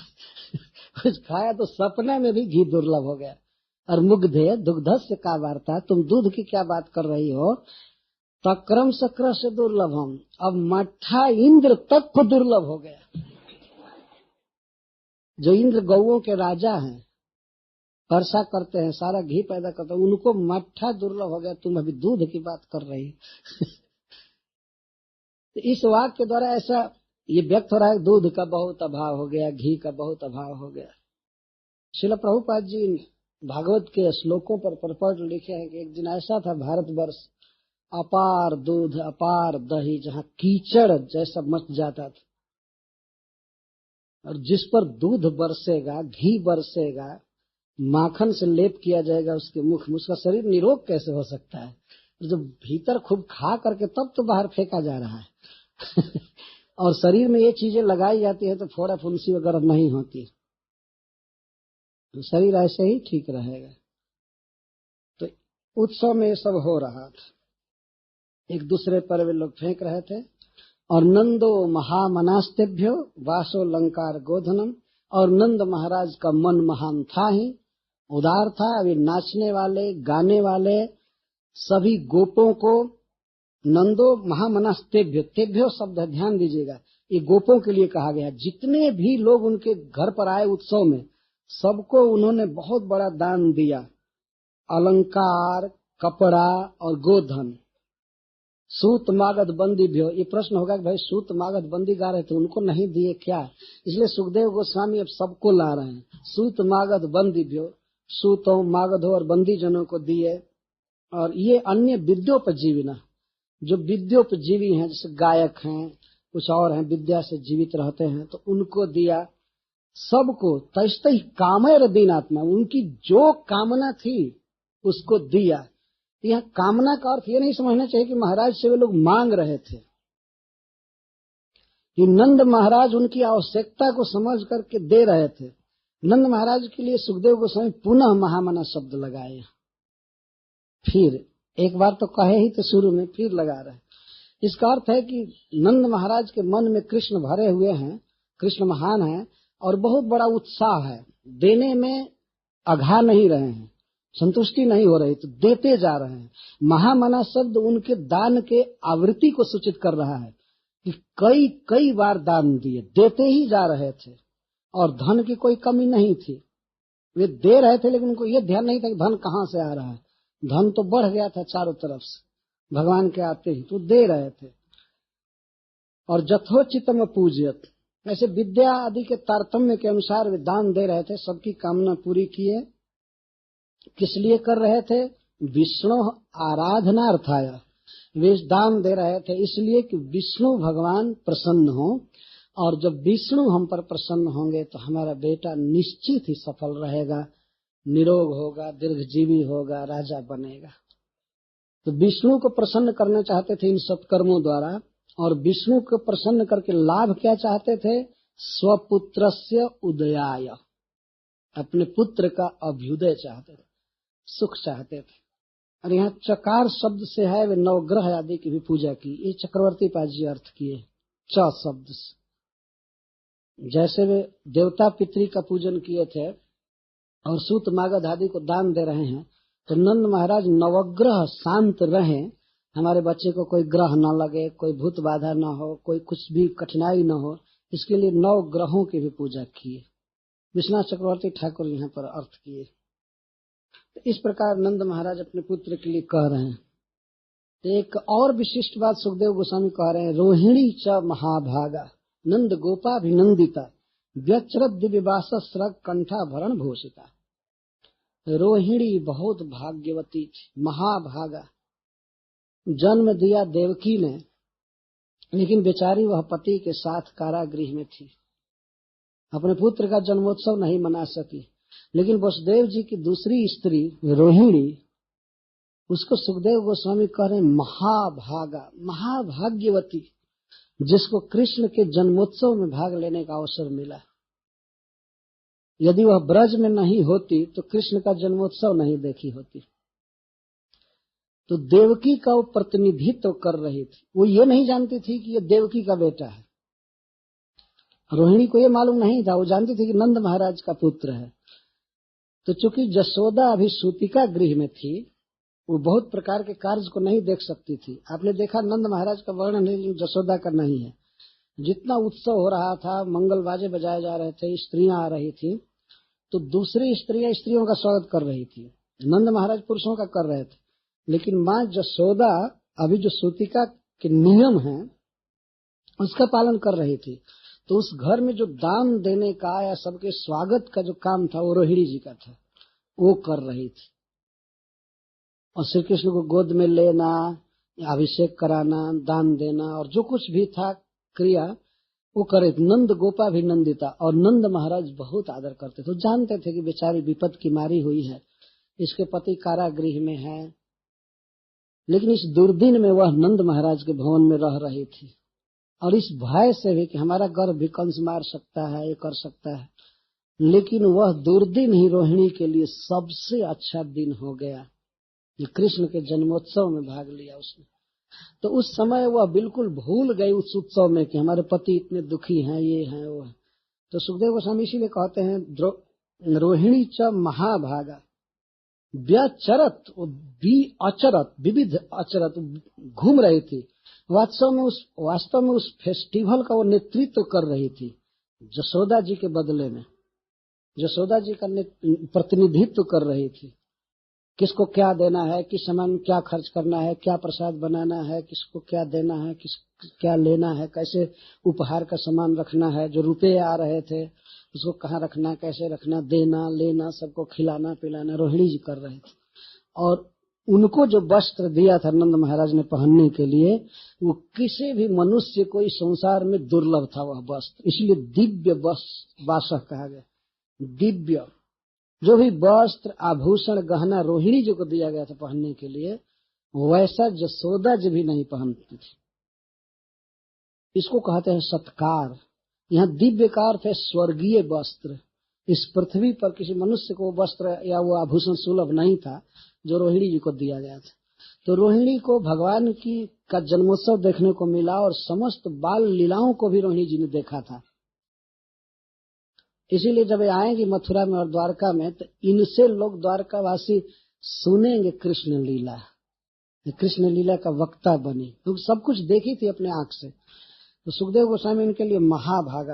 कुछ खाया तो सपना में भी घी दुर्लभ हो गया। और मुग्धे दुग्ध से का वार्ता, तुम दूध की क्या बात कर रही हो? तक्रम सक्र से दुर्लभम, अब मट्ठा इंद्र तक को दुर्लभ हो गया। जो इंद्र गौओं के राजा हैं, वर्षा करते हैं, सारा घी पैदा करते हैं, उनको मट्ठा दुर्लभ हो गया, तुम अभी दूध की बात कर रही तो इस वाक्य के द्वारा ऐसा ये व्यक्त हो रहा है, दूध का बहुत अभाव हो गया, घी का बहुत अभाव हो गया। श्रील प्रभुपाद जी भागवत के श्लोकों पर परपट लिखे हैं कि एक दिन ऐसा था भारतवर्ष, अपार दूध अपार दही, जहाँ कीचड़ जैसा मच जाता था। और जिस पर दूध बरसेगा, घी बरसेगा, माखन से लेप किया जाएगा उसके मुख में, उसका शरीर निरोग कैसे हो सकता है? जो भीतर खूब खा करके तब तो बाहर फेंका जा रहा है और शरीर में ये चीजें लगाई जाती है तो फोड़ा फुंसी वगैरह नहीं होती, तो शरीर ऐसे ही ठीक रहेगा। तो उत्सव में ये सब हो रहा था, एक दूसरे पर वे लोग फेंक रहे थे। और नंदो महामनास्तेभ्यो वासो लंकार गोधनम, और नंद महाराज का मन महान था ही, उदार था। अभी नाचने वाले गाने वाले सभी गोपों को नंदो महामनास्तेभ्यो, तेभ्यो शब्द है, ध्यान दीजिएगा, ये गोपों के लिए कहा गया। जितने भी लोग उनके घर पर आए उत्सव में, सबको उन्होंने बहुत बड़ा दान दिया, अलंकार, कपड़ा और गोधन। सूत मागध बंदी भ्यो, ये प्रश्न होगा कि भाई सूत मागध बंदी गा रहे थे, उनको नहीं दिए क्या? इसलिए सुखदेव गोस्वामी अब सबको ला रहे हैं। सूत मागध बंदी भ्यो, सूतों मागधों और बंदी जनों को दिए। और ये अन्य विद्योपजीविना, जो विद्योपजीवी हैं, जैसे गायक हैं, कुछ और हैं, विद्या से जीवित रहते हैं, तो उनको दिया सबको। तैस्तै कामैर दीनात्मा, उनकी जो कामना थी उसको दिया। यह कामना का अर्थ ये नहीं समझना चाहिए कि महाराज से वे लोग मांग रहे थे। कि नंद महाराज उनकी आवश्यकता को समझ करके दे रहे थे। नंद महाराज के लिए सुखदेव गोस्वामी पुनः महामना शब्द लगाए। फिर एक बार तो कहे ही तो शुरू में फिर लगा रहे। इसका अर्थ है कि नंद महाराज के मन में कृष्ण भरे हुए हैं, कृष्ण महान है और बहुत बड़ा उत्साह है, देने में अघा नहीं रहे हैं, संतुष्टि नहीं हो रही तो देते जा रहे हैं। महामना शब्द उनके दान के आवृत्ति को सूचित कर रहा है कि कई कई बार दान दिए, देते ही जा रहे थे और धन की कोई कमी नहीं थी। वे दे रहे थे लेकिन उनको ये ध्यान नहीं था कि धन कहाँ से आ रहा है। धन तो बढ़ गया था चारों तरफ से भगवान के आते ही, तो दे रहे थे। और जथोचितम पूज्यत, ऐसे विद्या आदि के तारतम्य के अनुसार वे दान दे रहे थे, सबकी कामना पूरी किए। किस लिए कर रहे थे? विष्णु आराधनार्थाय। वे दान दे रहे थे इसलिए कि विष्णु भगवान प्रसन्न हो, और जब विष्णु हम पर प्रसन्न होंगे तो हमारा बेटा निश्चित ही सफल रहेगा, निरोग होगा, दीर्घजीवी होगा, राजा बनेगा। तो विष्णु को प्रसन्न करना चाहते थे इन सत्कर्मों द्वारा, और विष्णु को प्रसन्न करके लाभ क्या चाहते थे? स्वपुत्रस्य उदयाय, अपने पुत्र का अभ्युदय चाहते थे, सुख चाहते थे। और यहाँ चकार शब्द से है वे नवग्रह आदि की भी पूजा की। ये चक्रवर्ती पाजी अर्थ किए च शब्द से। जैसे वे देवता पितरी का पूजन किए थे और सूत मागध आदि को दान दे रहे हैं, तो नंद महाराज नवग्रह शांत रहे, हमारे बच्चे को कोई ग्रह न लगे, कोई भूत बाधा न हो, कोई कुछ भी कठिनाई न हो, इसके लिए 9 ग्रहों की भी पूजा किए। विश्वनाथ चक्रवर्ती ठाकुर यहाँ पर अर्थ किए। तो इस प्रकार नंद महाराज अपने पुत्र के लिए कह रहे हैं। एक और विशिष्ट बात सुखदेव गोस्वामी कह रहे हैं, रोहिणी च महाभागा नंद गोपाभिनंदिता व्यचरत दिव्यवास स्रग कंठाभरण भूषिता। रोहिणी बहुत भाग्यवती थी, महाभागा। जन्म दिया देवकी ने, लेकिन बेचारी वह पति के साथ कारागृह में थी, अपने पुत्र का जन्मोत्सव नहीं मना सकी। लेकिन वसुदेव जी की दूसरी स्त्री रोहिणी, उसको सुखदेव गोस्वामी कह रहे महाभागा, महाभाग्यवती, जिसको कृष्ण के जन्मोत्सव में भाग लेने का अवसर मिला। यदि वह ब्रज में नहीं होती तो कृष्ण का जन्मोत्सव नहीं देखी होती। तो देवकी का वो प्रतिनिधित्व कर रही थी। वो ये नहीं जानती थी कि ये देवकी का बेटा है, रोहिणी को ये मालूम नहीं था। वो जानती थी कि नंद महाराज का पुत्र है। तो चूंकि जसोदा अभी सूतिका गृह में थी, वो बहुत प्रकार के कार्य को नहीं देख सकती थी। आपने देखा नंद महाराज का वर्णन है, जसोदा का नहीं है। जितना उत्सव हो रहा था, मंगल बाजे बजाए जा रहे थे, स्त्रियां आ रही थी, तो दूसरी स्त्रियां स्त्रियों का स्वागत कर रही थी, नंद महाराज पुरुषों का कर रहे थे। लेकिन माँ जसोदा अभी जो सूतिका के नियम हैं उसका पालन कर रही थी। तो उस घर में जो दान देने का या सबके स्वागत का जो काम था वो रोहिणी जी का था, वो कर रही थी। और श्री कृष्ण को गोद में लेना, अभिषेक कराना, दान देना और जो कुछ भी था क्रिया वो करे। नंद गोपा भी नंदिता, और नंद महाराज बहुत आदर करते थे। जानते थे कि बेचारी विपद की मारी हुई है, इसके पति कारागृह में है, लेकिन इस दुर्दिन में वह नंद महाराज के भवन में रह रही थी, और इस भय से भी कि हमारा गर्भ भी कंस मार सकता है, ये कर सकता है। लेकिन वह दुर्दिन ही रोहिणी के लिए सबसे अच्छा दिन हो गया, कृष्ण के जन्मोत्सव में भाग लिया उसने। तो उस समय वह बिल्कुल भूल गई उस उत्सव में कि हमारे पति इतने दुखी हैं, ये हैं, वो है। तो सुखदेव गोस्वामी इसीलिए कहते हैं रोहिणी च महाभागा व्यचरत, अचरत, विविध अचरत, घूम रही थी। वास्तव में उस फेस्टिवल का वो नेतृत्व कर रही थी जसोदा जी के बदले में। जसोदा जी का प्रतिनिधित्व कर रही थी, किसको क्या देना है, किस सामान क्या खर्च करना है, क्या प्रसाद बनाना है, किसको क्या देना है, क्या लेना है, कैसे उपहार का सामान रखना है, जो रुपए आ रहे थे उसको कहाँ रखना, कैसे रखना, देना लेना, सबको खिलाना पिलाना रोहिणी जी कर रहे थे। और उनको जो वस्त्र दिया था नंद महाराज ने पहनने के लिए, वो किसी भी मनुष्य को इस संसार में दुर्लभ था वह वस्त्र, इसलिए दिव्य वासः कहा गया। दिव्य जो भी वस्त्र आभूषण गहना रोहिणी जी को दिया गया था पहनने के लिए, वैसा जसोदा जी भी नहीं पहनती थी। इसको कहते हैं सत्कार। यहाँ दिव्य का अर्थ है स्वर्गीय वस्त्र, इस पृथ्वी पर किसी मनुष्य को वस्त्र या वो आभूषण सुलभ नहीं था जो रोहिणी जी को दिया गया था। तो रोहिणी को भगवान की का जन्मोत्सव देखने को मिला और समस्त बाल लीलाओं को भी रोहिणी जी ने देखा था। इसीलिए जब ये आएंगी मथुरा में और द्वारका में तो इनसे लोग द्वारकावासी सुनेंगे कृष्ण लीला, कृष्ण लीला का वक्ता बनी, क्योंकि सब कुछ देखी थी अपने आंख से। तो सुखदेव गोस्वामी इनके लिए महाभागा